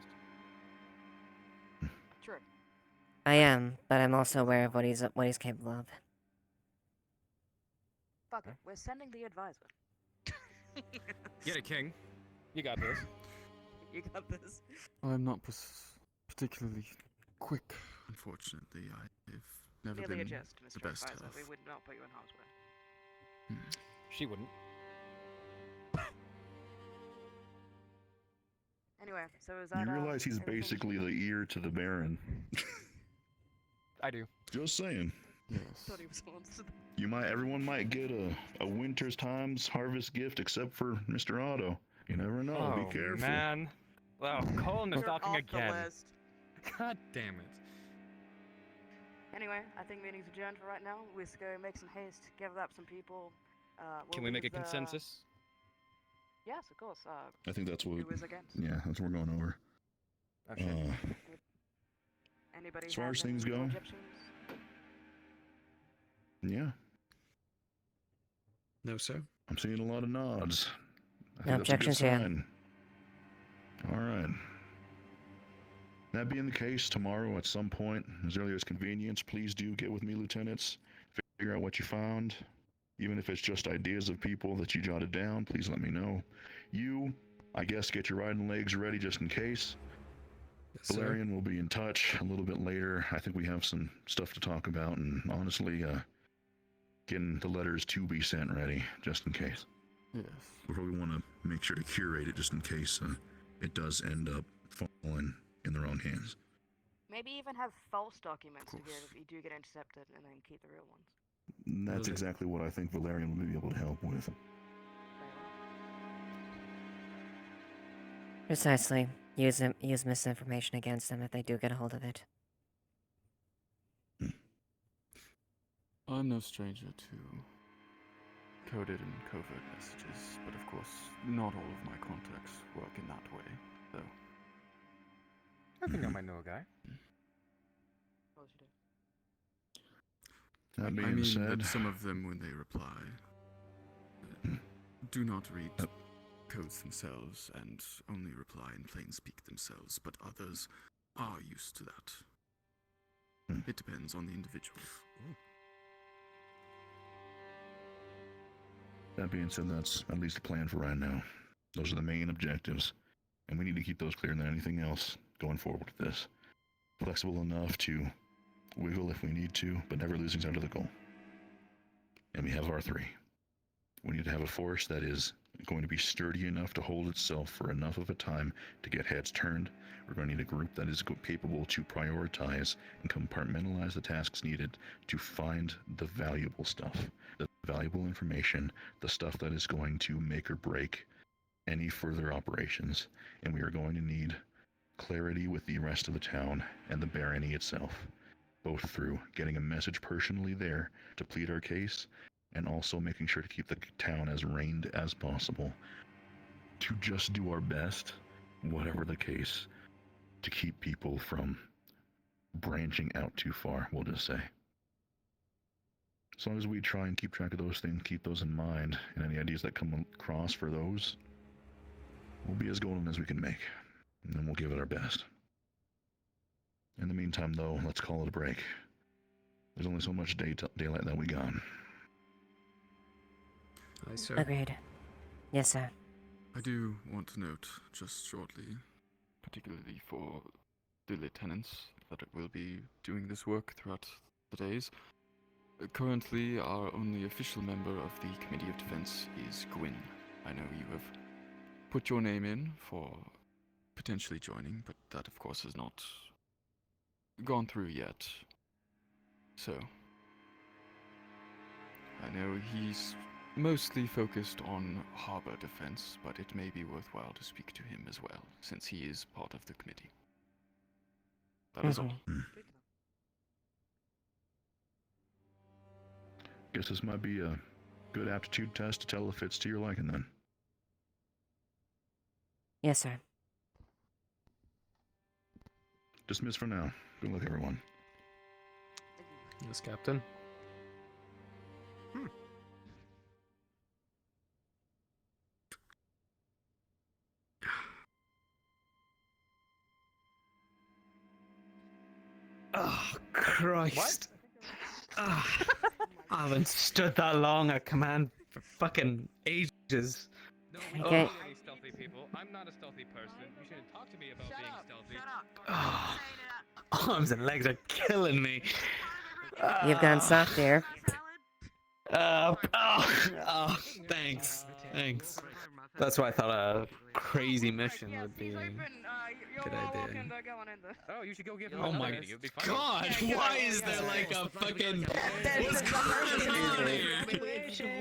True. I am, but I'm also aware of what he's capable of. Fuck it. We're sending the advisor. Get it, King. You got this. You got this. I'm not particularly quick. Unfortunately, I've never Merely a been jest, the Mr. best Advisor. health. We would not put you in harm's way. She wouldn't. Anyway, so is that You realize he's everything? basically the ear to the Baron. I do. Just saying. Yes. Thought he was monster. Everyone might get a winter's times harvest gift except for Mr. Otto. You never know. Be careful. Man. Well, Colin is You're talking off the again. list. God damn it. Anyway, I think meeting's adjourned for right now. Let's go make some haste, gather up some people. Can we make a consensus? Yes, of course. I think that's what. Who is against? Yeah, that's what we're going over. Oh, shit. Anybody As far have as things any go, objections? yeah, No, sir. I'm seeing a lot of nods. I No think that's a good objections here. sign. All right. That being the case, tomorrow at some point, as early as convenience, please do get with me, lieutenants. Figure out what you found. Even if it's just ideas of people that you jotted down, please let me know. You, I guess, get your riding legs ready just in case. Yes, sir. Valerian will be in touch a little bit later. I think we have some stuff to talk about, and honestly, getting the letters to be sent ready, just in case. Yes. We probably want to make sure to curate it just in case it does end up falling in the wrong hands. Maybe even have false documents to give if you do get intercepted, and then keep the real ones. And that's exactly what I think Valerian will be able to help with. Precisely. Use misinformation against them if they do get a hold of it. I'm no stranger to coded and covert messages, but of course, not all of my contacts work in that way, so. I think I might know a guy. That being I mean said, that some of them, when they reply, do not read codes themselves and only reply in plain speak themselves, but others are used to that. It depends on the individual. that being said, that's at least the plan for right now. Those are the main objectives, and we need to keep those clearer than anything else going forward with this. Flexible enough to wiggle if we need to, but never losing sight of the goal. And we have our three. We need to have a force that is going to be sturdy enough to hold itself for enough of a time to get heads turned. We're going to need a group that is capable to prioritize and compartmentalize the tasks needed to find the valuable stuff, the valuable information, the stuff that is going to make or break any further operations. And we are going to need clarity with the rest of the town and the barony itself, both through getting a message personally there to plead our case, and also making sure to keep the town as reigned as possible, to just do our best, whatever the case, to keep people from branching out too far, we'll just say. As long as we try and keep track of those things, keep those in mind, and any ideas that come across for those, we'll be as golden as we can make, and then we'll give it our best. In the meantime, though, let's call it a break. There's only so much daylight that we got. Aye, sir. Agreed. Yes, sir. I do want to note, just shortly, particularly for the lieutenants that will be doing this work throughout the days. Currently, our only official member of the Committee of Defense is Gwyn. I know you have put your name in for potentially joining, but that, of course, has not gone through yet. So, I know he's mostly focused on harbor defense, but it may be worthwhile to speak to him as well, since he is part of the committee. That is all. Guess this might be a good aptitude test to tell if it's to your liking then. Yes, sir. Dismiss for now. Good luck, everyone. Yes, Captain. Oh, Christ. What? Ah, I haven't stood that long at command for fucking ages. No, we Okay. don't any stealthy people. I'm not a stealthy person. You shouldn't talk to me about being stealthy. Oh, arms and legs are killing me. You've gone soft, dear. Thanks. That's why I thought a crazy mission would be a good idea. Oh, you should go give him Oh another my meeting. It would be funny. god! Why is there like a fucking... What's going on here?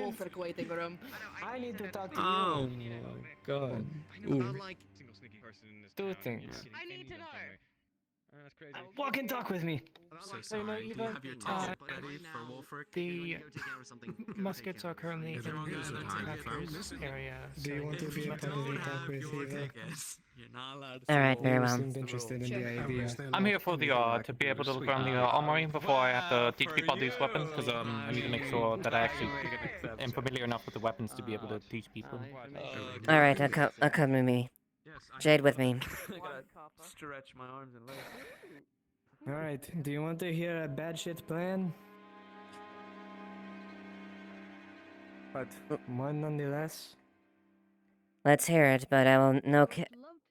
Wolfric waiting room. I need to talk to you. Oh my god. Ooh. Single sneaky person in this Two town. things. I need to know. That's crazy. Walk and talk with me. So So, no, sorry. Do you Eva, have your test ready for Wolfric? The muskets are currently in Is it wrong the as a time Pepper's area. Do you want to be a part of the talk with Eva? You're not allowed to. Alright, very You well. seemed interested in the idea. I'm here for the to be able to look around the armory before I have to teach people how to use weapons, because I need to make sure that I actually am familiar enough with the weapons to be able to teach people. Alright, accompany me. Jade with me. I gotta stretch my arms and legs. Alright, do you want to hear a bad shit plan? But one nonetheless. Let's hear it, but I will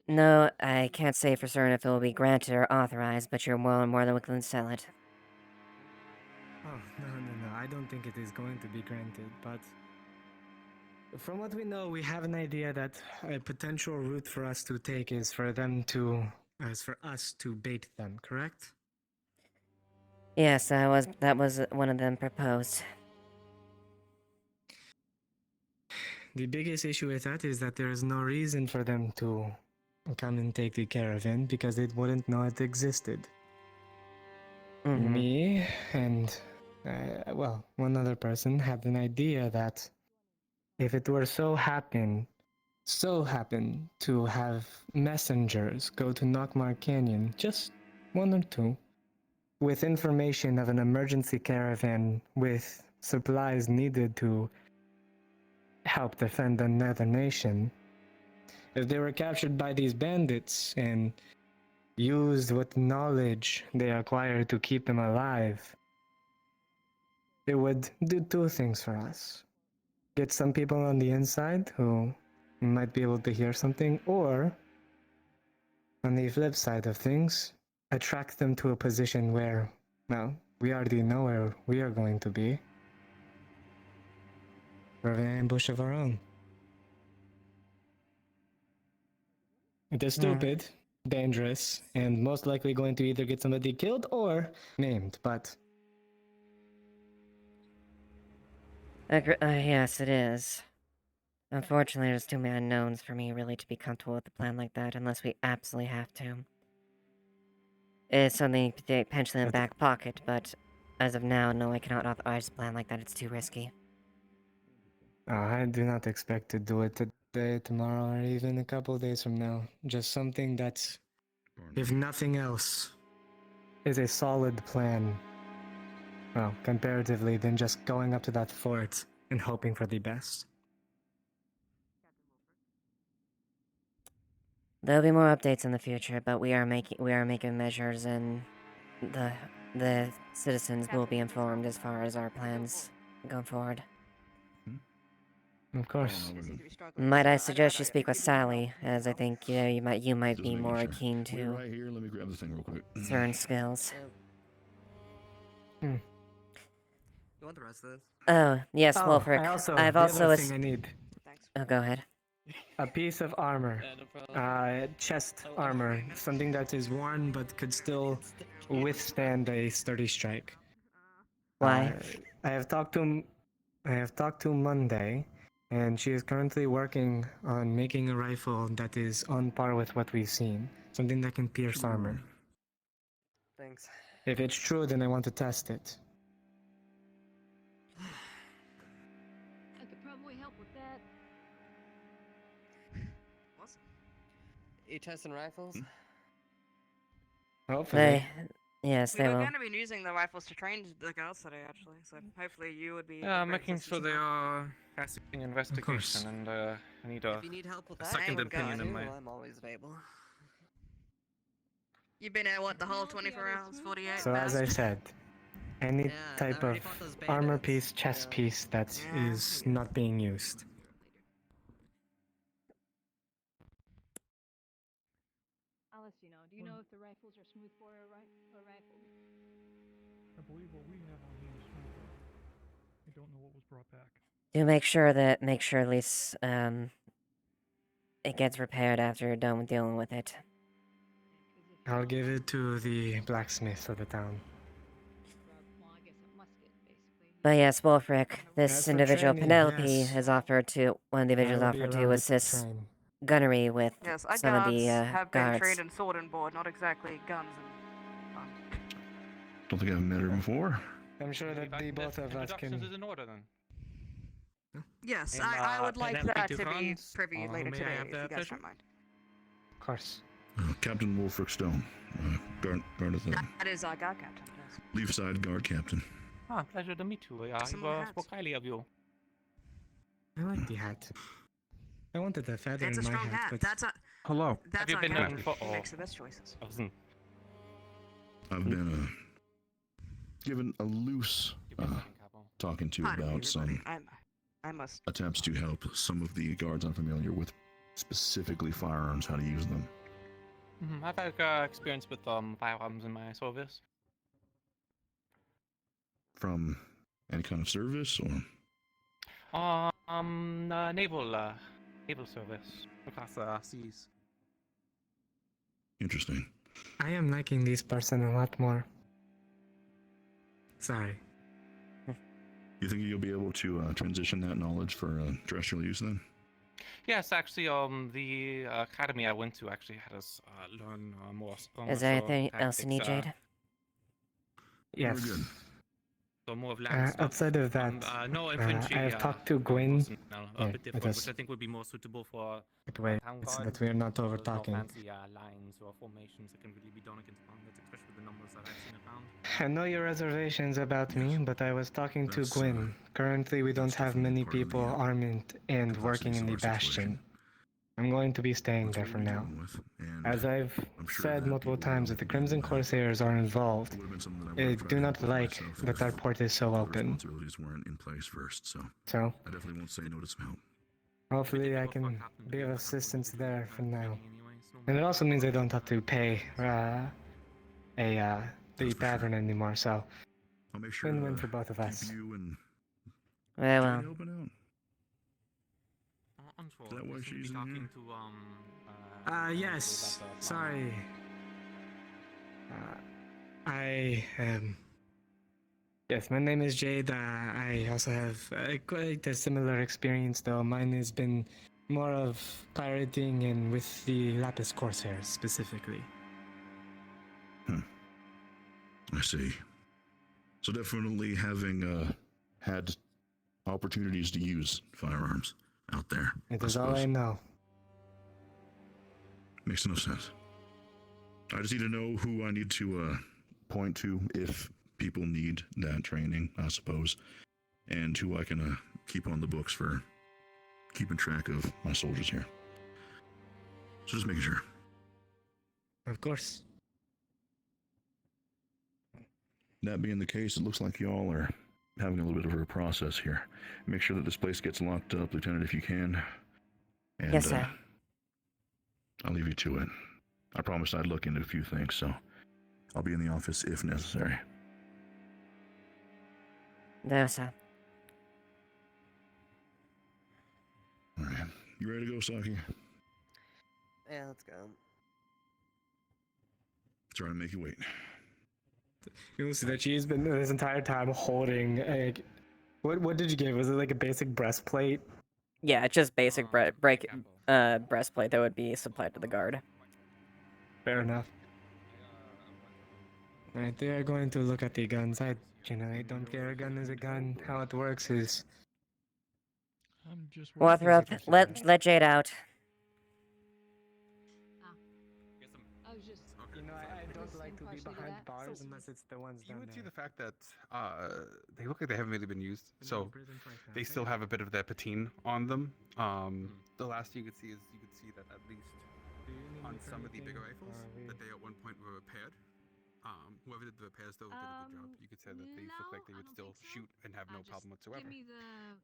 no, I can't say for certain if it will be granted or authorized, but you're more than willing to sell it. Oh, no, I don't think it is going to be granted, but from what we know, we have an idea that a potential route for us to take is for us to bait them, correct? Yes, that was one of them proposed. The biggest issue with that is that there is no reason for them to come and take the caravan because they wouldn't know it existed. Me and, one other person have an idea that if it were so happen to have messengers go to Knockmar Canyon, just one or two, with information of an emergency caravan with supplies needed to help defend another nation. If they were captured by these bandits and used what knowledge they acquired to keep them alive, it would do two things for us. Get some people on the inside who might be able to hear something, or, on the flip side of things, attract them to a position where, well, we already know where we are going to be. For an ambush of our own. It is stupid, dangerous, and most likely going to either get somebody killed or maimed, but... Yes, it is. Unfortunately, there's too many unknowns for me really to be comfortable with a plan like that unless we absolutely have to. It's something potentially in the back pocket, but as of now, no, I cannot authorize a plan like that. It's too risky. I do not expect to do it today, tomorrow, or even a couple of days from now. Just something that's, if nothing else, is a solid plan. Well, comparatively, than just going up to that fort and hoping for the best. There'll be more updates in the future, but we are making measures, and the citizens will be informed as far as our plans going forward. Of course. Might I suggest you speak with Sally, as I think you might be more keen Wait to right here. Let me grab the thing real quick. certain skills. You want the rest of this? Oh yes, Wolfric. I've also thing I need. Oh, go ahead. A piece of armor. Chest armor. Something that is worn but could still withstand a sturdy strike. Why? I have talked to Monday, and she is currently working on making a rifle that is on par with what we've seen. Something that can pierce armor. Thanks. If it's true, then I want to test it. I could probably help with that. Awesome. You testing rifles? Hopefully. Yes, We they were will. going to be using the rifles to train the girls today, actually, so hopefully you would be. Yeah, I'm making sure they are passing investigation, and I need If you need help with a that, second I would go opinion in too. my. I'm always available. You've been at what, the whole 24 hours, 48? So as I said, any Yeah, type I already of fought those armor bandits, piece, chest piece that is not being used. I'll let you know. Do you know if the rifles are smooth bore or rifles? believe what we have on hand is smoking. I don't know what was brought back. Do make sure at least it gets repaired after you're done with dealing with it. I'll give it to the blacksmith of the town. But yes, Wolfric, this As for individual training, Penelope yes. has offered to one of the individuals I will be offered to around to assist train. gunnery with Yes, our some of guards the have been guards. trained in sword and board, not exactly guns and Don't think I've met her before. I'm sure that the both of us can. Introductions is in order then. Yes, And, I would like Penelope that to be Ducans, privy later may I today, have if the you guys pleasure? don't mind. Of course. Captain Wolfric Stone, guard of the That is our guard captain, yes. Leafside Guard Captain. Ah, pleasure to meet you. Some I more hats. spoke highly of you. I like the hat. I wanted a feather It's a in my strong hat, hat. but That's a Hello. that's Have you our been captain. known for He makes the best choices. I've been given a loose talking to Pardon me, about some I must. attempts to help some of the guards unfamiliar with specifically firearms, how to use them. I've had experience with firearms in my service. From any kind of service or Naval service across the seas. interesting. I am liking this person a lot more. Sorry. You think you'll be able to transition that knowledge for terrestrial use then? Yes, actually, the academy I went to actually had us learn more. Is there anything else you need, Jade? Yes. Very good. So more of land stuff. Outside of that, no infantry. I have talked to Gwyn. A bit different, which I think would be more suitable for Wait, town so guard. that we are not over There's no talking. fancy lines or formations that can really be done against bandits, especially with the numbers that I've seen and found. I know your reservations about me, but I was talking to Gwyn. Currently, we don't have many people armed and working in the Bastion. I'm going to be staying there for now. As I've said multiple times, if the Crimson Corsairs are involved, I do not like that our port is so open. Responsibilities weren't in place first, so So, I definitely won't say no to some help. hopefully I can be of assistance there for now. And it also means I don't have to pay the tavern anymore, so I'll make sure win-win for both of us. you and Very Jade well. helping out. Is that why she's in here? Yes. Sorry. Yes, my name is Jade. I also have quite a similar experience, though. Mine has been more of pirating and with the Lapis Corsairs specifically. I see. So definitely having had opportunities to use firearms out there. It is all I know. Makes no sense. I just need to know who I need to point to if people need that training, I suppose, and who I can keep on the books for keeping track of my soldiers here. So just making sure. Of course. That being the case, it looks like y'all are having a little bit of a process here. Make sure that this place gets locked up, Lieutenant, if you can. And, Yes, sir. I'll leave you to it. I promised I'd look into a few things, so I'll be in the office if necessary. No, sir. All right. You ready to go, Saki? Yeah, let's go. Sorry to make you wait. You'll see that she's been this entire time holding a... What did you give? Was it like a basic breastplate? Yeah, it's just basic breastplate that would be supplied to the guard. Fair enough. Alright, they are going to look at the guns. I generally don't care. A gun is a gun. How it works is... I'm just Wothrop, let Jade out. I was just. You know, I don't like to be behind bars unless it's the ones You down would see there. the fact that they look like they haven't really been used, so they still have a bit of their patine on them. The last you could see is that at least on some of the bigger rifles, that they at one point were repaired. Whoever did the repairs though did a good job. You could say that these look like they would still shoot and have no problem whatsoever. Give me the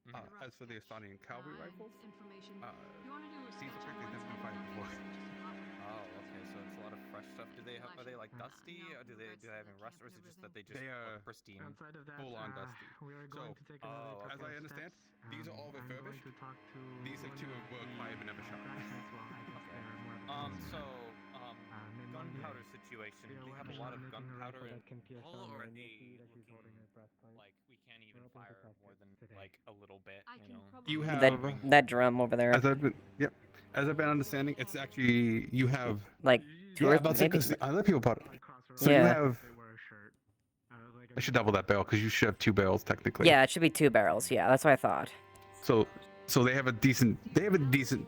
rough As for the Estonian cavalry rifles, information. You want to do a these sketch look on like they've one never side been and fired then maybe before. switch us some up. Oh, okay. So it's a lot of fresh stuff. Are they like dusty, or do they have any rust, or is it just that they just They look are pristine? Outside of that, full on dusty. we are going to take another As couple I of understand, steps. these are all I'm going refurbished. to talk to These are two were acquired but never shot. blacksmiths. Well, I guess they're more of a So, men gunpowder Monday. situation. We are They have a working lot on of making a gunpowder rifle in that can pierce all, armor, or are and you'll they see that she's holding looking a breastplate. like we can't even We're hoping to fire test more it than today. like a little bit? You know. You that drum over there. As I've been, yep. As I've been understanding, it's actually you have Like two or that's maybe. because other people bought it. So Yeah. you have. I should double that barrel because you should have 2 barrels technically. Yeah, it should be 2 barrels. Yeah, that's what I thought. So they have a decent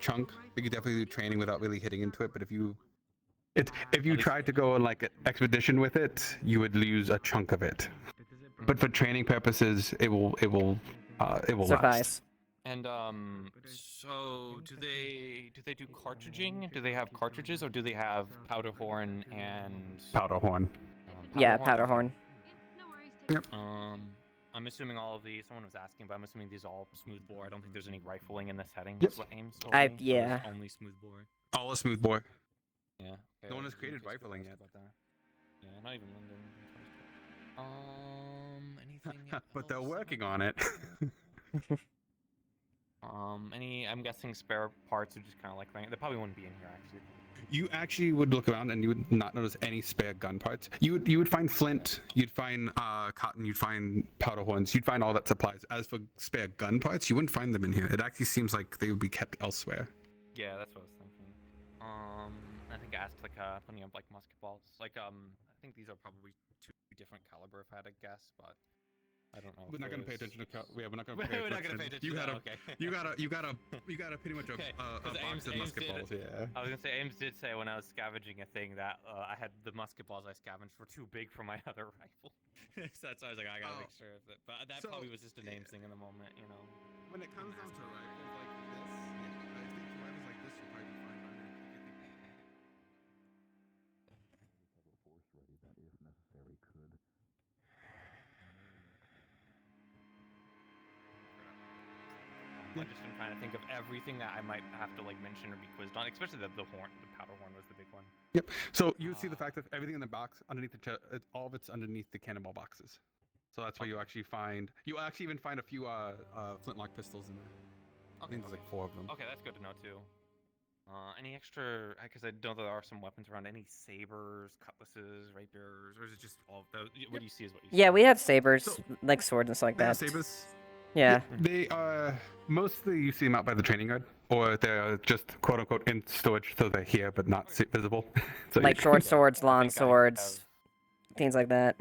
chunk. You could definitely do training without really hitting into it. But if you tried to go on like an expedition with it, you would lose a chunk of it. But for training purposes, it will last. Suffice. And so do they do cartridging? Do they have cartridges, or do they have powder horn and powder horn? Powder horn. Yep. I'm assuming all of these. Someone was asking, but I'm assuming these are all smooth bore. I don't think there's any rifling in this setting. Yep. Is what Ames told me. So yeah. it's only smooth bore. All a smooth bore. Yeah. Okay, No one has created rifling yet. About that. Yeah, not even London. Anything? But they're working on it. I'm guessing spare parts are just kind of like they probably wouldn't be in here actually. You actually would look around and you would not notice any spare gun parts. You would find flint, you'd find cotton, you'd find powder horns, you'd find all that supplies. As for spare gun parts, you wouldn't find them in here. It actually seems like they would be kept elsewhere. Yeah, that's what I was thinking. I think I asked like plenty of like musket balls. Like I think these are probably 2 different caliber if I had to guess, but I don't know. We're not gonna pay attention to. We're not gonna. We're not gonna pay attention. You gotta. Okay. You gotta pretty much Okay, a 'cause box of musket balls. Yeah. I was gonna say Ames did say when I was scavenging a thing that I had the musket balls I scavenged were too big for my other rifle. So that's why I was like, I gotta make sure of it. But that probably was just a name thing in the moment, you know. When it comes down to rifles like this, I think rifles like this will probably be fine on it. Force ready that, if necessary, could. I just am trying to think of everything that I might have to like mention or be quizzed on, especially the horn. The powder horn was the big one. Yep. So you would see the fact that everything in the box underneath the chest, all of it's underneath the cannonball boxes. So that's where you actually find. You actually even find a few flintlock pistols in there. I think there's like 4 of them. Okay, that's good to know too. Any extra? Because I know there are some weapons around. Any sabers, cutlasses, rapiers, or is it just all? What do you see is what you see. Yeah, we have sabers, like swords and stuff like that. Sabers. Yeah. They are mostly you see them out by the training yard, or they're just quote unquote in storage, so they're here but not visible. So Like short swords, long swords, things like that.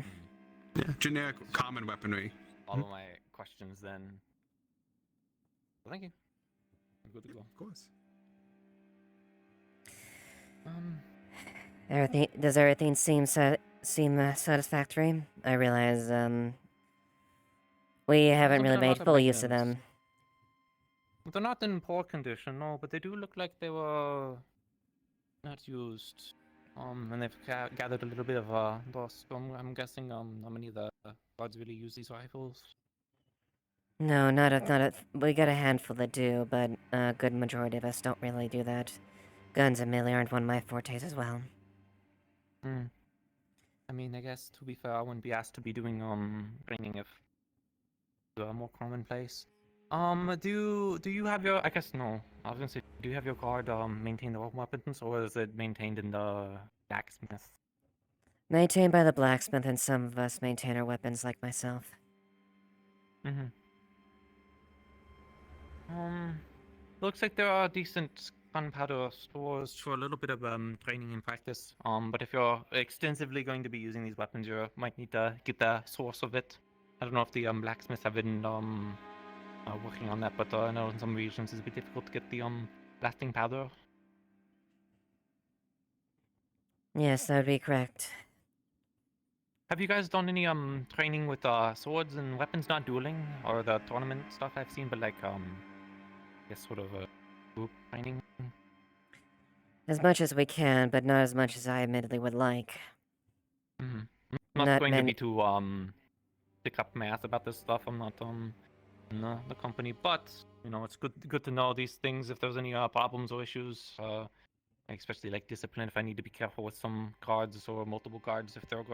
Yeah, generic common weaponry. All of my questions then. Well, thank you. I'm good to go. Of course. Does everything seem satisfactory? I realize we haven't really made full use of them. They're not in poor condition, no, but they do look like they were not used. And they've gathered a little bit of dust. I'm guessing how many of the guards really use these rifles. No, not a. We got a handful that do, but a good majority of us don't really do that. Guns and melee aren't one of my fortes as well. I mean, I guess to be fair, I wouldn't be asked to be doing training if it were more commonplace. Do you have your? I guess no. I was gonna say, do you have your guard maintain their own weapons, or is it maintained in the blacksmith? Maintained by the blacksmith, and some of us maintain our weapons, like myself. Looks like there are decent gunpowder stores for a little bit of training and practice. But if you're extensively going to be using these weapons, you might need to get the source of it. I don't know if the blacksmiths have been working on that, but I know in some regions it's a bit difficult to get the blasting powder. Yes, that would be correct. Have you guys done any training with swords and weapons, not dueling, or the tournament stuff I've seen, but like I guess sort of a group training? As much as we can, but not as much as I admittedly would like. not Not going to many- be too pick up my ass about this stuff. I'm not in the company, but you know, it's good to know these things if there's any problems or issues. Especially like discipline, if I need to be careful with some guards or multiple guards if they're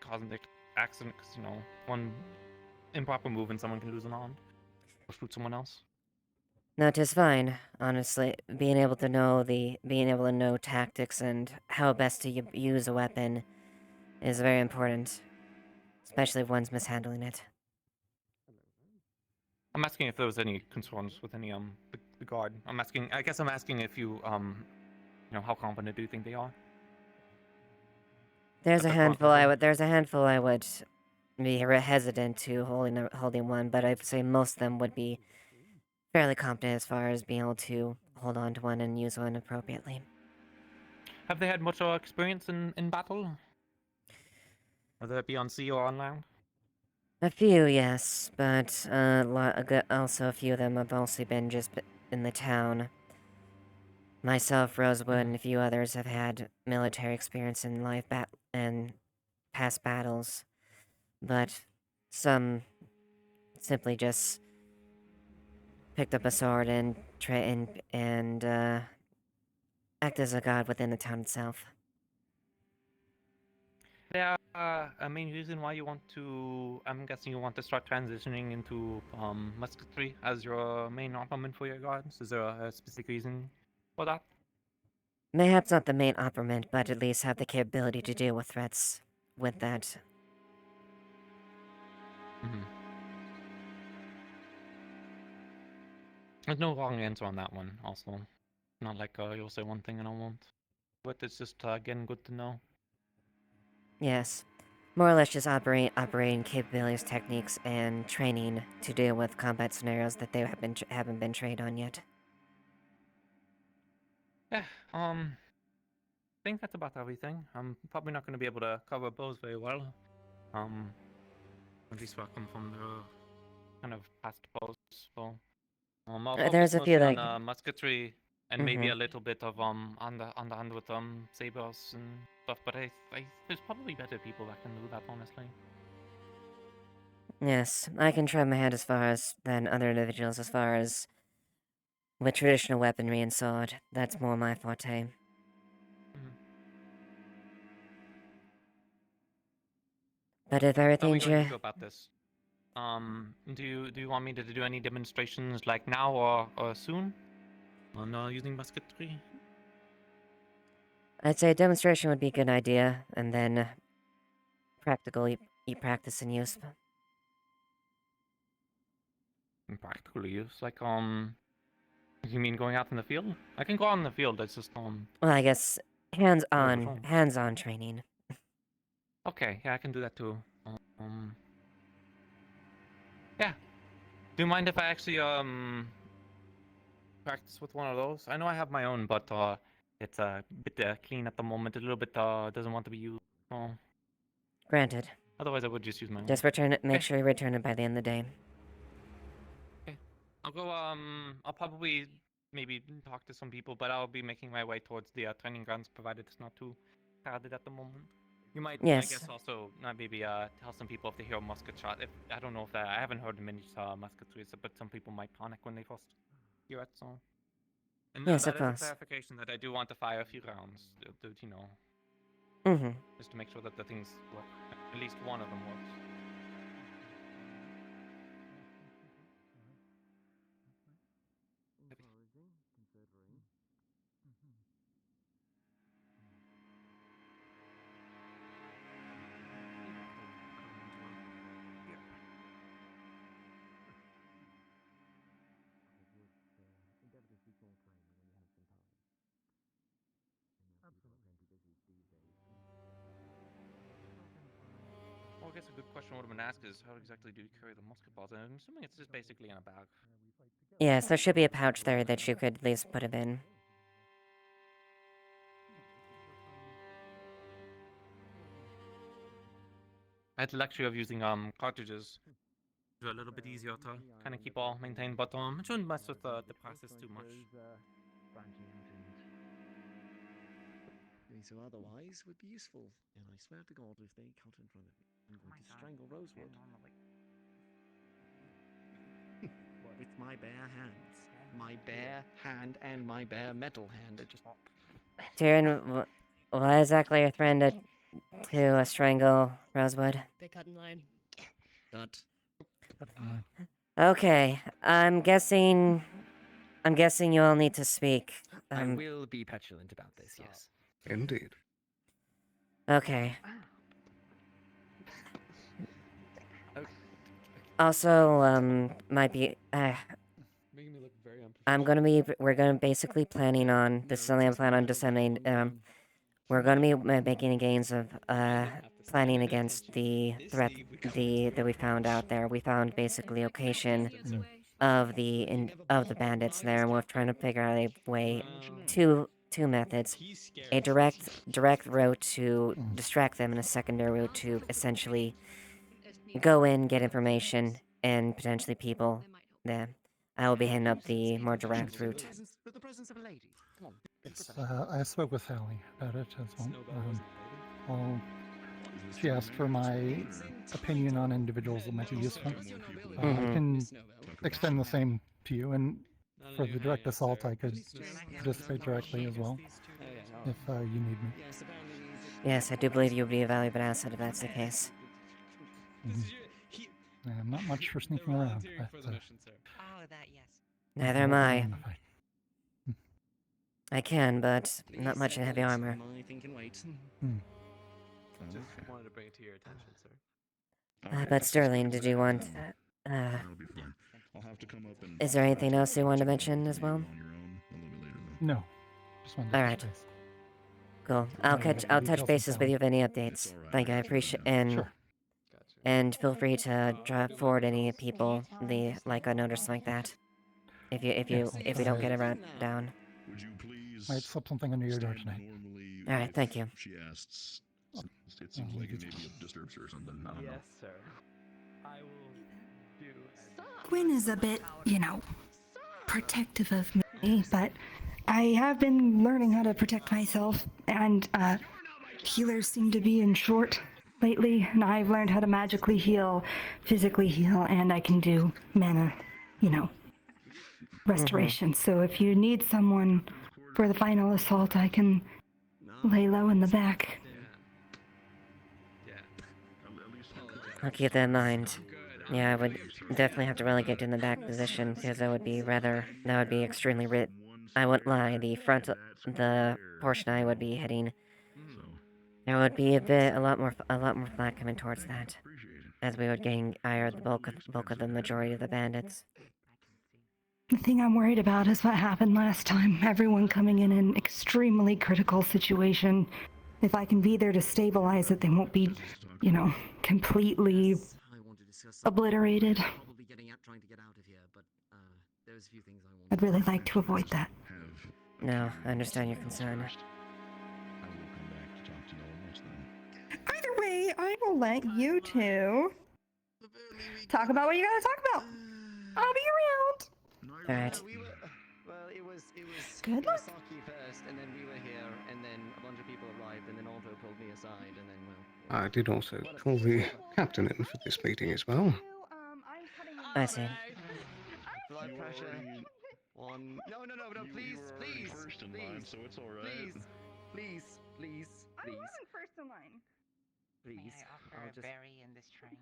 causing the accident, because you know, one improper move and someone can lose an arm or shoot someone else. No, 'tis fine. Honestly, being able to know tactics and how best to use a weapon is very important, especially if one's mishandling it. I'm asking if there was any concerns with any the guard. I guess I'm asking if you you know, how confident do you think they are? There's a At the handful front I would be hesitant to holding one, but I'd say most of them would be fairly competent as far as being able to hold on to one and use one appropriately. Have they had much experience in battle? Whether it be on sea or on land? A few, yes, but also a few of them have also been just in the town. Myself, Rosewood, and a few others have had military experience in and past battles, but some simply just picked up a sword and act as a god within the town itself. Yeah, a main reason why you want to, I'm guessing you want to start transitioning into musketry as your main armament for your guards. Is there a specific reason for that? Mayhaps not the main armament, but at least have the capability to deal with threats with that. Mm-hmm. There's no wrong answer on that one, also. Not like you'll say one thing and I won't. But it's just, again, good to know. Yes. More or less just operating capabilities, techniques, and training to deal with combat scenarios that they haven't been trained on yet. Yeah, I think that's about everything. I'm probably not going to be able to cover bows very well. At least where I come from, the kind of past bows, so... I'll focus There's a few mostly that... on musketry and maybe a little bit of on the hand with sabers and stuff. But I there's probably better people that can do that, honestly. Yes, I can try my hand as far as than other individuals as far as with traditional weaponry and sword. That's more my forte. But if How are we everything's going to go about this? Do you want me to do any demonstrations like now or soon on using musketry? I'd say a demonstration would be a good idea, and then practical practice and use. In practical use, like you mean going out in the field? I can go out in the field. It's just Well, I guess hands-on training. Okay, yeah, I can do that too. Yeah. Do you mind if I actually practice with one of those? I know I have my own, but it's a bit clean at the moment. A little bit doesn't want to be used. Oh. Granted. Otherwise, I would just use my own. Just return it. Make Okay. sure you return it by the end of the day. Okay. I'll go. I'll probably maybe talk to some people, but I'll be making my way towards the training grounds, provided it's not too crowded at the moment. You might, Yes. I guess, also maybe tell some people if they hear a musket shot. If I don't know if that, I haven't heard many musketry, but some people might panic when they first hear it. So, and Yes, that of is a course. clarification that I do want to fire a few rounds, you know, just to make sure that the things work. At least one of them works. Well, I guess a good question would have been asked is how exactly do you carry the musket balls? And I'm assuming it's just basically in a bag. Yes, there should be a pouch there that you could at least put it in. I had the luxury of using cartridges. They're a little bit easier to kind of keep all maintained, but it shouldn't mess with the process too much. So otherwise would be useful, and I swear to God if they cut in front of me. I'm going to strangle Rosewood. With my bare hands. My bare hand and my bare metal hand are just... Tyrion, what exactly are you threatening to strangle Rosewood? They cut in line. Cut. Okay, I'm guessing you all need to speak. I will be petulant about this, yes. Indeed. Okay. Also, might be, Making me look very unprofessional. we're gonna basically planning on, this is something I plan on disseminating, we're gonna be making gains of, planning against the threat, that we found out there. We found basically location of the bandits there, and we're trying to figure out a way, two methods. A direct route to distract them, and a secondary route to essentially go in, get information, and potentially people there. I will be heading up the more direct route. With the presence of a lady. Come on. I spoke with Sally about it as well. She asked for my opinion on individuals that might be useful. I can extend the same to you, and for the direct assault, I could participate directly as well, if you need me. Yes, I do believe you would be a valuable asset if that's the case. I'm not much for sneaking around, but neither am I. I can, but not much in heavy armor. Just wanted to bring it to your attention, sir. But Sterling, did you want... is there anything else you wanted to mention as well? No. Just wanted to Alright. touch base. Cool. I'll touch bases with you with any updates. Thank you, I appreciate, and feel free to drop forward any people like a notice like that. If we don't get it down. Would you please Might slip something under your door tonight. Alright, thank you. She asks. It seems like it maybe disturbs her or something. I don't know. Yes, sir. I will do. Gwyn is a bit, protective of me, but I have been learning how to protect myself, and healers seem to be in short lately, and I've learned how to magically heal, physically heal, and I can do mana, restoration. So if you need someone for the final assault, I can lay low in the back. I'll keep that in mind. Yeah, I would definitely have to relegate in the back position, because that would be extremely I wouldn't lie, the portion I would be hitting, there would be a lot more flat coming towards that, as we would gain the bulk of the majority of the bandits. The thing I'm worried about is what happened last time. Everyone coming in an extremely critical situation. If I can be there to stabilize it, they won't be, completely obliterated. I'd really like to avoid that. No, I understand your concern. Either way, I will let you two talk about what you gotta talk about. I'll be around. Alright. Well, it was Good luck. Saki first, and then we were here, and then a bunch of people arrived, and then Aldo pulled me aside, and then, I did also call the captain in for this meeting as well. I see. Blood pressure. One. No, please, please. First in line, so it's all right. Please. I wasn't first in line. Please. I'll just berry in this train.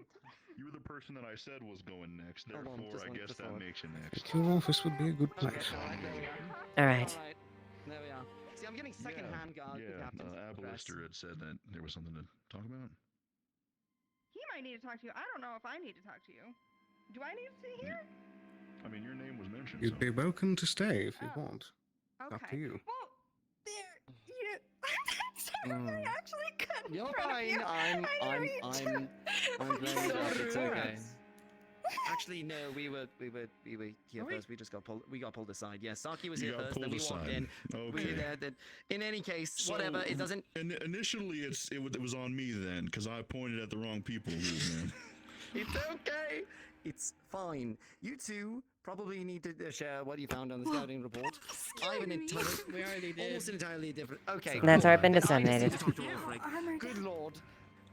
You were the person that I said was going next, Hold on, therefore I guess just that one. makes you next. Your office would be a good place. Alright. There we are. See, I'm getting second-hand captain's Abolister had said that there was something to talk about. He might need to talk to you. I don't know if I need to talk to you. Do I need to sit here? I mean, your name was mentioned. You'd be welcome to stay if you want. Okay. Up to you. Well, I actually couldn't. You're fine. I'm playing it up. It's okay. Actually, no, we were here first. We just got pulled aside. Yeah, Saki was here first, then we walked in. Okay. We were there. Then, in any case, whatever. It doesn't. And initially, it was on me then, because I pointed at the wrong people. Man. It's okay. It's fine. You two probably need to share what you found on the scouting report. I have an We already did. almost entirely different. Okay. That's already been disseminated. Good lord.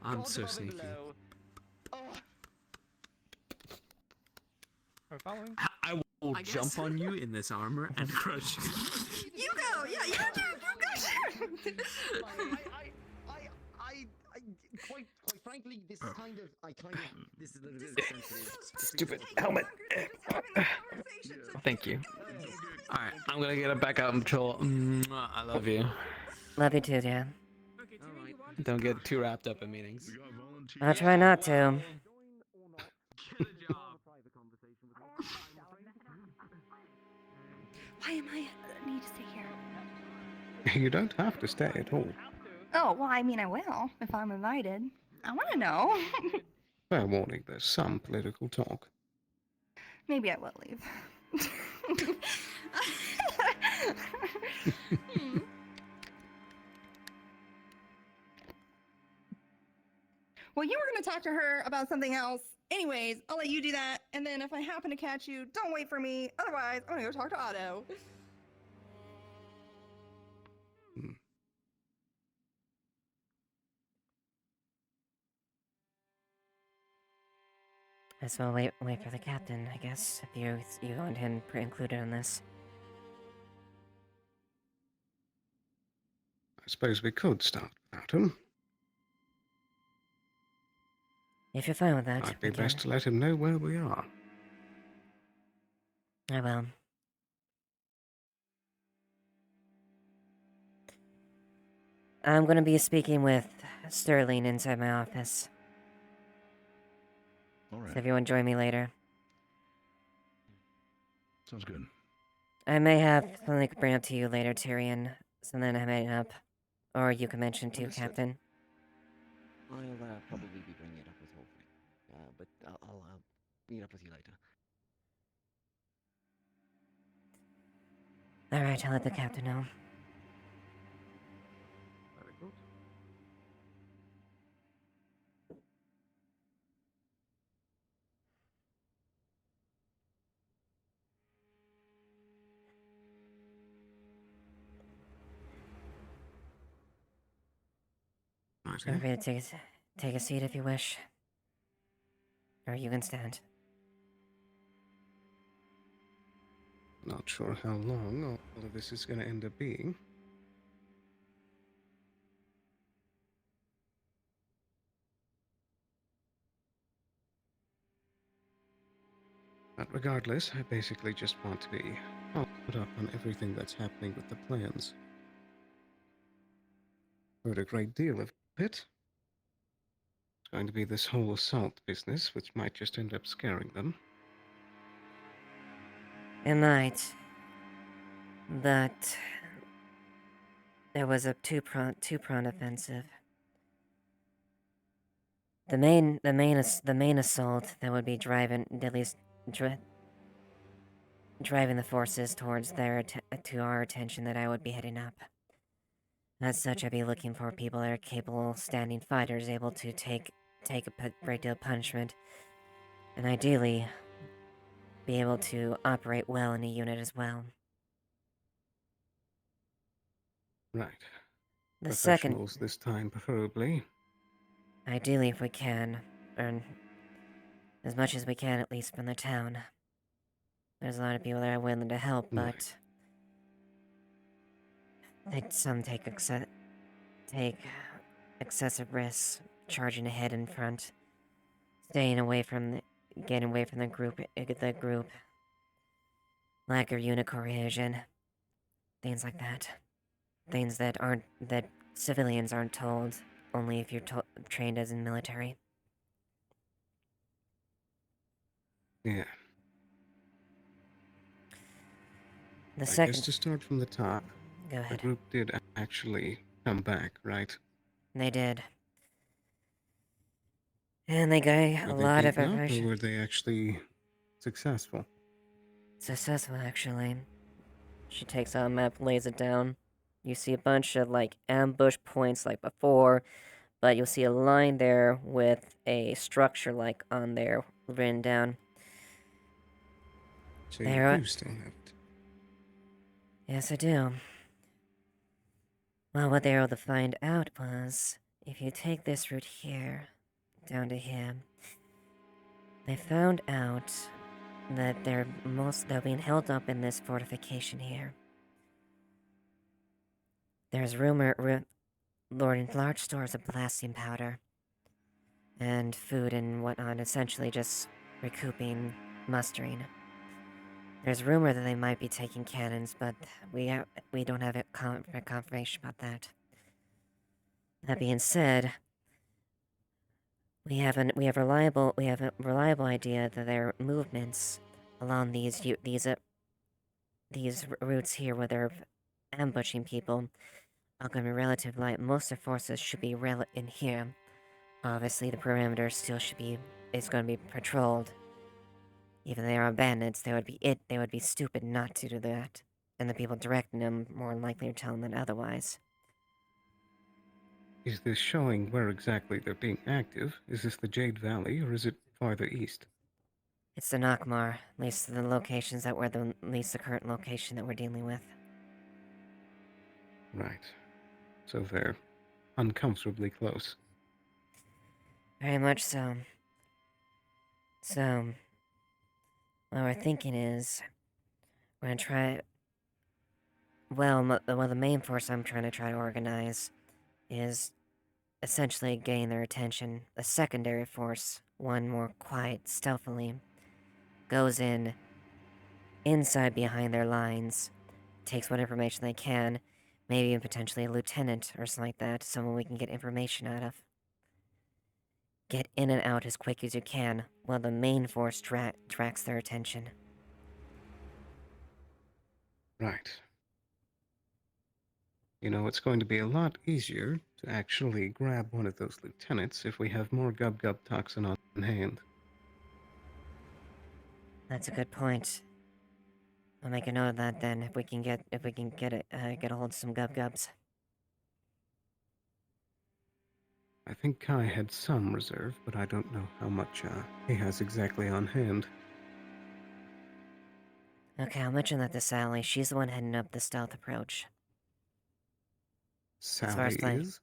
I'm God so above and sneaky. below, We're following. I will I jump guess. on you in this armor and crush you. You go! Yeah, you go! Quite frankly, this is kind of, this is a little bit sensitive. Stupid helmet. Thank you. Alright, I'm gonna get it back out and patrol. I love you. Love you too, Dan. Don't get too wrapped up in meetings. I'll try not to. Why am I need to stay here? You don't have to stay at all. Oh, well, I mean, I will if I'm invited. I want to know. Fair warning, there's some political talk. Maybe I will leave. Well, you were going to talk to her about something else. Anyways, I'll let you do that. And then if I happen to catch you, don't wait for me. Otherwise, I'm going to go talk to Otto. Guess we'll wait for the captain, I guess, if you want him included in this. I suppose we could start without him. If you're fine with that, Might be we best can. to let him know where we are. I will. I'm gonna be speaking with Sterling inside my office. Alright. So if you want to join me later. Sounds good. I may have something to bring up to you later, Tyrion. Something I made up. Or you can mention to Understood. Captain. I'll probably be bringing it up with Wolfric, but I'll meet up with you later. Alright, I'll let the captain know. Very good. Feel free to take a seat if you wish. Or you can stand. Not sure how long all of this is going to end up being. But regardless, I basically just want to be caught up on everything that's happening with the plans. Heard a great deal of it. It's going to be this whole assault business, which might just end up scaring them. It might. But there was a two-pronged offensive. The main assault that would be driving the forces towards to our attention that I would be heading up. As such, I'd be looking for people that are capable, standing fighters, able to take a great deal of punishment, and ideally be able to operate well in a unit as well. Right. The second, Professionals this time, preferably. ideally, if we can, earn as much as we can, at least from the town. There's a lot of people that are willing to help, but some take excessive risks, charging ahead in front, getting away from the group, lack of unit cohesion, things like that. Things that civilians aren't told, only if you're trained as in military. Yeah. The I second... guess to start from the top, Go ahead. the group did actually come back, right? They did. And they got a Were they lot of beaten up, information. or were they actually successful? Successful, actually. She takes out a map, lays it down. You see a bunch of, ambush points like before, but you'll see a line there with a structure, on there, written down. So you do still have it? Yes, I do. Well, what they were able to find out was, if you take this route here, down to here, I found out that they're being held up in this fortification here. There's large stores of blasting powder and food and whatnot, essentially just recouping, mustering. There's rumor that they might be taking cannons, but we don't have confirmation about that. That being said, we have a reliable idea that their movements along these routes here, where they're ambushing people, are going to be relatively light. Most of their forces should be in here. Obviously, the perimeter still is going to be patrolled. Even if they are bandits, they would be stupid not to do that. And the people directing them more likely to tell them than otherwise. Is this showing where exactly they're being active? Is this the Jade Valley, or is it farther east? It's the Nockmar, at least the current location that we're dealing with. Right. So they're uncomfortably close. Very much so. So, what we're thinking is, we're gonna try. Well, the main force I'm trying to organize is essentially gain their attention. A secondary force, one more quiet, stealthily, goes inside behind their lines, takes what information they can, maybe even potentially a lieutenant or something like that, someone we can get information out of. Get in and out as quick as you can, while the main force tracks their attention. Right. You know, it's going to be a lot easier to actually grab one of those lieutenants if we have more gub-gub toxin on hand. That's a good point. I'll make a note of that then. If we can get a hold of some gub-gubs. I think Kai had some reserve, but I don't know how much he has exactly on hand. Okay, I'll mention that to Sally. She's the one heading up the stealth approach. Sally is?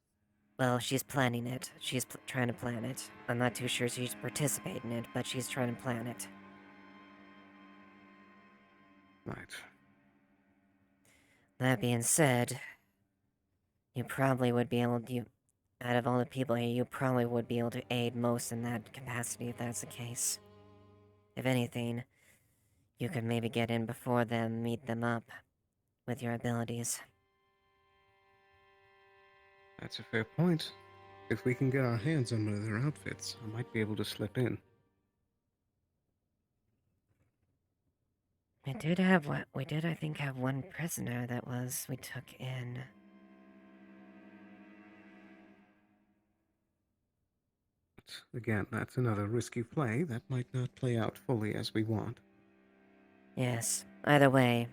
Well, she's planning it. She's trying to plan it. I'm not too sure she's participating in it, but she's trying to plan it. Right. That being said, you probably would be able to... Out of all the people here, you probably would be able to aid most in that capacity if that's the case. If anything, you could maybe get in before them, meet them up with your abilities. That's a fair point. If we can get our hands on one of their outfits, I might be able to slip in. We did, I think, have one prisoner that we took in. Again, that's another risky play that might not play out fully as we want. Yes. Either way,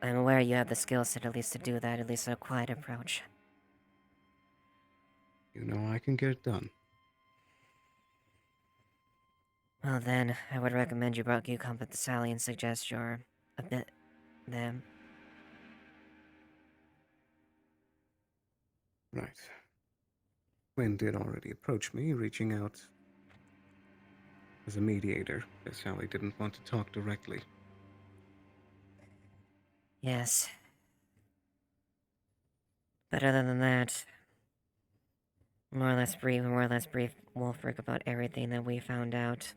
I'm aware you have the skill set at least to do that, at least a quiet approach. You know I can get it done. Well then, I would recommend you come with Sally and suggest you're a bit them. Right. Quinn did already approach me, reaching out as a mediator, as Sally didn't want to talk directly. Yes. But other than that, more or less brief Wolfric about everything that we found out.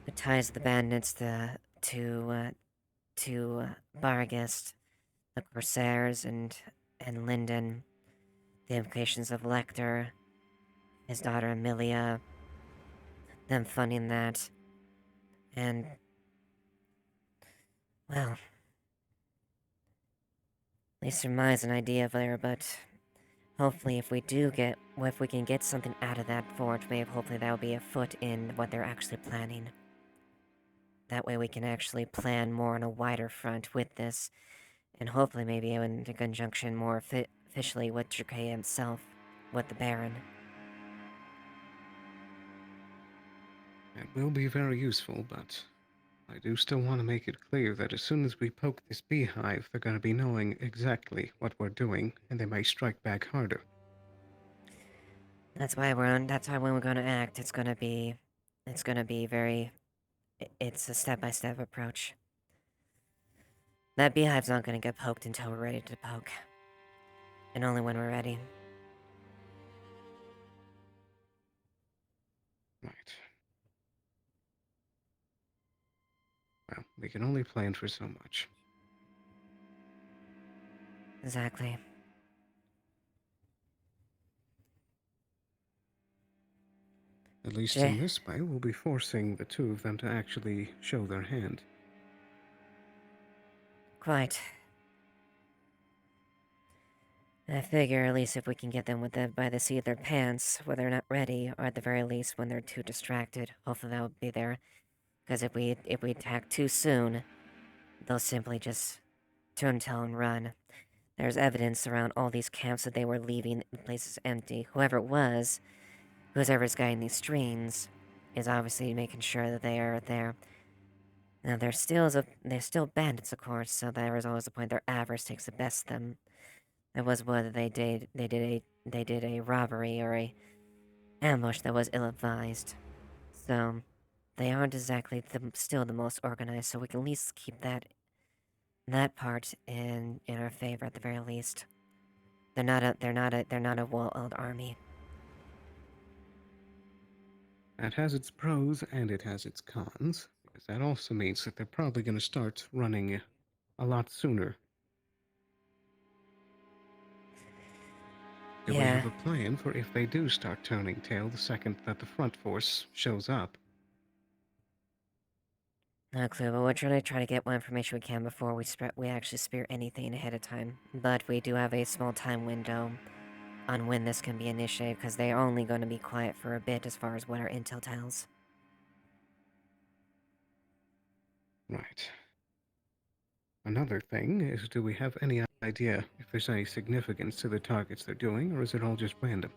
The ties of the bandits to Barghest, the Corsairs, and Lyndon, the implications of Lecter, his daughter Amelia, them funding that, and, well, at least surmise an idea there, but hopefully if we can get something out of that fort, hopefully that'll be a foot in what they're actually planning. That way we can actually plan more on a wider front with this, and hopefully maybe in conjunction more officially with Drake himself, with the Baron. It will be very useful, but I do still want to make it clear that as soon as we poke this beehive, they're going to be knowing exactly what we're doing, and they may strike back harder. That's why when we're going to act, it's going to be It's gonna be very... It's a step-by-step approach. That beehive's not gonna get poked until we're ready to poke. And only when we're ready. Right. Well, we can only plan for so much. Exactly. At least in this way, we'll be forcing the two of them to actually show their hand. Quite. I figure at least if we can get them by the seat of their pants, when they're not ready, or at the very least when they're too distracted, hopefully they'll be there. Because if we attack too soon, they'll simply just turn tail and run. There's evidence around all these camps that they were leaving the places empty. Whoever it was, whoever's guiding these streams, is obviously making sure that they are there. Now they're still bandits, of course, so there is always a point their avarice takes the best of them. There was whether they did a robbery or a ambush that was ill-advised. So they aren't exactly still the most organized, so we can at least keep that part in our favor at the very least. They're not a well-oiled army. That has its pros and it has its cons, because that also means that they're probably going to start running a lot sooner. Do we have a plan for if they do start turning tail the second that the front force shows up? No clue, but we're trying to get what information we can before we actually spear anything ahead of time. But we do have a small time window on when this can be initiated, because they are only going to be quiet for a bit as far as what our intel tells. Right. Another thing is, do we have any idea if there's any significance to the targets they're doing, or is it all just random?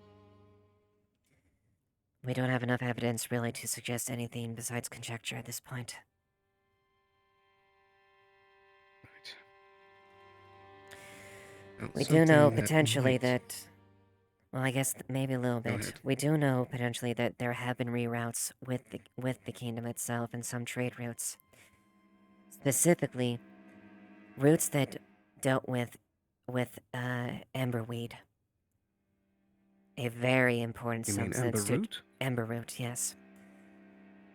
We don't have enough evidence really to suggest anything besides conjecture at this point. We do know potentially that... Well, I guess maybe a little bit. We do know potentially that there have been reroutes with the kingdom itself and some trade routes. Specifically, routes that dealt with amberweed. A very important substance to amberroot, yes.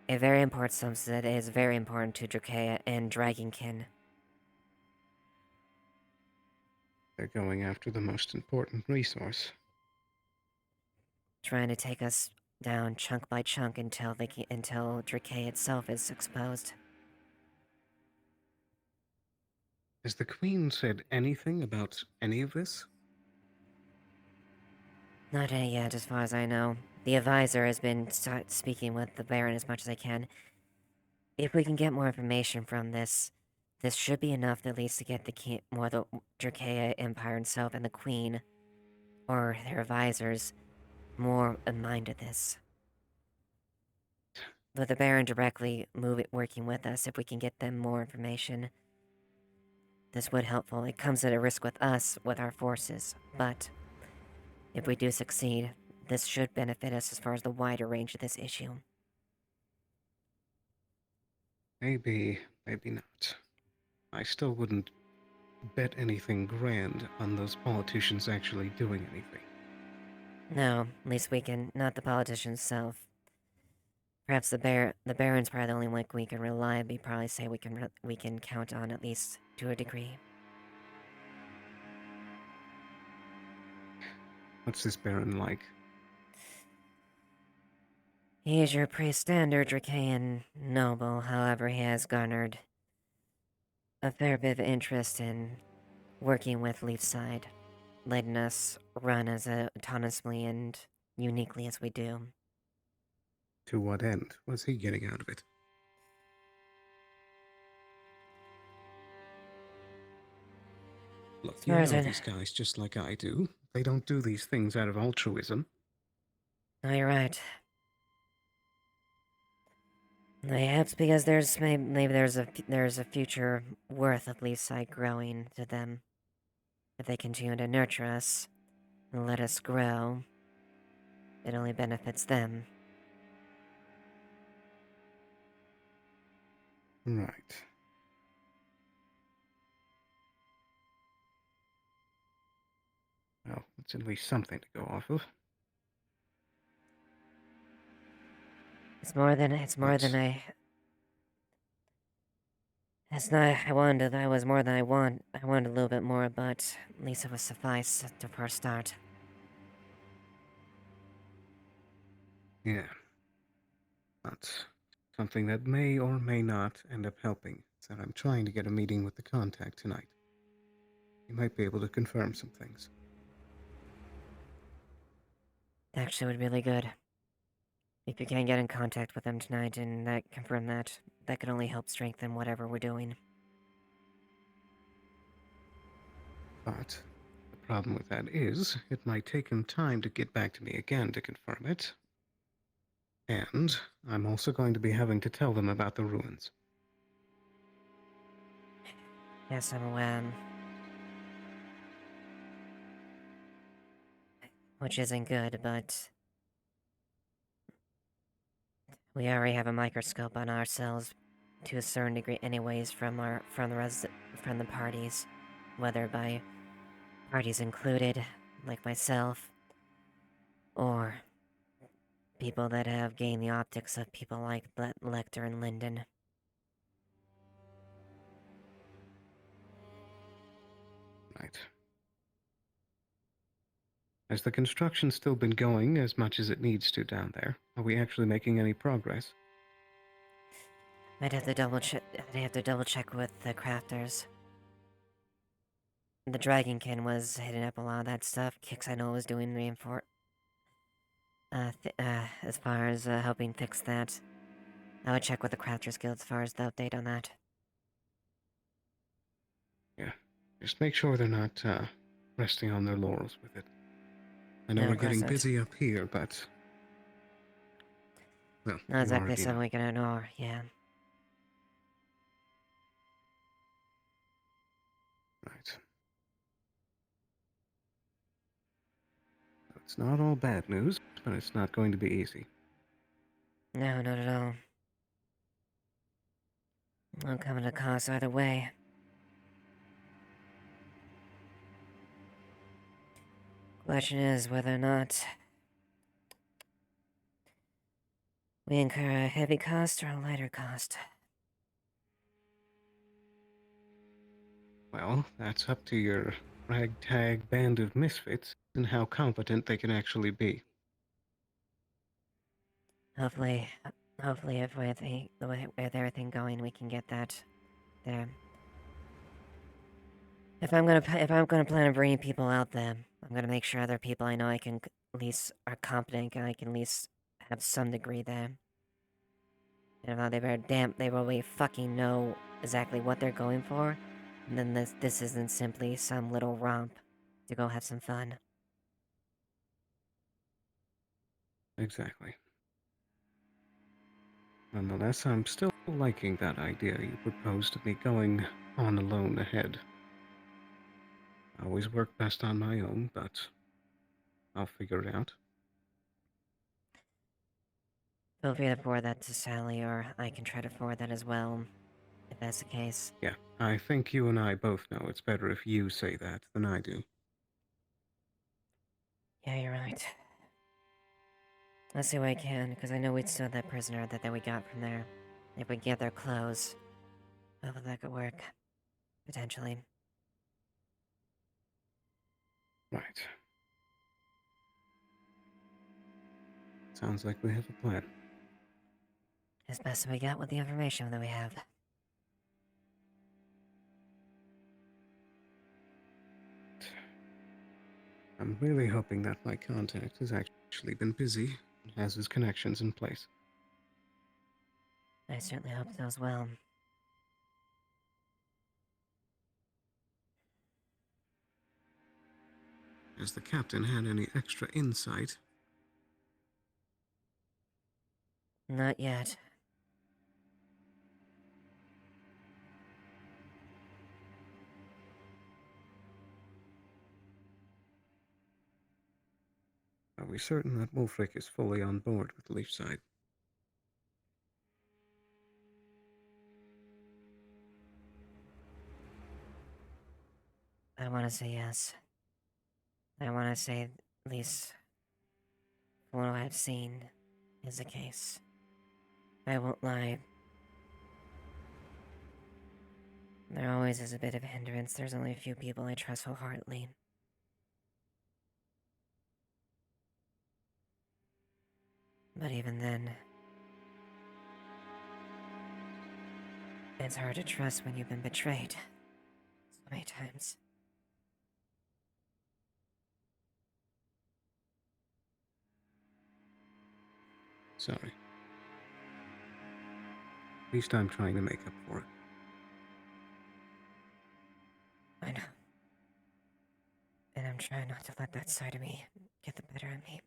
A very important substance that is very important to Drakea and Dragonkin. They're going after the most important resource. Trying to take us down chunk by chunk until Drakea itself is exposed. Has the Queen said anything about any of this? Not any yet, as far as I know. The advisor has been speaking with the Baron as much as I can. If we can get more information from this should be enough at least to get the Drakea Empire itself and the Queen, or their advisors, more in mind of this. With the Baron directly working with us, if we can get them more information, this would helpful. It comes at a risk with us, with our forces, but if we do succeed, this should benefit us as far as the wider range of this issue. Maybe, maybe not. I still wouldn't bet anything grand on those politicians actually doing anything. No, at least we can, not the politician self. Perhaps the Baron's probably the only one we can reliably probably say we can count on, at least to a degree. What's this Baron like? He is your pretty standard Drakean noble, however he has garnered a fair bit of interest in working with Leafside, letting us run as autonomously and uniquely as we do. To what end? What's he getting out of it? Look, you know these guys just like I do. They don't do these things out of altruism. No, you're right. Perhaps because maybe there's a future worth of Leafside growing to them. If they continue to nurture us and let us grow, it only benefits them. Right. Well, it's at least something to go off of. It's more than I. It's not. I wanted. That was more than I want. I wanted a little bit more, but at least it would suffice to first start. Yeah. That's something that may or may not end up helping. So I'm trying to get a meeting with the contact tonight. You might be able to confirm some things. That actually would be really good. If you can get in contact with them tonight and confirm that, that could only help strengthen whatever we're doing. But the problem with that is, it might take him time to get back to me again to confirm it. And I'm also going to be having to tell them about the ruins. Yes, I'm aware. Which isn't good, but we already have a microscope on ourselves to a certain degree anyways from the parties. Whether by parties included, like myself, or people that have gained the optics of people like Lecter and Linden. Right. Has the construction still been going as much as it needs to down there? Are we actually making any progress? I'd have to double check with the crafters. The Dragonkin was hitting up a lot of that stuff. Kix, I know, was doing as far as helping fix that. I would check with the Crafters Guild as far as the update on that. Yeah. Just make sure they're not resting on their laurels with it. I know No, we're of course getting not. busy up here, but... Well, Not you exactly already something know. we can ignore, yeah. Right. It's not all bad news, but it's not going to be easy. No, not at all. Won't come at a cost either way. Question is whether or not we incur a heavy cost or a lighter cost. Well, that's up to your ragtag band of misfits and how competent they can actually be. Hopefully if with everything going, we can get that there. If I'm gonna plan on bringing people out there, I'm gonna make sure other people I know I can at least are competent and I can at least have some degree there. And if not, they really fucking know exactly what they're going for. And then this isn't simply some little romp to go have some fun. Exactly. Nonetheless, I'm still liking that idea you proposed of me going on alone ahead. I always work best on my own, but I'll figure it out. Feel free to forward that to Sally, or I can try to forward that as well, if that's the case. Yeah, I think you and I both know it's better if you say that than I do. Yeah, you're right. Let's see what I can, because I know we'd still have that prisoner that we got from there. If we get their clothes, hopefully that could work. Potentially. Right. Sounds like we have a plan. As best as we got with the information that we have. I'm really hoping that my contact has actually been busy and has his connections in place. I certainly hope so as well. Has the captain had any extra insight? Not yet. Are we certain that Wolfric is fully on board with Leafside? want to say yes. I want to say, at least, from what I've seen, is the case. I won't lie. There always is a bit of a hindrance. There's only a few people I trust wholeheartedly. But even then, it's hard to trust when you've been betrayed so many times. Sorry. At least I'm trying to make up for it. I know. And I'm trying not to let that side of me get the better of me.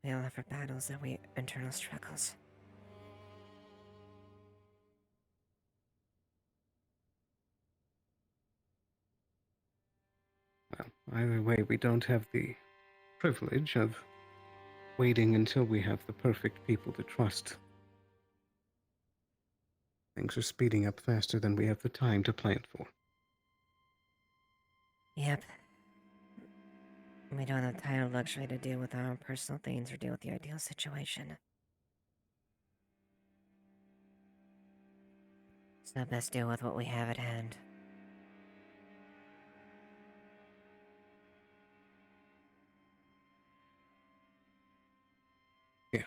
We all have our battles and we internal struggles. Well, either way, we don't have the privilege of waiting until we have the perfect people to trust. Things are speeding up faster than we have the time to plan for. Yep. We don't have time or luxury to deal with our own personal things or deal with the ideal situation. So best deal with what we have at hand. Yeah.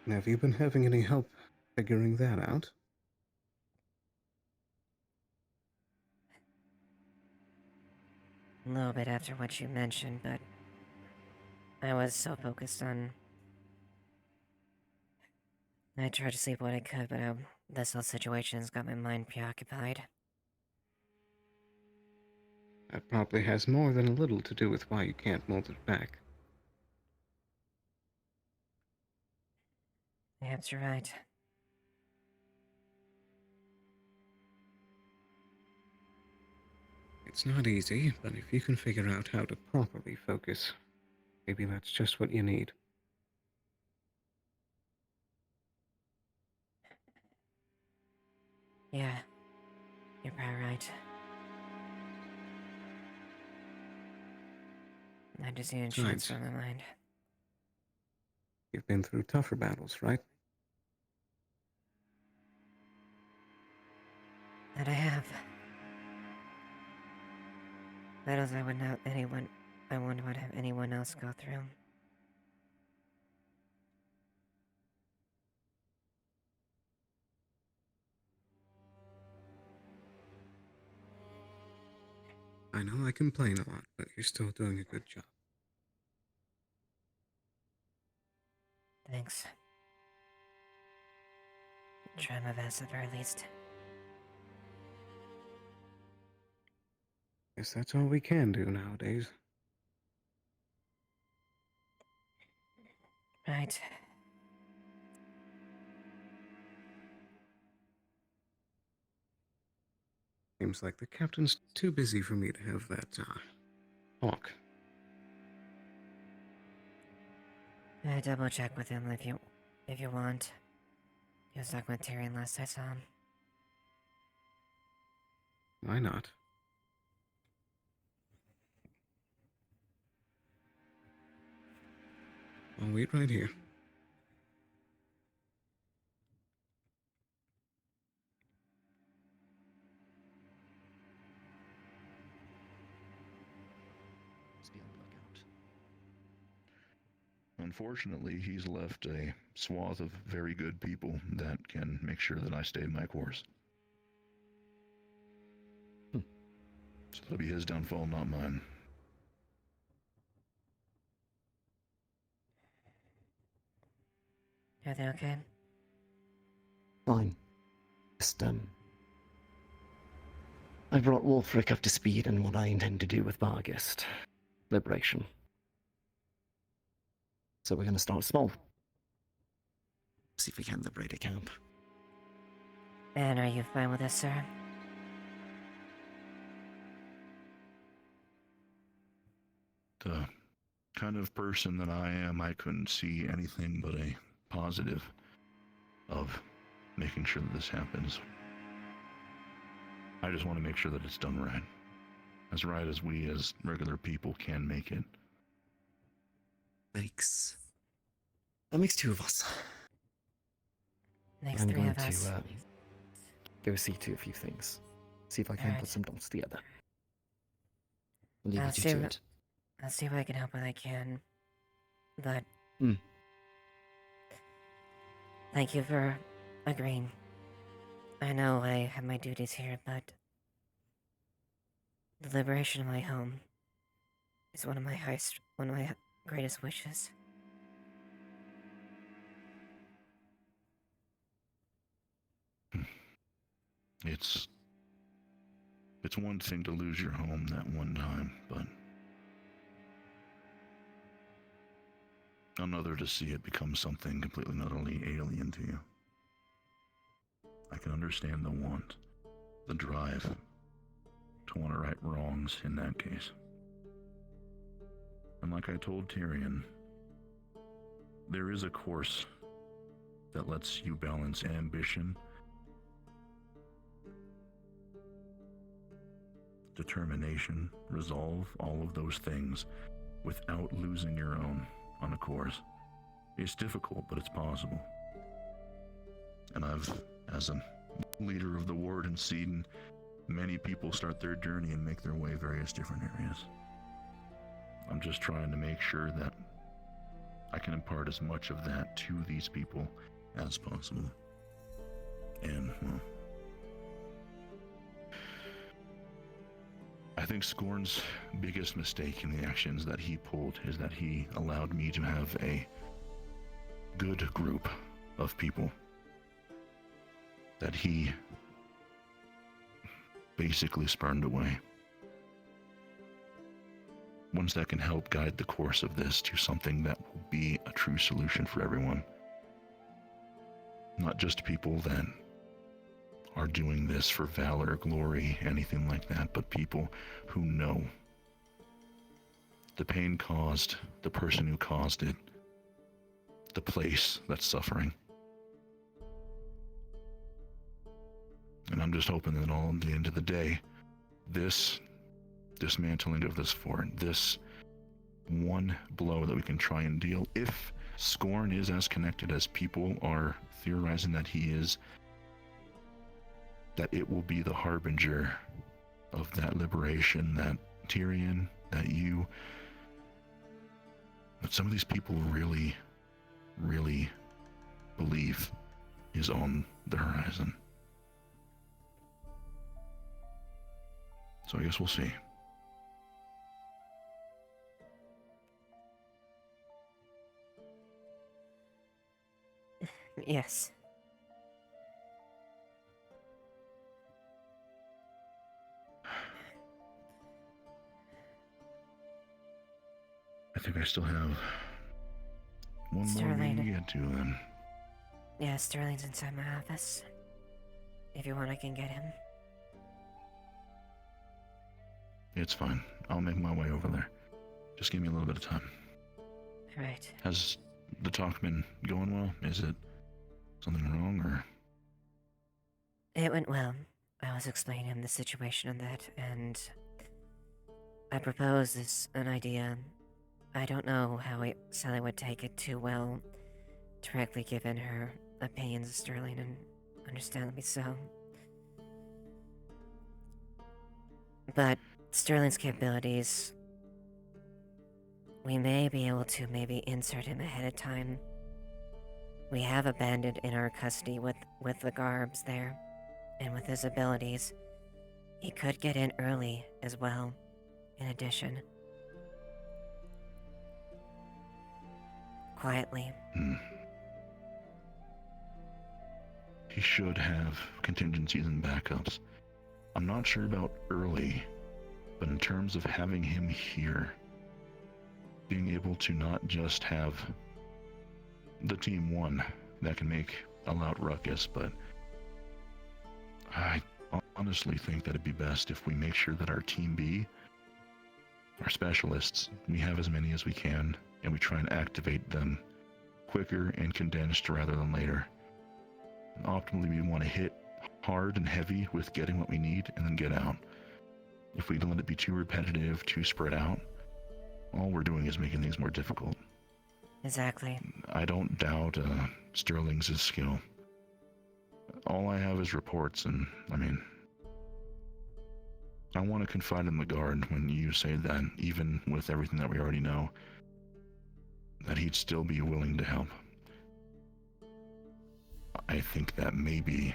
Now, have you been having any help figuring that out? A little bit after what you mentioned, but I was so focused on... I tried to sleep what I could, but this whole situation's got my mind preoccupied. That probably has more than a little to do with why you can't mold it back. Perhaps you're right. It's not easy, but if you can figure out how to properly focus, maybe that's just what you need. Yeah, you're probably right. I just need to Besides, transfer my mind. You've been through tougher battles, right? That I have. Battles I wouldn't have anyone else go through. I know I complain a lot, but you're still doing a good job. Thanks. Try my best at the very least. Guess that's all we can do nowadays. Right. Seems like the captain's too busy for me to have that, talk. Double check with him if you want. He was talking with Tyrion last I saw him. Why not? I'll wait right here. Just be on the lookout. Unfortunately, he's left a swath of very good people that can make sure that I stay my course. So it'll be his downfall, not mine. Everything okay? Fine. Just, I brought Wolfric up to speed on what I intend to do with Vargest. Liberation. So we're going to start small. See if we can liberate a camp. And are you fine with this, sir? The kind of person that I am, I couldn't see anything but a positive of making sure that this happens. I just want to make sure that it's done right. As right as we as regular people can make it. That makes two of us. Makes I'm three going of us. to go see to a few things. See if I can Alright. put some dots together. Leave I'll you see, to it. I'll see if I can help when I can. But thank you for agreeing. I know I have my duties here, but the liberation of my home is one of my greatest wishes. It's one thing to lose your home that one time, but another to see it become something completely and utterly alien to you. I can understand the want, the drive to want to right wrongs in that case. And like I told Tyrion, there is a course that lets you balance ambition, determination, resolve, all of those things without losing your own on a course. It's difficult, but it's possible. And I've, as a leader of the Wardens, seen many people start their journey and make their way various different areas. I'm just trying to make sure that I can impart as much of that to these people as possible. And, well, I think Scorn's biggest mistake in the actions that he pulled is that he allowed me to have a good group of people that he basically spurned away. Ones that can help guide the course of this to something that will be a true solution for everyone. Not just people that are doing this for valor, glory, anything like that, but people who know the pain caused, the person who caused it, the place that's suffering. And I'm just hoping that all at the end of the day, this dismantling of this fort, this one blow that we can try and deal, if Scorn is as connected as people are theorizing that he is, that it will be the harbinger of that liberation that Tyrion, that you, that some of these people really, really believe is on the horizon. So I guess we'll see. Yes. I think I still have one more Sterling. meeting to get to then. Yeah, Sterling's inside my office. If you want, I can get him. It's fine. I'll make my way over there. Just give me a little bit of time. Right. Has the talk been going well? Is it something wrong, or? It went well. I was explaining him the situation and that, and I proposed an idea. I don't know how Sally would take it too well, directly given her opinions of Sterling, and understandably so. But Sterling's capabilities, we may be able to maybe insert him ahead of time. We have a bandit in our custody with the garbs there, and with his abilities, he could get in early as well, in addition. Quietly. He should have contingencies and backups. I'm not sure about early, but in terms of having him here, being able to not just have the team one that can make a loud ruckus, but I honestly think that it'd be best if we make sure that our team B, our specialists, we have as many as we can, and we try and activate them quicker and condensed rather than later. Optimally, we want to hit hard and heavy with getting what we need and then get out. If we let it be too repetitive, too spread out, all we're doing is making things more difficult. Exactly. I don't doubt Sterling's skill. All I have is reports, and I mean, I want to confide in the guard when you say that, even with everything that we already know, that he'd still be willing to help. I think that maybe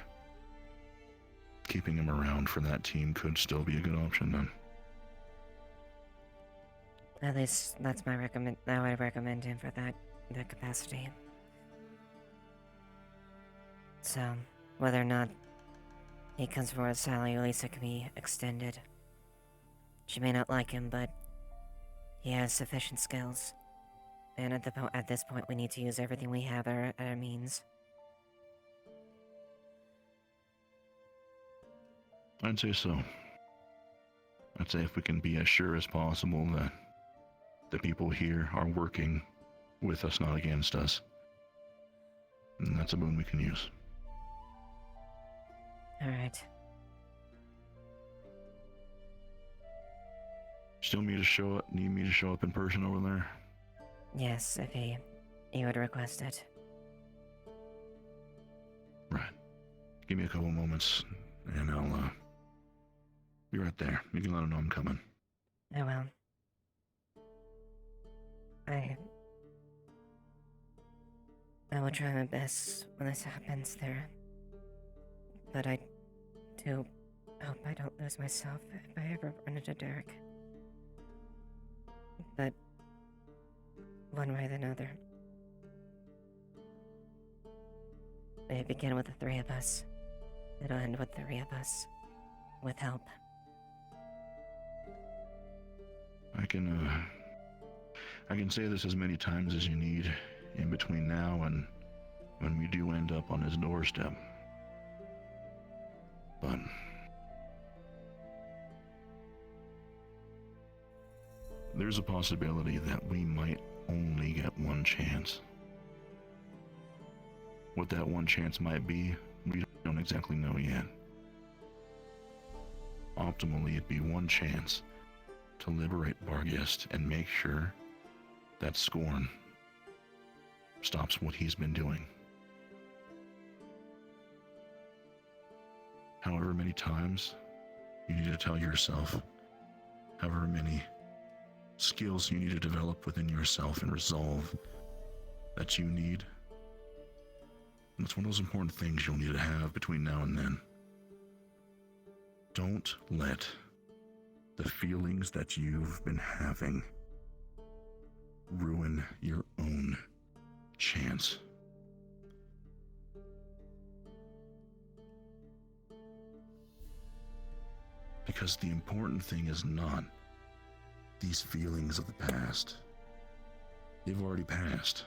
keeping him around for that team could still be a good option then. At least that's my I would recommend him for that capacity. So, whether or not he comes for his salary, at least it can be extended. She may not like him, but he has sufficient skills. And at this point, we need to use everything we have at our means. I'd say so. I'd say if we can be as sure as possible that the people here are working with us, not against us, and that's a boon we can use. Alright. Still need me to show up in person over there? Yes, if he would request it. Right. Give me a couple moments, and I'll be right there. You can let him know I'm coming. I will. I will try my best when this happens there. But I do hope I don't lose myself if I ever run into Derek. But one way or another. May it begin with the three of us. It'll end with the three of us. With help. I can say this as many times as you need in between now and when we do end up on his doorstep. But there's a possibility that we might only get one chance. What that one chance might be, we don't exactly know yet. Optimally, it'd be one chance to liberate Barghest and make sure that Scorn stops what he's been doing. However many times you need to tell yourself, however many skills you need to develop within yourself and resolve that you need, that's one of those important things you'll need to have between now and then. Don't let the feelings that you've been having ruin your own chance. Because the important thing is not these feelings of the past. They've already passed.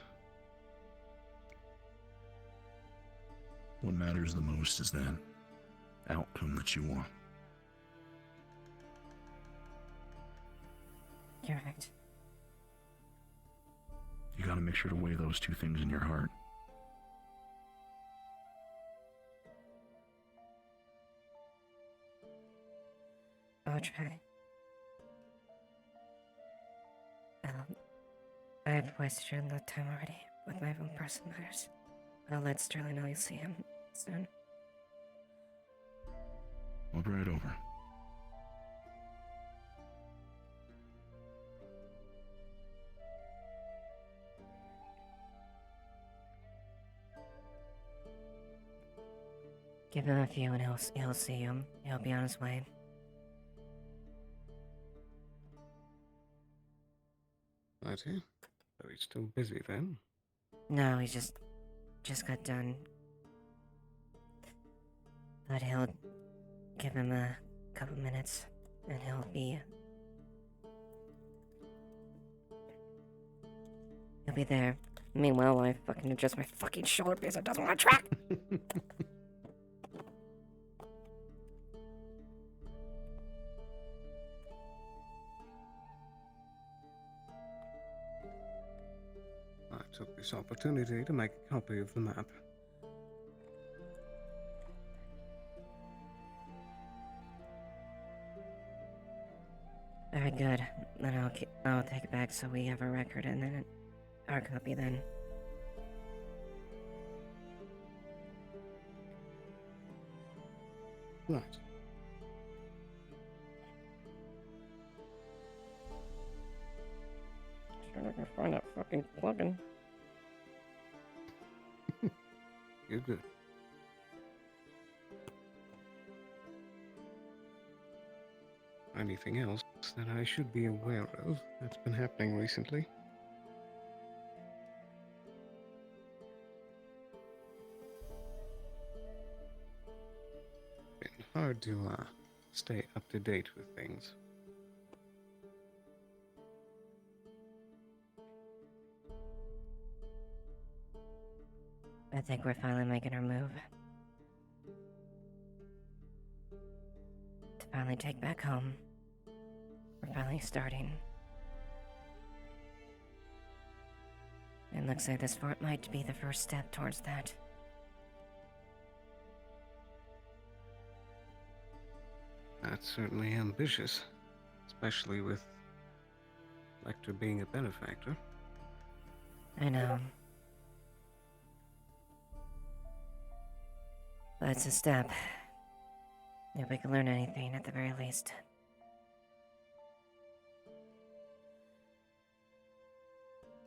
What matters the most is that outcome that you want. You're right. You gotta make sure to weigh those two things in your heart. I'll try. I have wasted a lot of time already with my own personal matters. I'll let Sterling know you see him soon. I'll be right over. Give him a few and he'll see you. He'll be on his way. Is he? So he's still busy then? No, he just got done. But he'll give him a couple minutes and he'll be there. Meanwhile, I fucking adjust my fucking shoulder because it doesn't want to track. I took this this opportunity to make a copy of the map. Very good. Then I'll take it back so we have a record and then our copy then. Right. Sure I can find that fucking plugin. You're good. Anything else that I should be aware of that's been happening recently? Been hard to stay up to date with things. I think we're finally making our move. To finally take back home. We're finally starting. It looks like this fort might be the first step towards that. That's certainly ambitious, especially with Lecter being a benefactor. I know. But it's a step. If we can learn anything, at the very least.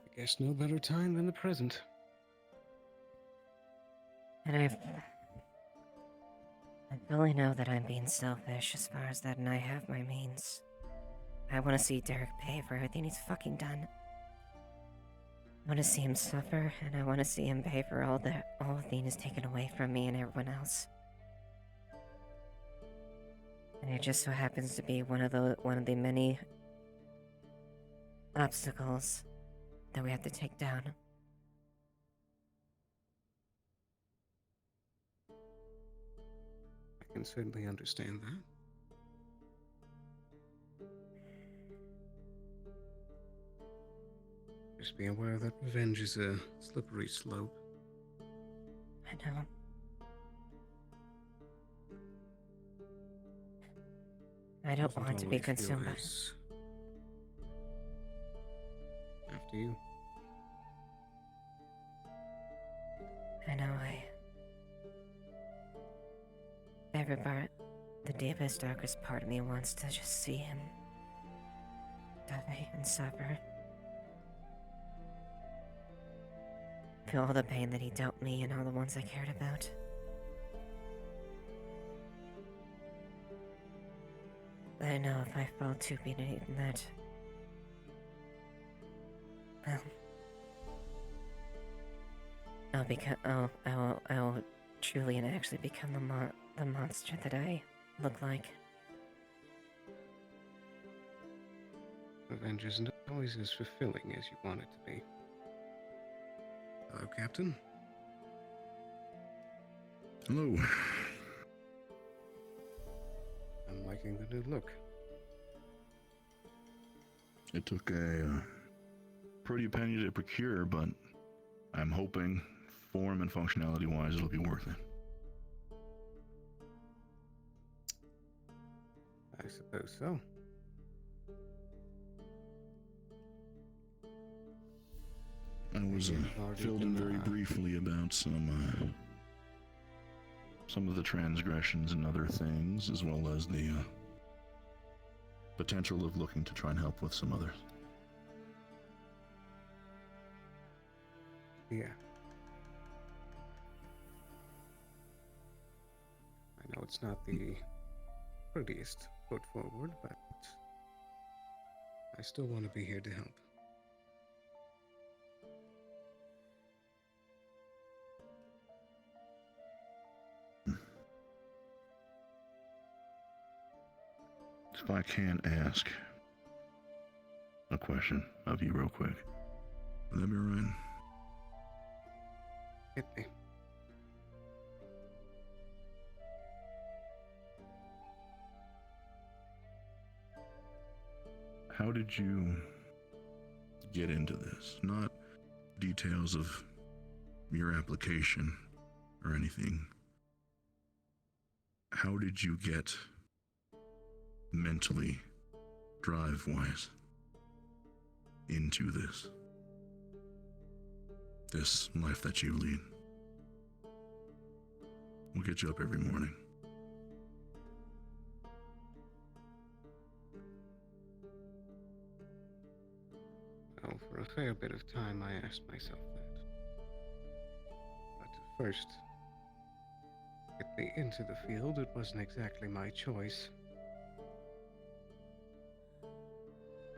I guess no better time than the present. And I fully know that I'm being selfish as far as that, and I have my means. I want to see Derek pay for everything he's fucking done. I want to see him suffer, and I want to see him pay for all the things taken away from me and everyone else. And it just so happens to be one of the many obstacles that we have to take down. I can certainly understand that. Just be aware that revenge is a slippery slope. I know. I don't want to be consumed by it. After you. I know every part, the deepest, darkest part of me wants to just see him die and suffer. Feel all the pain that he dealt me and all the ones I cared about. But I know if I fall too beneath that, well, I will truly and actually become the monster that I look like. Revenge isn't always as fulfilling as you want it to be. Hello, Captain. Hello. I'm liking the new look. It took a pretty penny to procure, but I'm hoping form and functionality wise it'll be worth it. I suppose so. I was filled in very briefly about some of the transgressions and other things, as well as the potential of looking to try and help with some others. Yeah. I know it's not the prettiest foot forward, but I still want to be here to help. If I can ask a question of you real quick, would that be all right? Hit me. How did you get into this? Not details of your application or anything, how did you get mentally, drive-wise, into this life that you lead? We'll get you up every morning. Well, for a fair bit of time I asked myself that. But first, to get me into the field, it wasn't exactly my choice.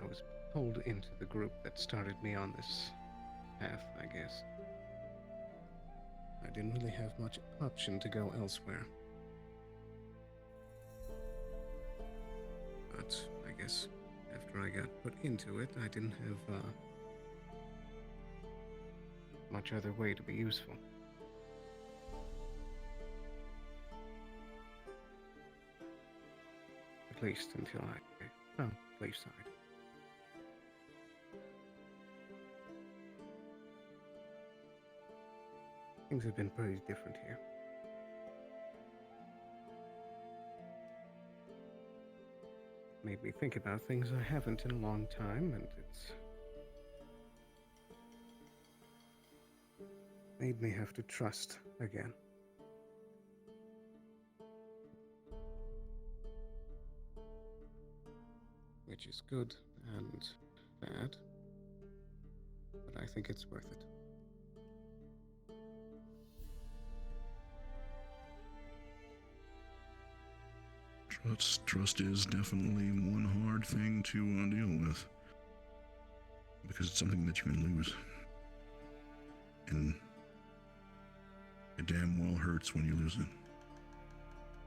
I was pulled into the group that started me on this path, I guess. I didn't really have much option to go elsewhere. But I guess after I got put into it, I didn't have much other way to be useful. At least until I found Clayside. Things have been pretty different here. Made me think about things I haven't in a long time, and it's made me have to trust again. Which is good and bad, but I think it's worth it. Trust is definitely one hard thing to deal with, because it's something that you can lose, and it damn well hurts when you lose it.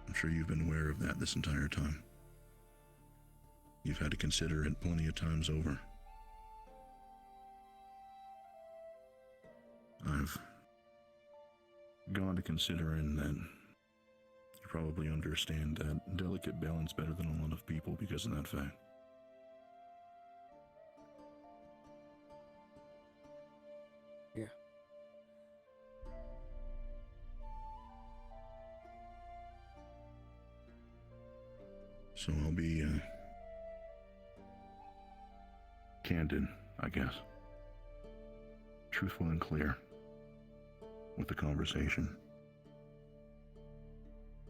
I'm sure you've been aware of that this entire time. You've had to consider it plenty of times over. I've gone to considering that you probably understand that delicate balance better than a lot of people because of that fact. Yeah. So I'll be candid, I guess. Truthful and clear with the conversation.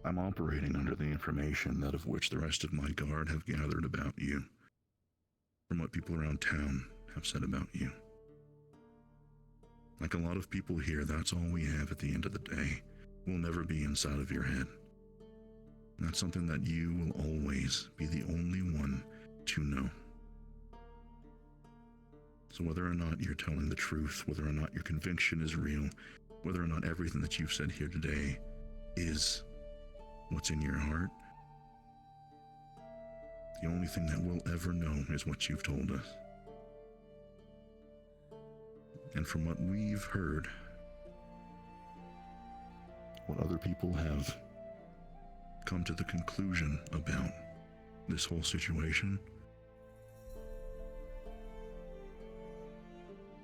I'm operating under the information that of which the rest of my guard have gathered about you, from what people around town have said about you. Like a lot of people here, that's all we have at the end of the day. We'll never be inside of your head. And that's something that you will always be the only one to know. So whether or not you're telling the truth, whether or not your conviction is real, whether or not everything that you've said here today is what's in your heart, the only thing that we'll ever know is what you've told us. And from what we've heard, what other people have come to the conclusion about this whole situation,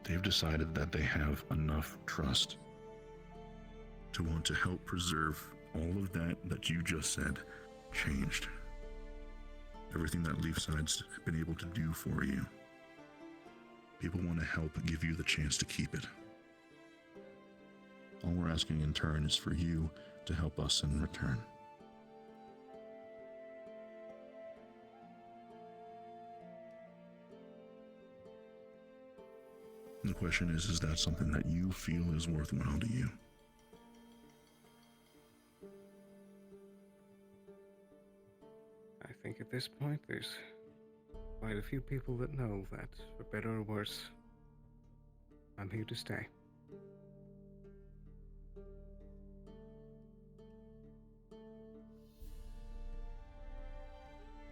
they've decided that they have enough trust to want to help preserve all of that you just said changed. Everything that Leafside's been able to do for you. People want to help give you the chance to keep it. All we're asking in turn is for you to help us in return. The question is that something that you feel is worthwhile to you? I think at this point there's quite a few people that know that, for better or worse, I'm here to stay.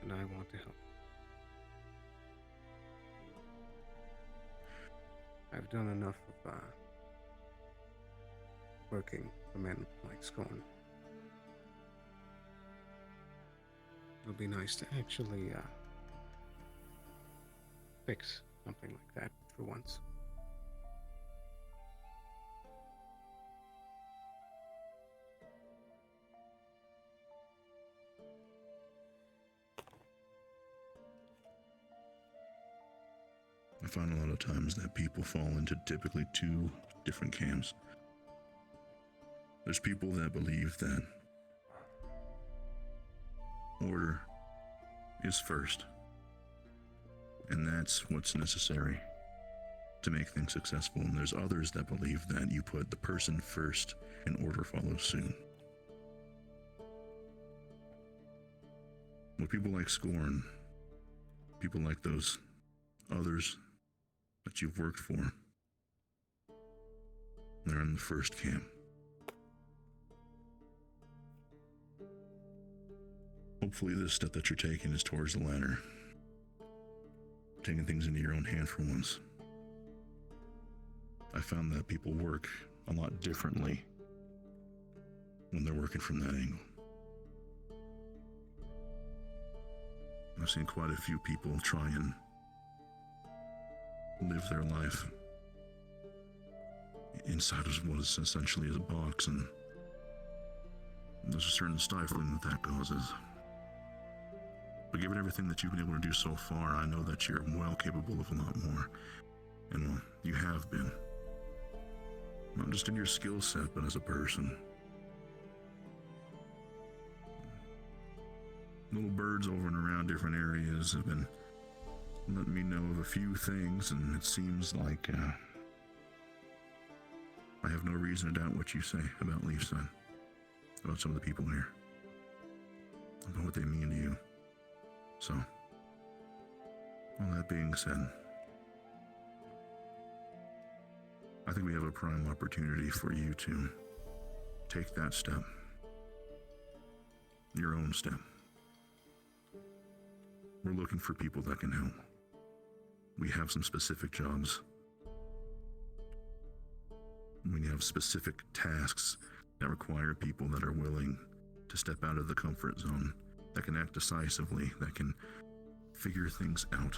And I want to help. I've done enough of working for men like Scorn. It'll be nice to actually fix something like that for once. I find a lot of times that people fall into typically two different camps. There's people that believe that order is first, and that's what's necessary to make things successful. And there's others that believe that you put the person first and order follows soon. What people like Scorn, people like those others that you've worked for, they're in the first camp. Hopefully this step that you're taking is towards the latter. Taking things into your own hand for once. I found that people work a lot differently when they're working from that angle. I've seen quite a few people try and live their life inside of what is essentially a box, and there's a certain stifling that causes. But given everything that you've been able to do so far, I know that you're well capable of a lot more. And well, you have been. Not just in your skill set, but as a person. Little birds over and around different areas have been letting me know of a few things, and it seems like I have no reason to doubt what you say about Leaf Son, about some of the people here, about what they mean to you. So, all that being said, I think we have a prime opportunity for you to take that step, your own step. We're looking for people that can help. We have some specific jobs. We have specific tasks that require people that are willing to step out of the comfort zone, that can act decisively, that can figure things out,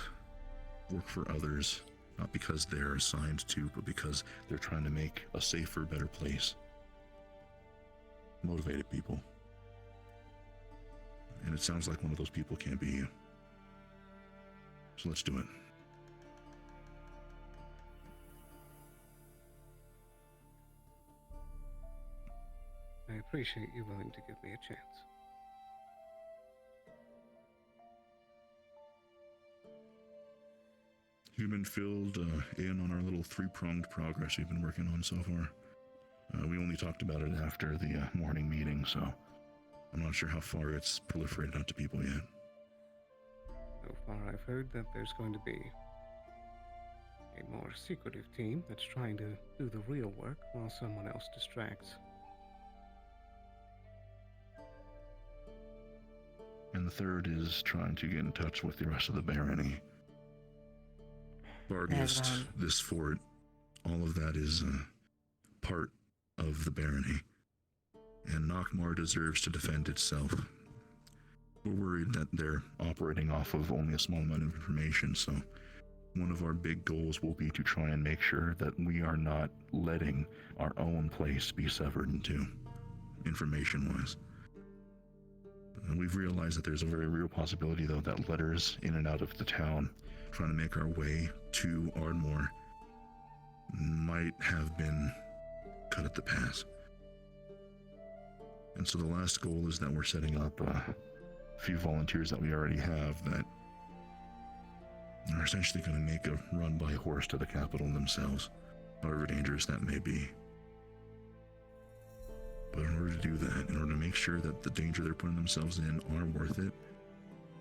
work for others, not because they're assigned to, but because they're trying to make a safer, better place. Motivated people. And it sounds like one of those people can't be you. So let's do it. I appreciate you willing to give me a chance. You've been filled in on our little three-pronged progress we've been working on so far. We only talked about it after the morning meeting, so I'm not sure how far it's proliferated out to people yet. So far, I've heard that there's going to be a more secretive team that's trying to do the real work while someone else distracts. And the third is trying to get in touch with the rest of the barony. Barghest, this fort, all of that is part of the barony. And Nockmar deserves to defend itself. We're worried that they're operating off of only a small amount of information, so one of our big goals will be to try and make sure that we are not letting our own place be severed in two, information-wise. We've realized that there's a very real possibility, though, that letters in and out of the town trying to make our way to Ardmore might have been cut at the pass. And so the last goal is that we're setting up a few volunteers that we already have that are essentially going to make a run by horse to the capital themselves, however dangerous that may be. But in order to do that, in order to make sure that the danger they're putting themselves in are worth it,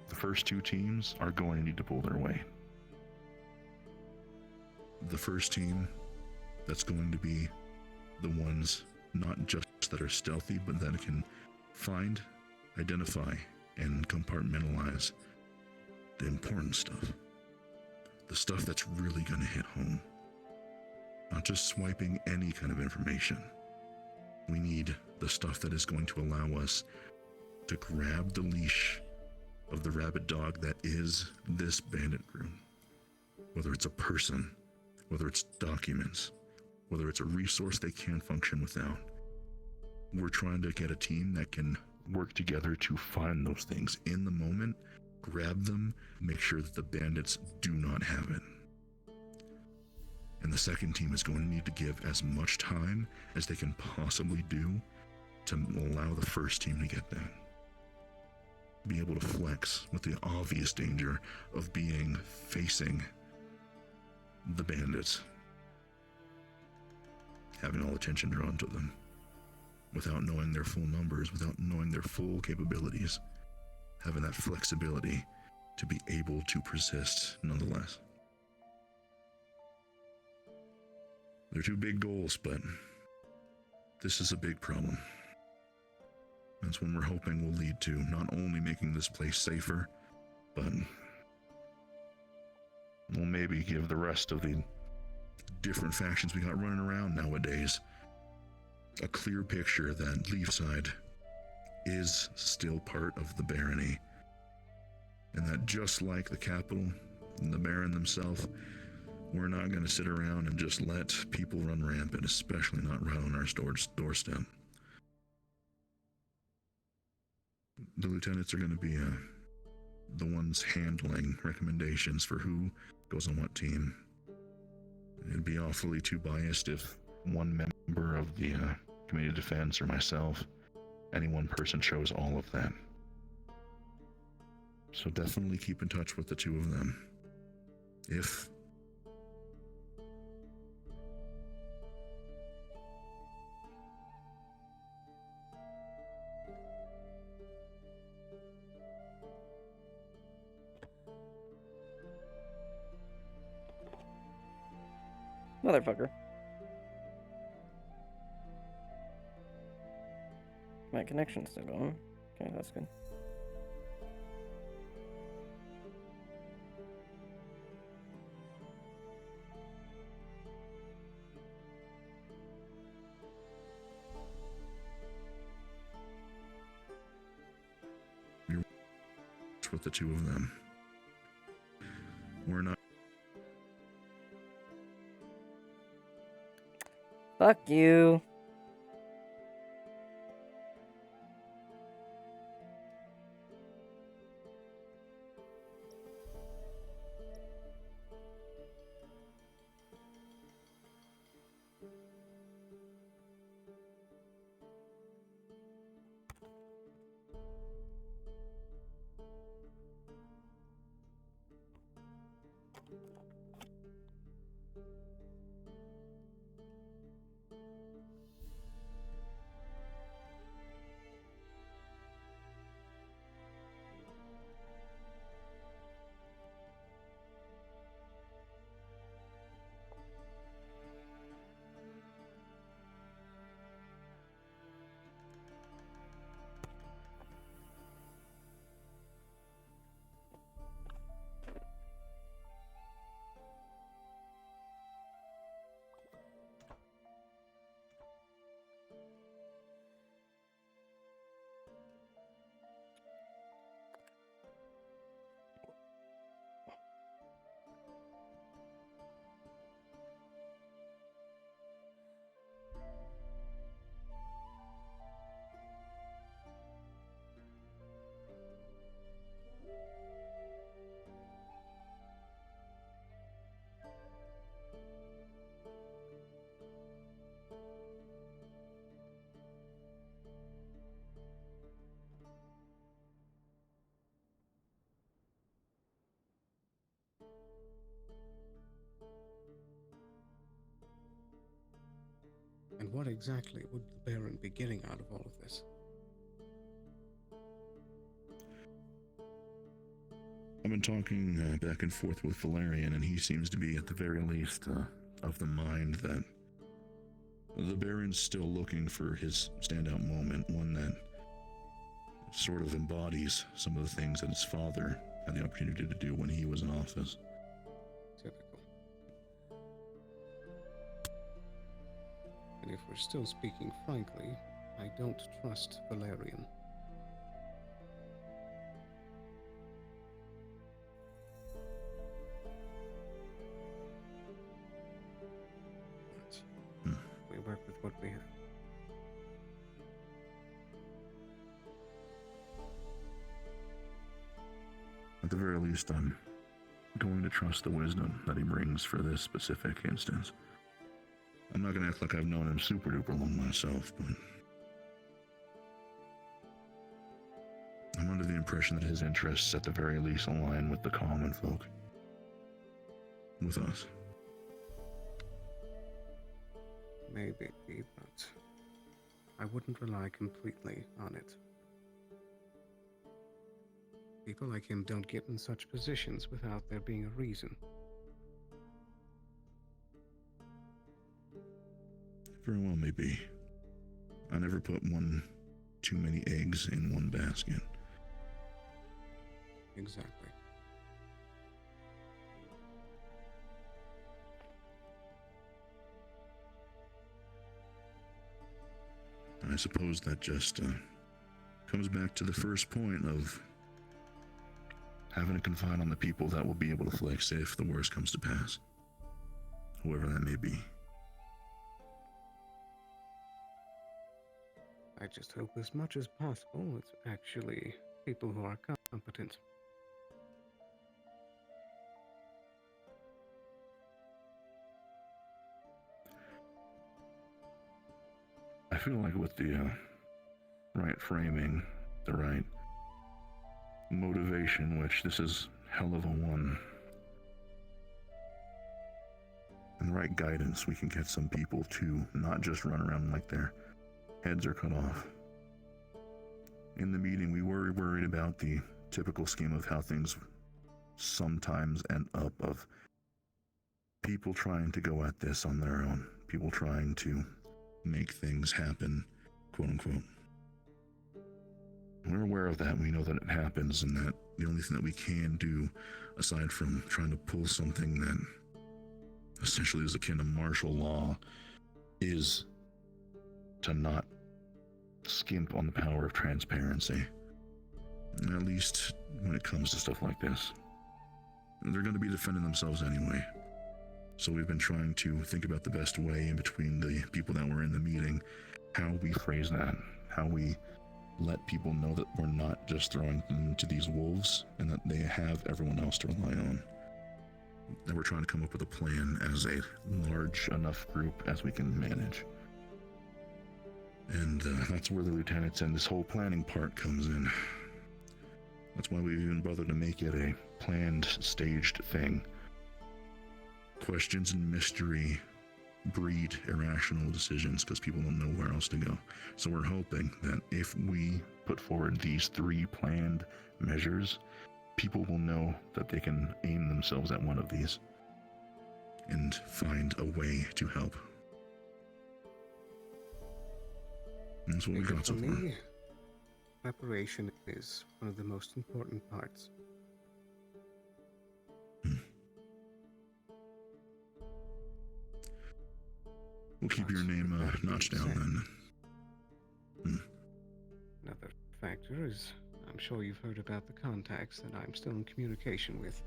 the first two teams are going to need to pull their weight. The first team, that's going to be the ones not just that are stealthy, but that can find, identify, and compartmentalize the important stuff. The stuff that's really going to hit home. Not just swiping any kind of information. We need the stuff that is going to allow us to grab the leash of the rabid dog that is this bandit group. Whether it's a person, whether it's documents, whether it's a resource they can't function without. We're trying to get a team that can work together to find those things in the moment, grab them, make sure that the bandits do not have it. And the second team is going to need to give as much time as they can possibly do to allow the first team to get that. Be able to flex with the obvious danger of facing the bandits, having all attention drawn to them, without knowing their full numbers, without knowing their full capabilities, having that flexibility to be able to persist nonetheless. They're two big goals, but this is a big problem. That's one we're hoping will lead to not only making this place safer, but will maybe give the rest of the different factions we got running around nowadays a clear picture that Leafside is still part of the barony, and that just like the capital and the Baron themselves, we're not going to sit around and just let people run rampant, especially not right on our doorstep. The lieutenants are going to be the ones handling recommendations for who goes on what team. It'd be awfully too biased if one member of the Committee of Defense or myself, any one person chose all of that. So definitely keep in touch with the two of them. If Motherfucker. My connection's still going. Okay, that's good. you're with the two of them, we're not. Fuck you. And what exactly would the Baron be getting out of all of this? I've been talking back and forth with Valerian, and he seems to be, at the very least, of the mind that the Baron's still looking for his standout moment, one that sort of embodies some of the things that his father had the opportunity to do when he was in office. Typical. And if we're still speaking frankly, I don't trust Valerian. We work with what we have. At the very least, I'm going to trust the wisdom that he brings for this specific instance. I'm not going to act like I've known him super duper long myself, but I'm under the impression that his interests at the very least align with the common folk. With us. Maybe, but I wouldn't rely completely on it. People like him don't get in such positions without there being a reason. Very well may be. I never put one too many eggs in one basket. Exactly. I suppose that just comes back to the first point of having to confide on the people that will be able to flex if the worst comes to pass. Whoever that may be. I just hope as much as possible it's actually people who are competent. I feel like with the right framing, the right motivation, which this is hell of a one, and the right guidance, we can get some people to not just run around like their heads are cut off. In the meeting, we were worried about the typical scheme of how things sometimes end up, of people trying to go at this on their own, people trying to make things happen, quote unquote. We're aware of that. We know that it happens, and that the only thing that we can do, aside from trying to pull something that essentially is akin to martial law, is to not skimp on the power of transparency. At least when it comes to stuff like this. They're going to be defending themselves anyway. So we've been trying to think about the best way in between the people that were in the meeting, how we phrase that, how we let people know that we're not just throwing them to these wolves and that they have everyone else to rely on. That we're trying to come up with a plan as a large enough group as we can manage. And that's where the lieutenants and this whole planning part comes in. That's why we've even bothered to make it a planned, staged thing. Questions and mystery breed irrational decisions because people don't know where else to go. So we're hoping that if we put forward these 3 planned measures, people will know that they can aim themselves at one of these and find a way to help. And that's what we've got so far. Preparation is one of the most important parts. We'll keep your name notched down then. Another factor is, I'm sure you've heard about the contacts that I'm still in communication with.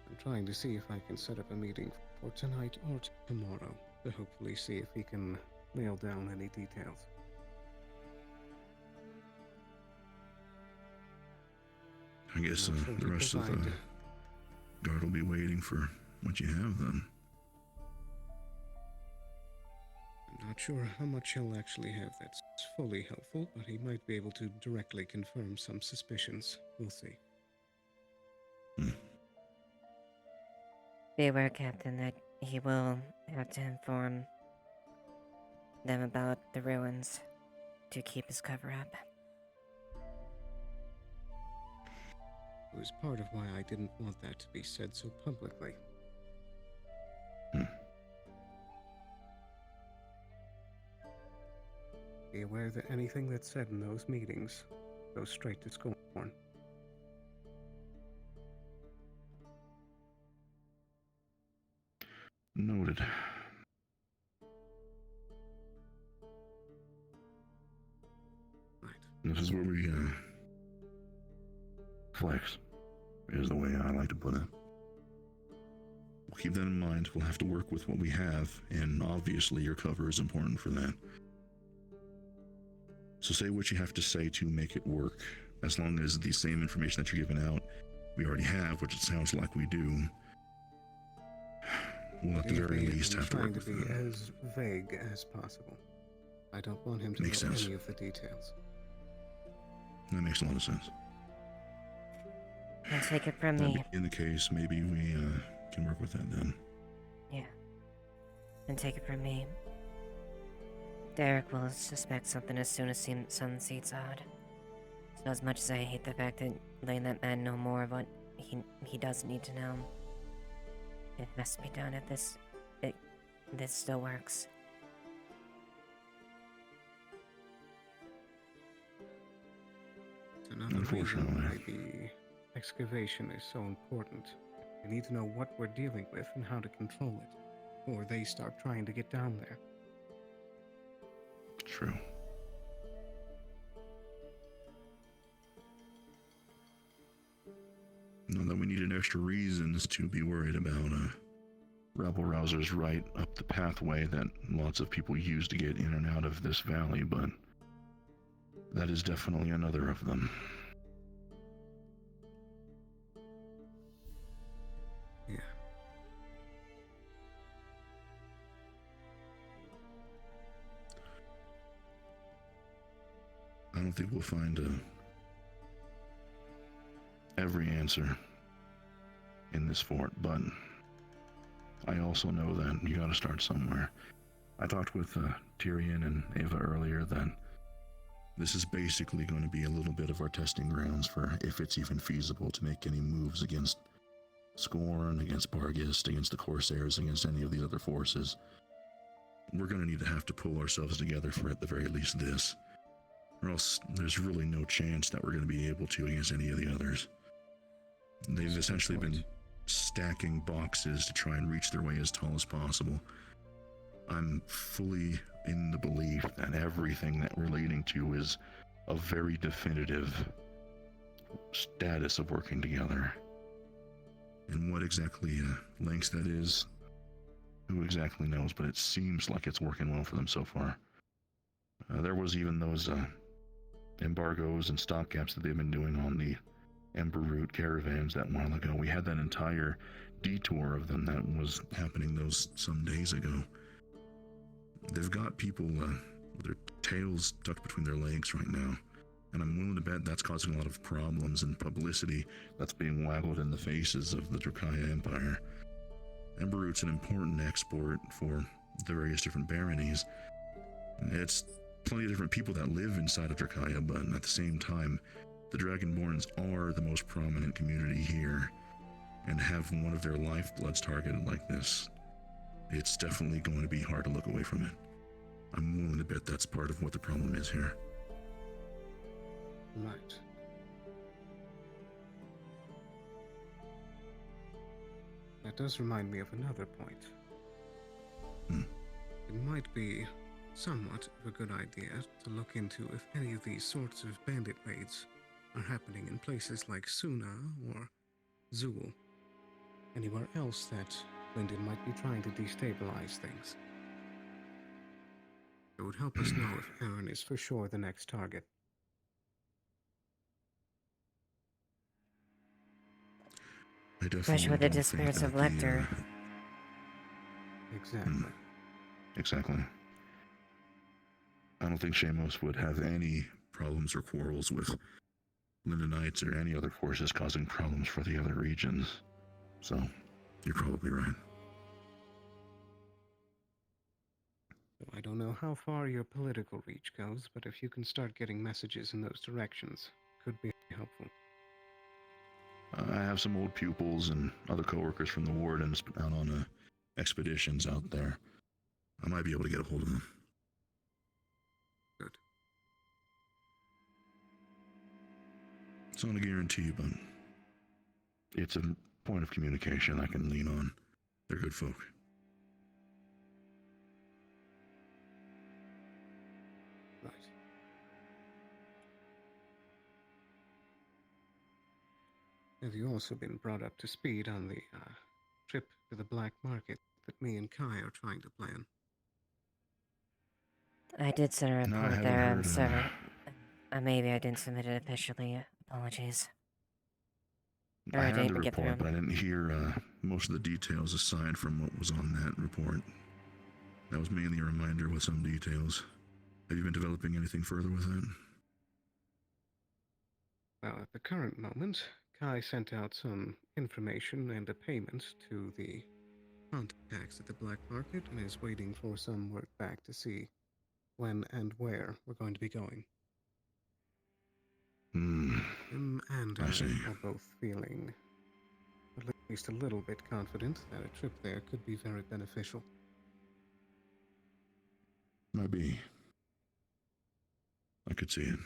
I'm trying to see if I can set up a meeting for tonight or tomorrow to hopefully see if we can nail down any details. I guess the rest of the guard will be waiting for what you have then. I'm not sure how much he'll actually have that's fully helpful, but he might be able to directly confirm some suspicions. We'll see. Be aware, Captain, that he will have to inform them about the ruins to keep his cover up. It was part of why I didn't want that to be said so publicly. Be aware that anything that's said in those meetings goes straight to scorn. Noted. This is where we flex, is the way I like to put it. We'll keep that in mind. We'll have to work with what we have, and obviously your cover is important for that. So say what you have to say to make it work. as long as the same information that you're giving out we already have, which it sounds like we do, we'll at the very least have to work with trying to be them. as vague as possible. I don't want him to Makes know sense. any of the details. That makes a lot of sense. And take it from That me. being the case, maybe we can work with that then. Yeah. And take it from me. Derek will suspect something as soon as sun sees odd. So as much as I hate the fact that letting that man know more of what he does need to know, it has to be done if this still works. It's another reason why the excavation is so important. We need to know what we're dealing with and how to control it, or they start trying to get down there. True. Not that we needed extra reasons to be worried about rabble rousers right up the pathway that lots of people use to get in and out of this valley, but that is definitely another of them. Yeah. I don't think we'll find every answer in this fort, but I also know that you gotta start somewhere. I talked with Tyrion and Eva earlier that this is basically going to be a little bit of our testing grounds for if it's even feasible to make any moves against Scorn, against Barghest, against the Corsairs, against any of these other forces. We're going to have to pull ourselves together for at the very least this, or else there's really no chance that we're going to be able to against any of the others. They've essentially been stacking boxes to try and reach their way as tall as possible. I'm fully in the belief that everything that we're leading to is a very definitive status of working together. And what exactly lengths that is, who exactly knows, but it seems like it's working well for them so far. There was even those embargoes and stopgaps that they've been doing on the Ember Route caravans that while ago. We had that entire detour of them that was happening those some days ago. They've got people with their tails tucked between their legs right now, and I'm willing to bet that's causing a lot of problems and publicity that's being waggled in the faces of the Drakaya Empire. Ember Route's an important export for the various different baronies. It's plenty of different people that live inside of Drakaya, but at the same time, the Dragonborns are the most prominent community here, and have one of their lifebloods targeted like this. It's definitely going to be hard to look away from it. I'm willing to bet that's part of what the problem is here. Right. That does remind me of another point. It might be somewhat of a good idea to look into if any of these sorts of bandit raids are happening in places like Suna or Zool. Anywhere else that Lyndon might be trying to destabilize things. It would help us know if Aaron is for sure the next target. I definitely Especially with the don't think disappearance of that Lecter. Exactly. Exactly. I don't think Shamos would have any problems or quarrels with Lindonites or any other forces causing problems for the other regions. So, you're probably right. I don't know how far your political reach goes, but if you can start getting messages in those directions, could be helpful. I have some old pupils and other coworkers from the Wardens out on expeditions out there. I might be able to get a hold of them. Good. It's not a guarantee, but it's a point of communication I can lean on. They're good folk. Right. Have you also been brought up to speed on the trip to the black market that me and Kai are trying to plan? I did send a No, I report haven't there, heard, sir. Maybe I didn't submit it officially. Apologies. I Or I had didn't the even get report, through. but I didn't hear most of the details aside from what was on that report. That was mainly a reminder with some details. Have you been developing anything further with that? Well, at the current moment, Kai sent out some information and a payment to the contacts at the black market and is waiting for some word back to see when and where we're going to be going. Him and I see. are both feeling at least a little bit confident that a trip there could be very beneficial. Might be. I could see it.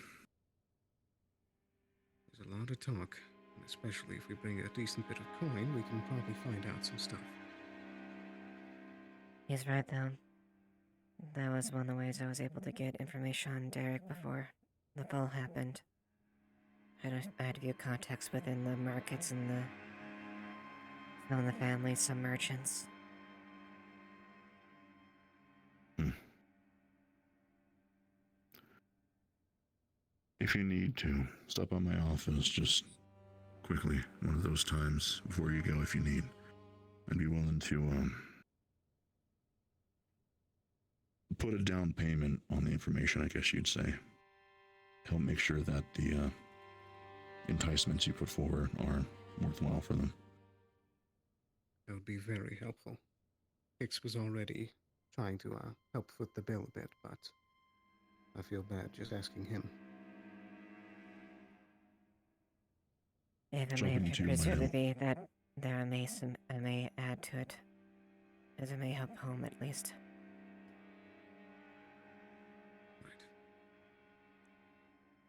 There's a lot of talk, and especially if we bring a decent bit of coin, we can probably find out some stuff. He's right, though. That was one of the ways I was able to get information on Derek before the fall happened. I had a few contacts within the markets and some of the families, some merchants. If you need to, stop by my office just quickly, one of those times before you go if you need. I'd be willing to put a down payment on the information, I guess you'd say. Help make sure that the enticements you put forward are worthwhile for them. That would be very helpful. Hicks was already trying to help foot the bill a bit, but I feel bad just asking him. If it may appear to be that there I may add to it, as it may help home at least.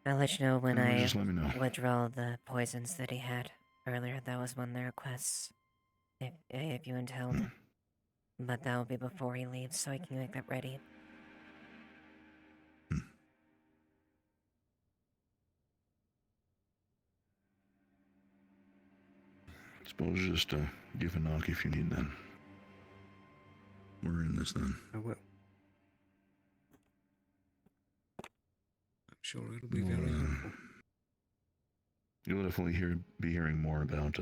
I'll let you know when I just let me know. withdraw the poisons that he had earlier. That was one of the requests, if you intend. But that will be before he leaves, so I can make that ready. Suppose just give a knock if you need that. We're in this then. I will. I'm sure it'll be very helpful. You'll definitely be hearing more about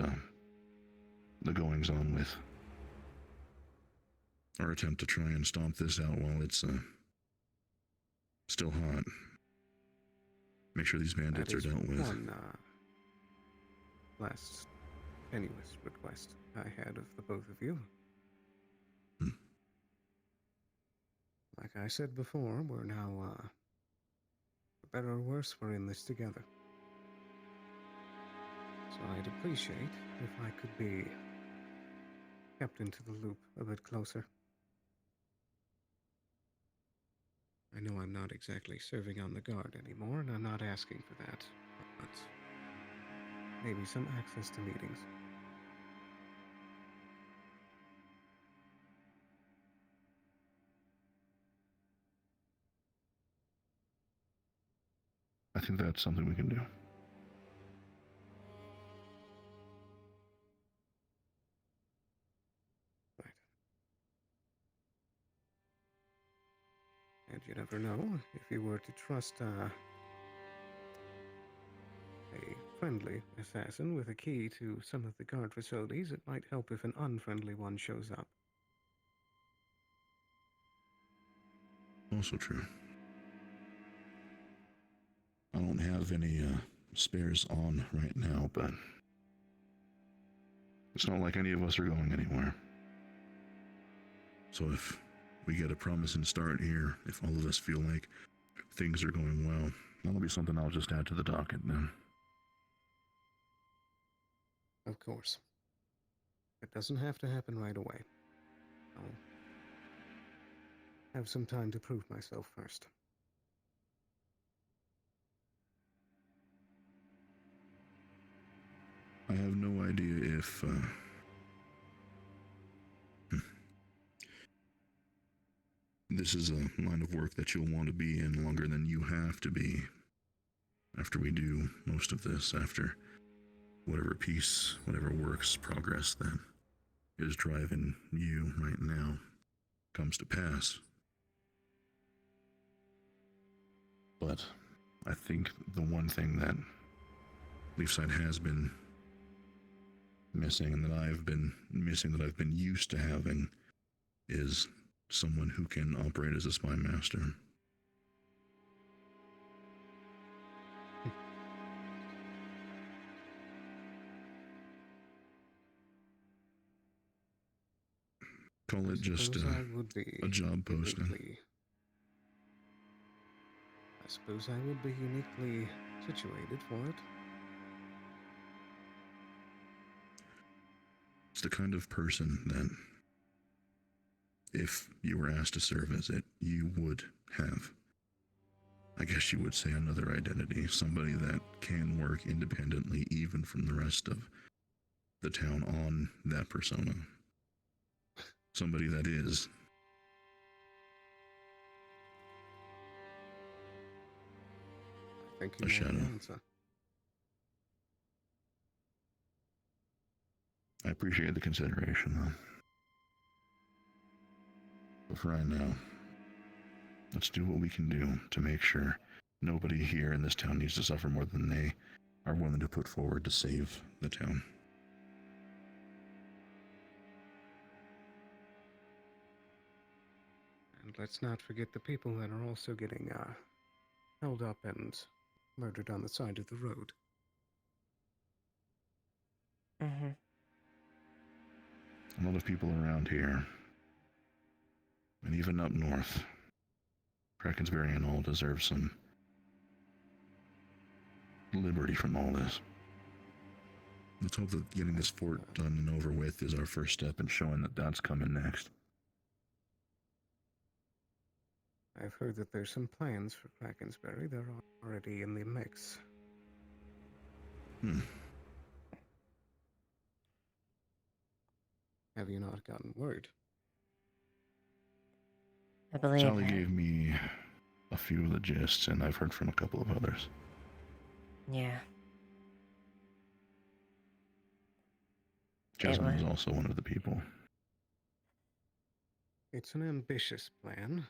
the goings on with our attempt to try and stomp this out while it's still hot. Make sure these bandits are dealt with. One last tenuous request I had of the both of you. Like I said before, we're now, for better or worse, we're in this together. So I'd appreciate if I could be kept into the loop a bit closer. I know I'm not exactly serving on the guard anymore, and I'm not asking for that, but maybe some access to meetings. I think that's something we can do. And you never know, if you were to trust a friendly assassin with a key to some of the guard facilities, it might help if an unfriendly one shows up. Also true. I don't have any spares on right now, but it's not like any of us are going anywhere. So if we get a promising start here, if all of us feel like things are going well, that'll be something I'll just add to the docket then. Of course. It doesn't have to happen right away. I'll have some time to prove myself first. I have no idea if this is a line of work that you'll want to be in longer than you have to be after we do most of this, after whatever peace, whatever works progress that is driving you right now comes to pass. But I think the one thing that Leafside has been missing and that I've been missing, that I've been used to having, is someone who can operate as a spy master. Call it just a job posting. I suppose I would be uniquely situated for it. It's the kind of person that, if you were asked to serve as it, you would have, I guess you would say, another identity. Somebody that can work independently even from the rest of the town on that persona. Somebody that is Thank you a for shadow. the answer. I appreciate the consideration, though. But for right now, let's do what we can do to make sure nobody here in this town needs to suffer more than they are willing to put forward to save the town. And let's not forget the people that are also getting held up and murdered on the side of the road. Mm-hmm. A lot of people around here, and even up north, Krakensberry and all deserve some liberty from all this. Let's hope that getting this fort done and over with is our first step in showing that that's coming next. I've heard that there's some plans for Krakensberry. They're already in the mix. Have you not gotten word? I believe Sally gave me a few of the gists, and I've heard from a couple of others. Yeah. Jasmine is also one of the people. It's an ambitious plan.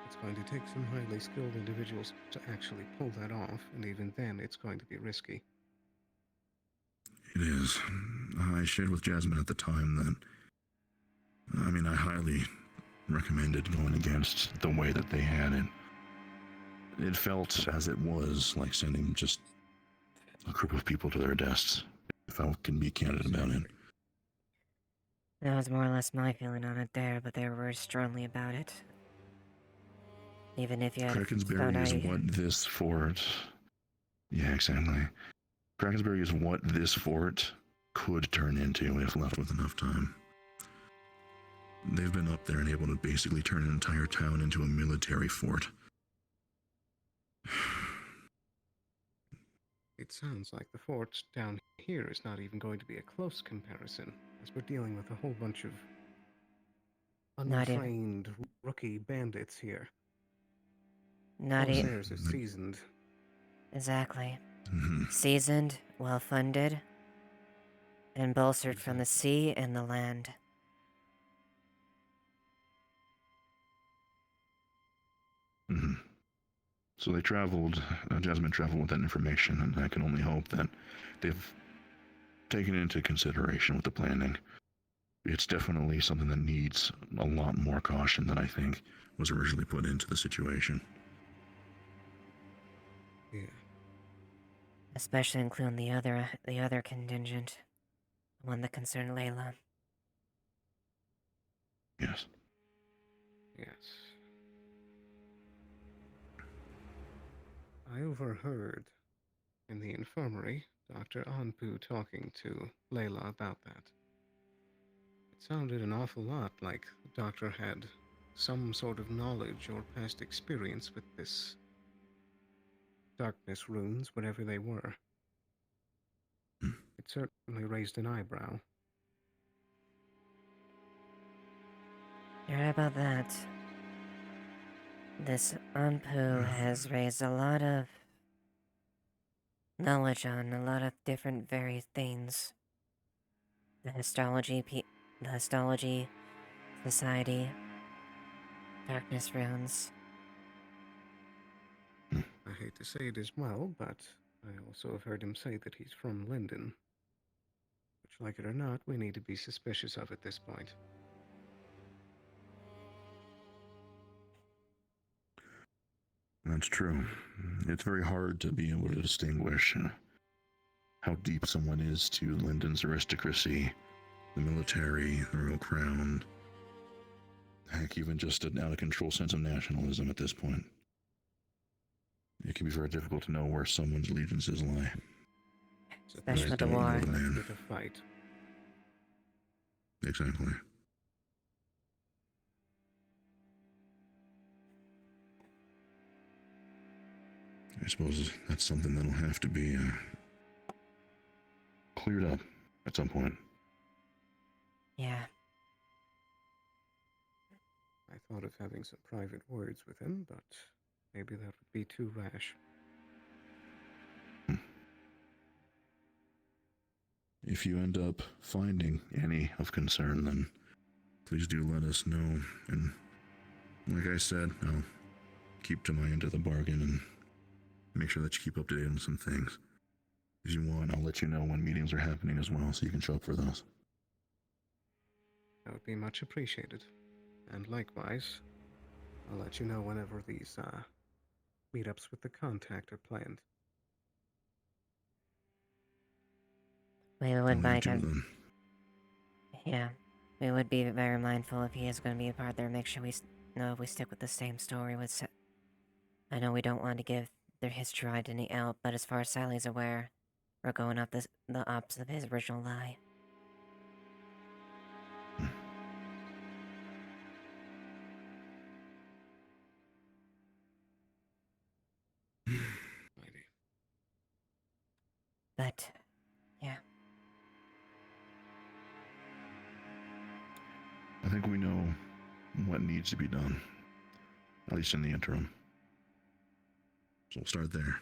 It's going to take some highly skilled individuals to actually pull that off, and even then it's going to be risky. It is. I shared with Jasmine at the time that, I highly recommended going against the way that they had it. It felt, as it was, like sending just a group of people to their deaths, if I can be candid about it. That was more or less my feeling on it there, but they were very strongly about it. Even if you had Krakensberry is what this fort... Yeah, exactly. Krakensberry is what this fort could turn into if left with enough time. They've been up there and able to basically turn an entire town into a military fort. It sounds like the fort down here is not even going to be a close comparison, as we're dealing with a whole bunch of untrained rookie bandits here. Not even. Theirs is seasoned. Exactly. Seasoned, well-funded, and bolstered from the sea and the land. So they traveled, Jasmine traveled with that information, and I can only hope that they've taken it into consideration with the planning. It's definitely something that needs a lot more caution than I think was originally put into the situation. Yeah. Especially including the other contingent, the one that concerned Layla. Yes. Yes. I overheard in the infirmary Dr. Anpu talking to Layla about that. It sounded an awful lot like the doctor had some sort of knowledge or past experience with this darkness runes, whatever they were. It certainly raised an eyebrow. You're right about that. This Anpu has raised a lot of knowledge on a lot of different various things. The histology society, darkness runes. I hate to say it as well, but I also have heard him say that he's from Linden. Which, like it or not, we need to be suspicious of at this point. That's true. It's very hard to be able to distinguish how deep someone is to Linden's aristocracy, the military, the royal crown, heck, even just an out-of-control sense of nationalism at this point. It can be very difficult to know where someone's allegiances lie. Especially with the war. With a fight. Exactly. I suppose that's something that'll have to be cleared up at some point. Yeah. I thought of having some private words with him, but maybe that would be too rash. If you end up finding any of concern, then please do let us know. And like I said, I'll keep to my end of the bargain and make sure that you keep up to date on some things. If you want, I'll let you know when meetings are happening as well, so you can show up for those. That would be much appreciated. And likewise, I'll let you know whenever these meetups with the contact are planned. We would like him. Yeah. We would be very mindful if he is going to be a part there. Make sure we know if we stick with the same story with I know we don't want to give their history identity out, but as far as Sally's aware, we're going off the opposite of his original lie. But, yeah. I think we know what needs to be done, at least in the interim. So we'll start there.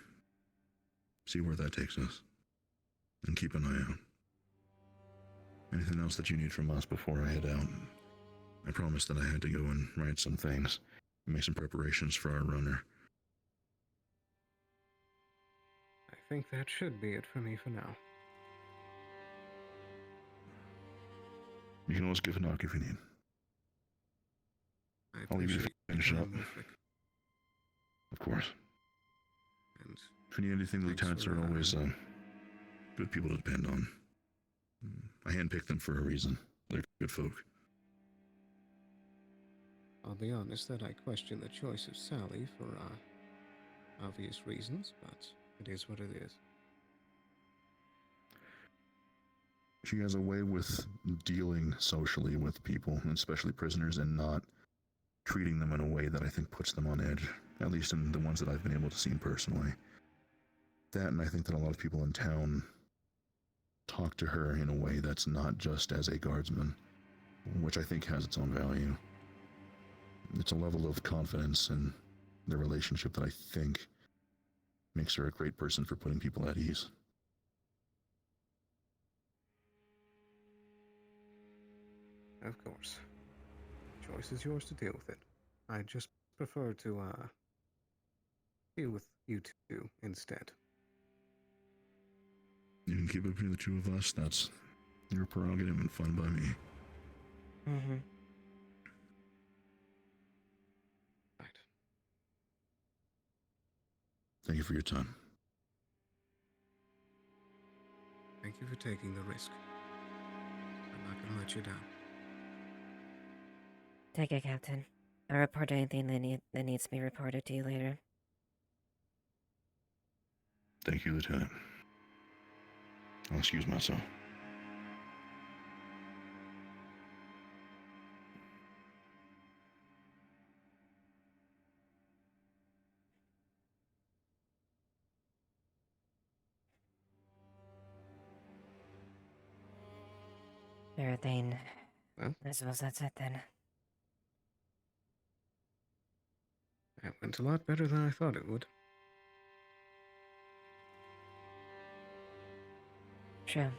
See where that takes us. And keep an eye out. Anything else that you need from us before I head out? I promised that I had to go and write some things, and make some preparations for our runner. I think that should be it for me for now. You can always give a knock if you need. I'll leave you to finish up. Of course. And if you need anything, the lieutenants are always good people to depend on. I handpicked them for a reason. They're good folk. I'll be honest that I question the choice of Sally for obvious reasons, but it is what it is. She has a way with dealing socially with people, and especially prisoners, and not treating them in a way that I think puts them on edge, at least in the ones that I've been able to see personally. That, and I think that a lot of people in town talk to her in a way that's not just as a guardsman, which I think has its own value. It's a level of confidence in the relationship that I think makes her a great person for putting people at ease. Of course. The choice is yours to deal with it. I just prefer to, deal with you two instead. You can keep it between the two of us. That's your prerogative and fun by me. Mm-hmm. Right. Thank you for your time. Thank you for taking the risk. I'm not gonna let you down. Take it, Captain. I'll report anything that needs to be reported to you later. Thank you, Lieutenant. I'll excuse myself. Everything. Well, I suppose that's it then. That went a lot better than I thought it would. Sure.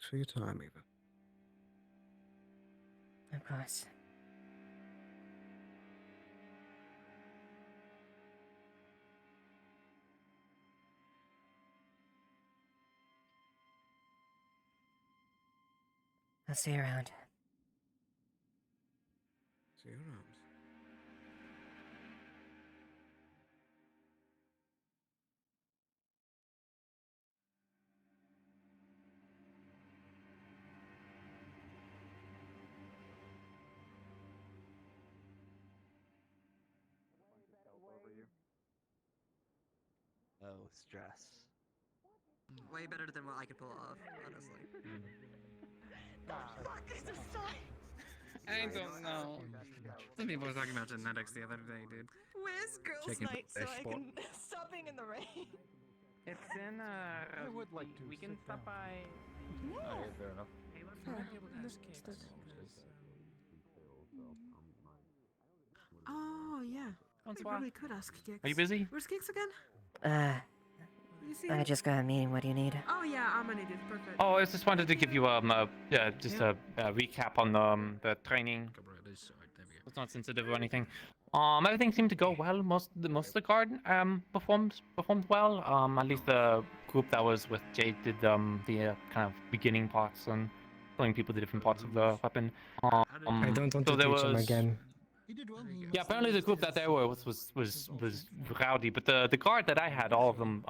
Thanks for your time, Eva. Of course. I'll see you around. See you around. Oh, stress. Way better than what I could pull off, honestly. I don't know. Some people were talking about genetics the other day, dude. Where's girls' Checking night so their I sport. can stop being in the rain? It's in I would like to we can sit stop down. by. Yeah. fair enough. Hey, let's Huh. might be able to ask Let's Kix. Oh, yeah. We Bonsoir. probably could ask Gix. Are you busy? Where's Gix again? You see I him? just got a meeting. What do you need? Oh, yeah, I'm an idiot. Perfect. Oh, I just wanted to give you just a recap on the training. It's not sensitive or anything. Everything seemed to go well. Most of the guard performed well. At least the group that was with Jade did the kind of beginning parts and showing people the different parts of the weapon. I don't want so to there teach him was- again. Yeah, apparently the group that they were was rowdy, but the guard that I had, all of them,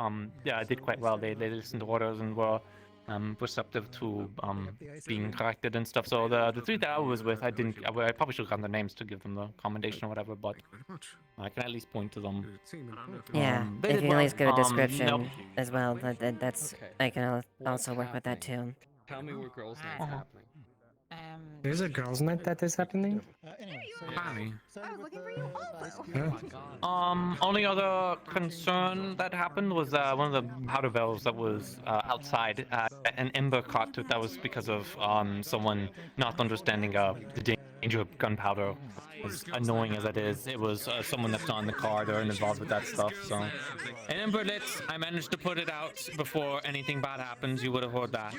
did quite well. They listened to orders and were receptive to being corrected and stuff. So the three that I was with, I probably should have gotten their names to give them the commendation or whatever, but I can at least point to them. Yeah, They if did you well. can at least give a Nope. description as well, that's I can also work with that too. Tell me where girls' night's Uh-huh. happening. There's a girls' night that is happening? Apparently. I was looking for you also. Only other concern that happened was one of the powder bells that was outside. An ember caught to it. That was because of someone not understanding the danger of gunpowder. As annoying as it is, it was someone that's not in the card or involved with that stuff. So, an ember lit. I managed to put it out before anything bad happens. You would have heard that.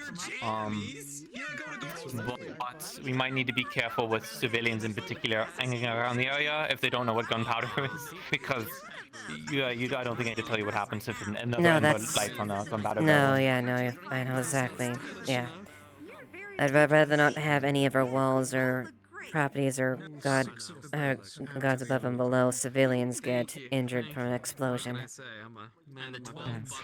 But we might need to be careful with civilians in particular hanging around the area if they don't know what gunpowder is, because I don't think I need to tell you what happens if another ember lights on a gunpowder. No, yeah, no, I know exactly. Yeah. I'd rather not have any of our walls or properties or gods above and below civilians get injured from an explosion.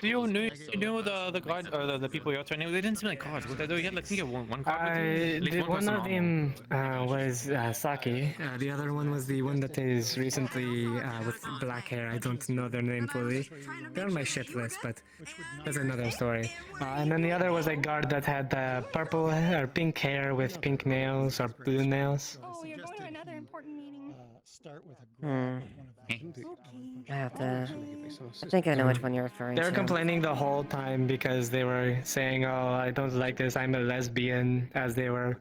Do you know the guard or the people you're training? They didn't seem like guards. They had, like, I think one guard with you. At least One person of them was Saki. The other one was the one that is recently with black hair. I don't know their name fully. They're on my shit list, but that's another story. And then the other was a guard that had purple or pink hair with pink nails or blue nails. Oh, you're going to another important meeting. Start with I think I know which one you're referring They were to. complaining the whole time because they were saying, "Oh, I don't like this. I'm a lesbian," as they were.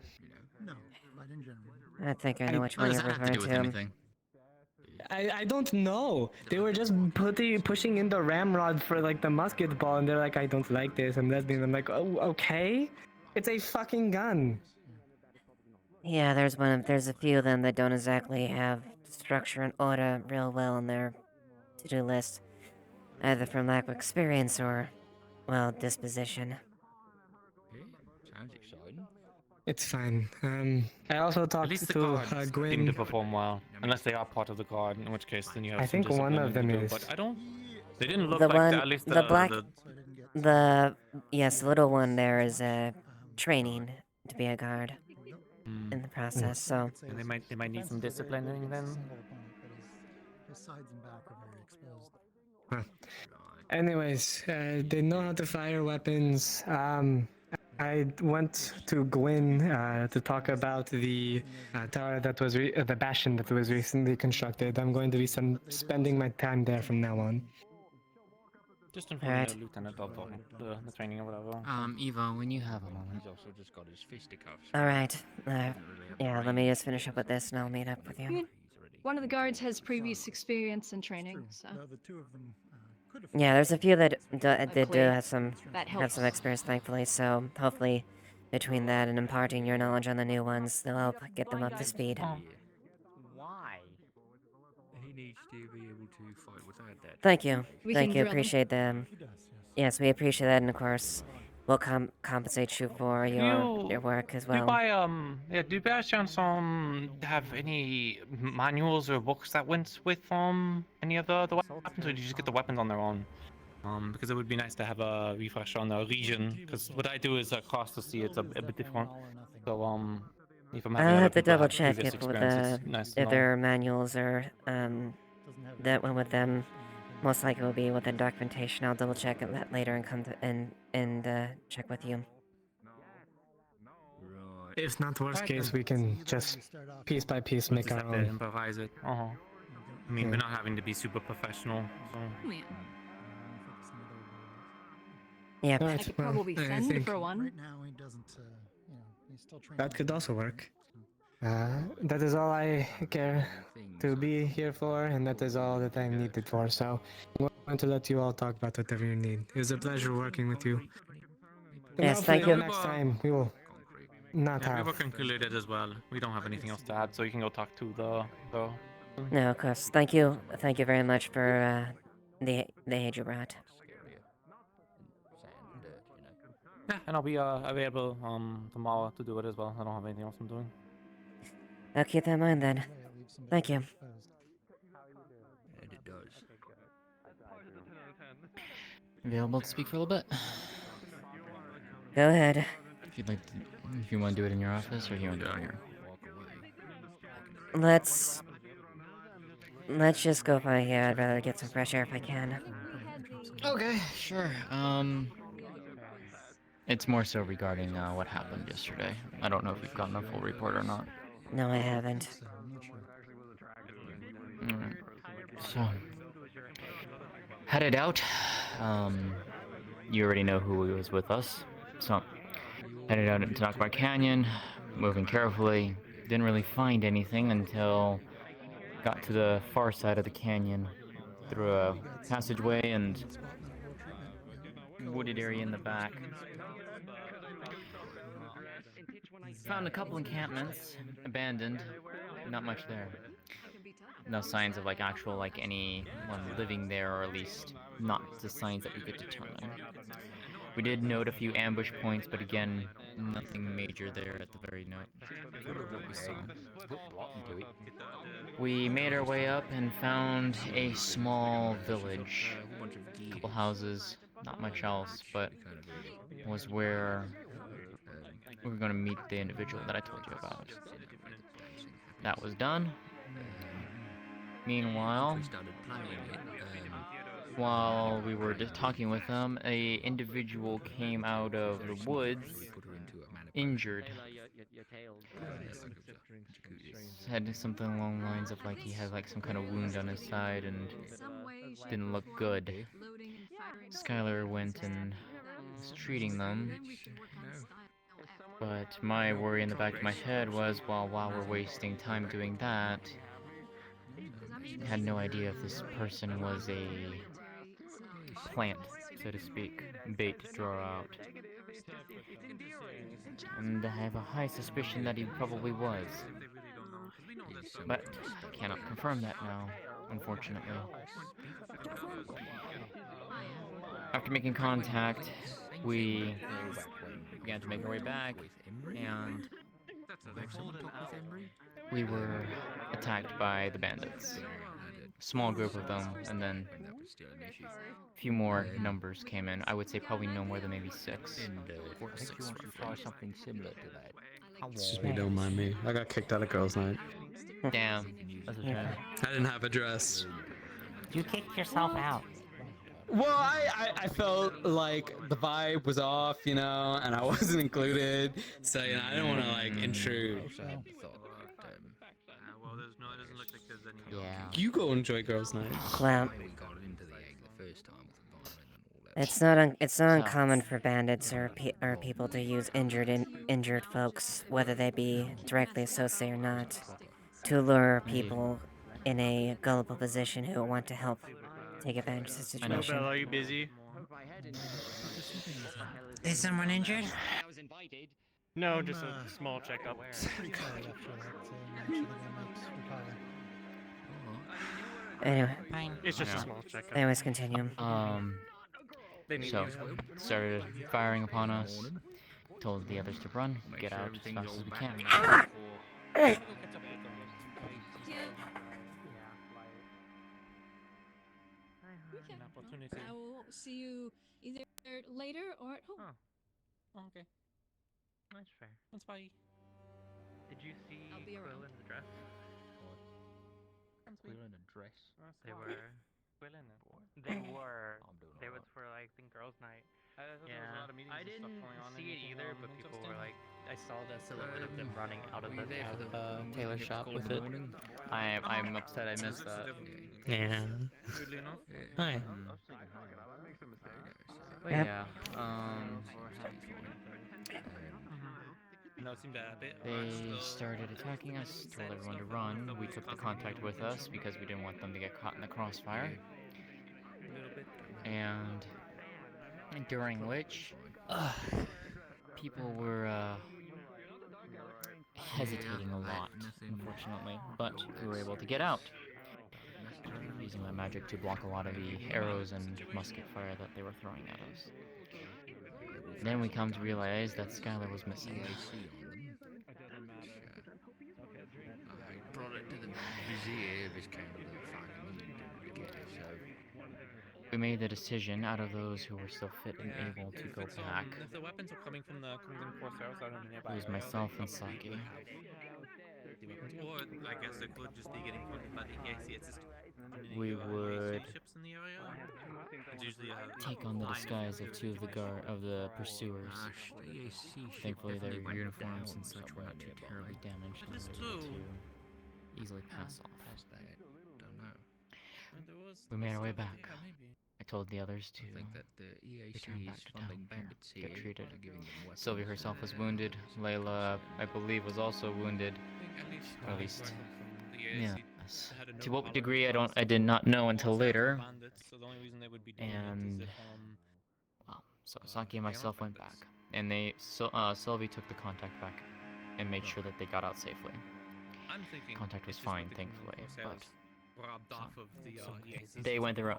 No, but in general. I think I know which one you're referring to. I don't know. They were just pushing in the ramrod for like the musket ball, and they're like, "I don't like this. I'm lesbian." I'm like, "Oh, okay. It's a fucking gun." Yeah, there's a few of them that don't exactly have structure and order real well on their to-do list, either from lack of experience or, well, disposition. Sounds exciting. It's fine. I also At talked least the to guards seem Gwyn. to perform well, unless they are part of the guard, in which case then you have I some think one of them discipline to do, is. But I don't. They didn't look The like one, that. At least the black, yes, the little one there is training to be a guard in the process. So And they might need some disciplining then. His sides and back are very exposed. Huh. Anyways, they know how to fire weapons. I went to Gwyn to talk about the tower that was the bastion that was recently constructed. I'm going to be spending my time there from now on. Just inform Alright. the lieutenant of the training or whatever. Eva, when you have a moment. He's also just got his fisticuffs. all right, yeah, let me just finish up with this, and I'll meet up with I you. mean, one of the guards has previous experience in training, so. The two of them could have. Yeah, there's a few that did Luckily, have some that have some helps. experience, thankfully. So hopefully, between that and imparting your knowledge on the new ones, they'll help get them up to speed. Why? He needs to be able to fight without that. Thank you. We Thank can you. drill 'em. Appreciate them. Yes, we appreciate that, and of course, we'll compensate you for your work as well. Do you by chance have any manuals or books that went with any of the weapons, or did you just get the weapons on their own? Because it would be nice to have a refresh on the region. Because what I do is across the sea, it's a bit different. So if I'm having I'll other have to people double have check previous if with experience, it's nice to if know. there are manuals or that went with them. Most likely will be within documentation. I'll double check that later and come to and check with you. If not worst Right, case, then. we can just piece by piece We'll make just our have to own. improvise it. I mean, Yeah. we're not having to be super professional. So. Yeah. Yep. Alright, I could well, probably I fend think for one. Right now, he doesn't. He's still training. that could also work. That is all I care to be here for, and that is all that I'm needed for. So I'm going to let you all talk about whatever you need. It was a pleasure working with you. And Yes, hopefully thank you. next time we will not Yeah, we have. were concluded as well. We don't have anything else to add, so you can go talk to the. No, of course. Thank you. Thank you very much for the aid you brought. Yeah, and I'll be available tomorrow to do it as well. I don't have anything else I'm doing. I'll keep that in mind then. Thank you. And it does. Available to speak for a little bit? Go ahead. If you'd like to, if you want to do it in your office, or if you want to do it here. Let's just go by here. I'd rather get some fresh air if I can. Okay, sure. It's more so regarding what happened yesterday. I don't know if you've gotten a full report or not. No, I haven't. Alright. So, headed out. You already know who was with us. So, headed out into Knockbar Canyon, moving carefully. Didn't really find anything until got to the far side of the canyon through a passageway and wooded area in the back. Found a couple encampments, abandoned, not much there. No signs of actual anyone living there, or at least not the signs that we could determine. We did note a few ambush points, but again, nothing major there at the very note. What we saw. We made our way up and found a small village, a couple houses, not much else, but was where we were going to meet the individual that I told you about. That was done. Meanwhile, while we were just talking with them, a individual came out of the woods, injured. Had something along the lines of he had some kind of wound on his side and didn't look good. Skylar went and was treating them. But my worry in the back of my head was, while we're wasting time doing that, I had no idea if this person was a plant, so to speak, bait to draw out. And I have a high suspicion that he probably was. But I cannot confirm that now, unfortunately. After making contact, we began to make our way back, and we were attacked by the bandits. Small group of them, and then a few more numbers came in. I would say probably no more than maybe 6. I think you want to try something similar to that. Excuse me, don't mind me. I got kicked out of girls' night. Damn, that's a shame. I didn't have a dress. You kicked yourself out. Well, I felt like the vibe was off, and I wasn't included, so I didn't want to intrude. Yeah. You go enjoy girls' night. Well, it's not uncommon for bandits or people to use injured folks, whether they be directly associated or not, to lure people in a gullible position who want to help take advantage of the situation. Are you busy? Is someone injured? No, I'm, just a small checkup. Pretty tired after that match of the Max retire. Anyway. It's just a Yeah. small checkup. Anyways, continue. They need So, you. started firing upon us. Told the others to run, get out as fast as we can. Okay. opportunity. I will see you either later or at home. Okay. That's fair. That's fine. Did you see I'll be Quill around. in the dress? Quill in a dress. They were. Quill in it. They were. I'm doing They was alright. for like I think girls' night. I thought there was a Yeah. lot of meetings I and stuff didn't going on. see it Anything, either, but people were interesting? like, I saw the silhouette of them running out of the Tailor shop with it. I'm upset I missed that. Yeah. Weirdly enough. Hi. But Yep. yeah, No, it seemed a bit. they started attacking us, told everyone to run. We took the contact with us because we didn't want them to get caught in the crossfire. And during which, people were hesitating a lot, unfortunately. But we were able to get out, using my magic to block a lot of the arrows and musket fire that they were throwing at us. Then we come to realize that Skylar was missing. I brought it to the vizier, this kind of fucking get it, so. We made the decision out of those who were still fit and able to go back. If the weapons are coming from the Corsairs out of the nearby It was area, myself they and probably Saki. would have the weapons. Or I guess they could just be getting funded by the EAC. It's just We would ships in the area. It's usually take on the disguise of two of the pursuers. Thankfully, their uniforms and such were not too terribly damaged, and we were able to easily pass off. We made our way back. I told the others to return back to town here, get treated. Sylvia herself was wounded. Layla, I believe, was also wounded. Or at least, yeah. To what degree, I did not know until later. And well, so Saki and myself went back, and Sylvie took the contact back and made sure that they got out safely. Contact was fine, thankfully, but they went their own.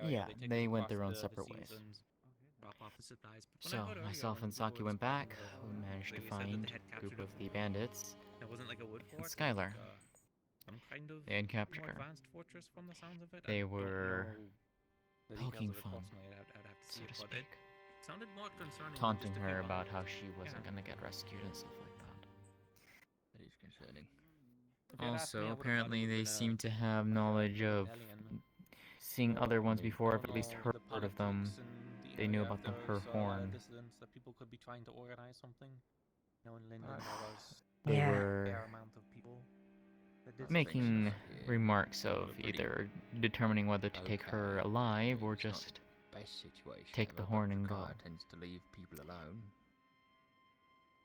Yeah, they went their own separate ways. So myself and Saki went back. We managed to find a group of the bandits and Skylar. They had captured her. They were poking fun, so to speak, taunting her about how she wasn't gonna get rescued and stuff like that. That is concerning. Also, apparently they seem to have knowledge of seeing other ones before, I've at least heard of them. They knew about her horn. That people could be trying to organize something. You know, in Linden, They Yeah. were fair amount of people. making remarks of either determining whether to take her alive or just take the horn and go. Tends to leave people alone.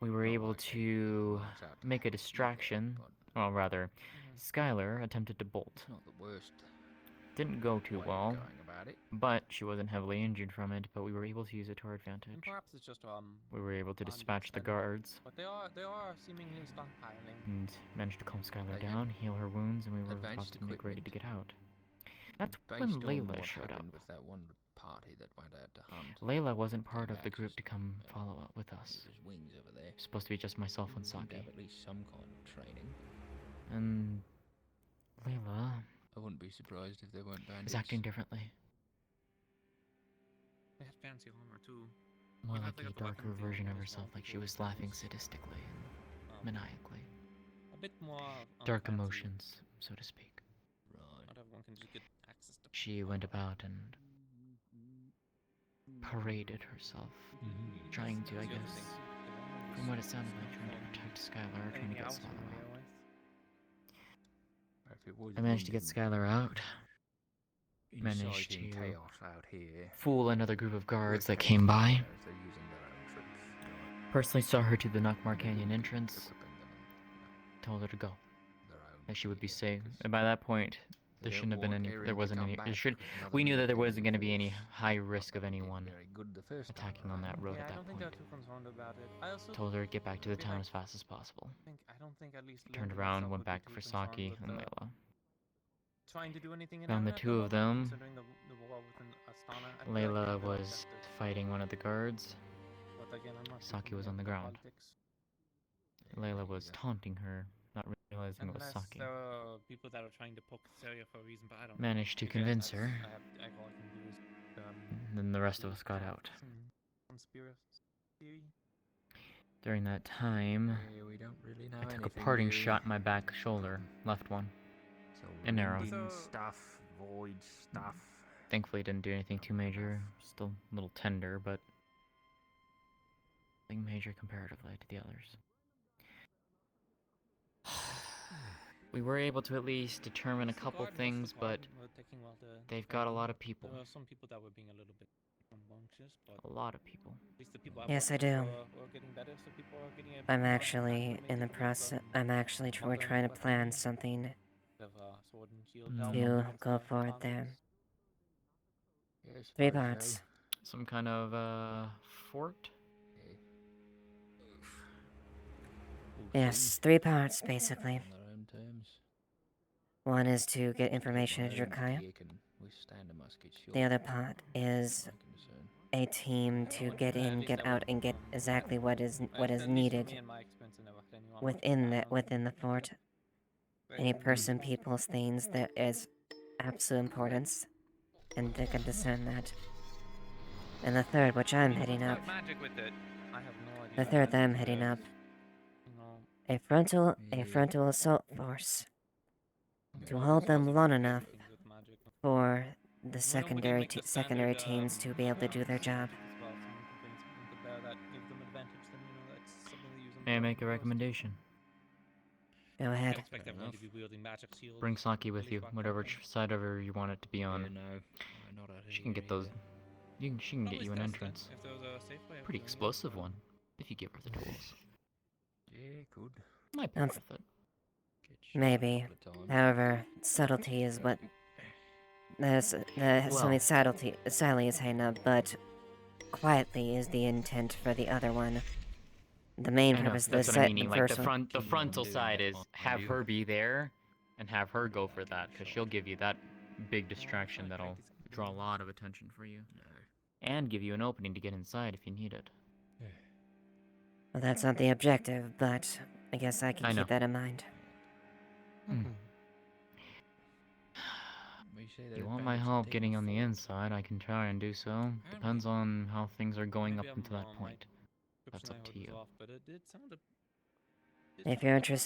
We were able to make a distraction. Well, rather, Skylar attempted to bolt. Not the worst. Didn't go too well, going about it. but she wasn't heavily injured from it, but we were able to use it to our And advantage. perhaps it's just We were able to dispatch the guards but they are seemingly stockpiling. and managed to calm Skylar down, heal her wounds, and we were about advanced to make ready to get out. That's Based when on Layla what showed up. happened with that one party that went out to hunt. Layla wasn't part of the group to come follow up with us. There's wings over there. It was supposed to be just myself and Seemed to Saki. have at least some kind of training. And Layla I wouldn't be surprised if they weren't bandits. was acting differently. They had fancy armor too. More Even like if they a got the darker weapons, they version were of kinda herself, small like she people. was laughing sadistically and maniacally. A bit more Dark fancy. emotions, so to speak. Right. Not everyone can just get access to. She went about and paraded herself, trying to, I guess, from what it sounded like, trying to protect Skylar, trying to get Skylar out. If it was I managed to get London, Skylar out. Managed inciting to chaos out here. fool another group of guards that came by. They're using their own troops. Personally saw her to the Knockmar Canyon entrance. Told her to go. Their own That she would be safe. And by that point, There shouldn't have been any. There wasn't any. There should. We knew that there wasn't going to be any high risk of anyone attacking on that road Yeah, at I that don't think point. they're too concerned about it. I also Told her to get back to the maybe, town like, as fast as possible. I don't think at least Turned Lincoln around, itself went would be back too for concerned Saki with, and Layla. trying to do anything in Found the area at two of moment, them. considering the war within Astana. I feel like Layla they're very was effective. fighting one of the guards. But again, I'm not too Saki was familiar on the with ground. politics. Layla was taunting her, not realizing it was Unless Saki. there are people that are trying to poke Celia for a reason, but I don't Managed to again, convince that's- her. all I can do is And then the rest of us got out. conspiracy theory. During that time, we don't really know I took a anything, parting do we? shot in my back shoulder, left one. So An arrow. Rindin stuff, void stuff. Thankfully, it didn't do anything too major. Still a little tender, but nothing major comparatively to the others. We were able to at least determine a couple things, but they've got a lot of people. There are some people that were being a little bit rambunctious, but A lot of people. at least the people Yes, I worked do. with were getting better, so people are getting I'm actually in the process. We're trying to plan something sword and shield helm to against go the forward Khans. there. Yes, 3 I know. parts. Some kind of fort? Yes, 3 parts basically. On their own terms. One is to get information at Jurkaya. Gear can withstand a musket shot. The other part is a team to get in, get out, and get exactly what is needed within the fort. Any person, people's things that is absolute importance, and they can discern that. And the third, which I'm heading up. Magic with it. I have no idea. The third that I'm heading up. A frontal assault force to hold them long enough for the secondary teams to be able to do their job. May I make a recommendation? Go ahead. Expect everyone to be wielding magic shields. Bring Saki with you, whatever side of her you want it to be on. Not out She can get those. She can get you an entrance. If there was a safe way of Pretty doing it. explosive one, if you give her the tools. Yeah, good. Might be worth it. Maybe. However, subtlety is what. Something Sally is hanging up, but quietly is the intent for the other one. The main I know, purpose of that's the what I set, mean. the Like first the one. frontal side is have her be there, and have her go for that, because she'll give you that big distraction that'll draw a lot of attention for you, and give you an opening to get inside if you need it. Well, that's not the objective, but I guess I can I know. keep that in mind. If you want my help getting on the inside, I can try and do so. Depends on how things are going up until that point. That's up to you. But it did sound If you're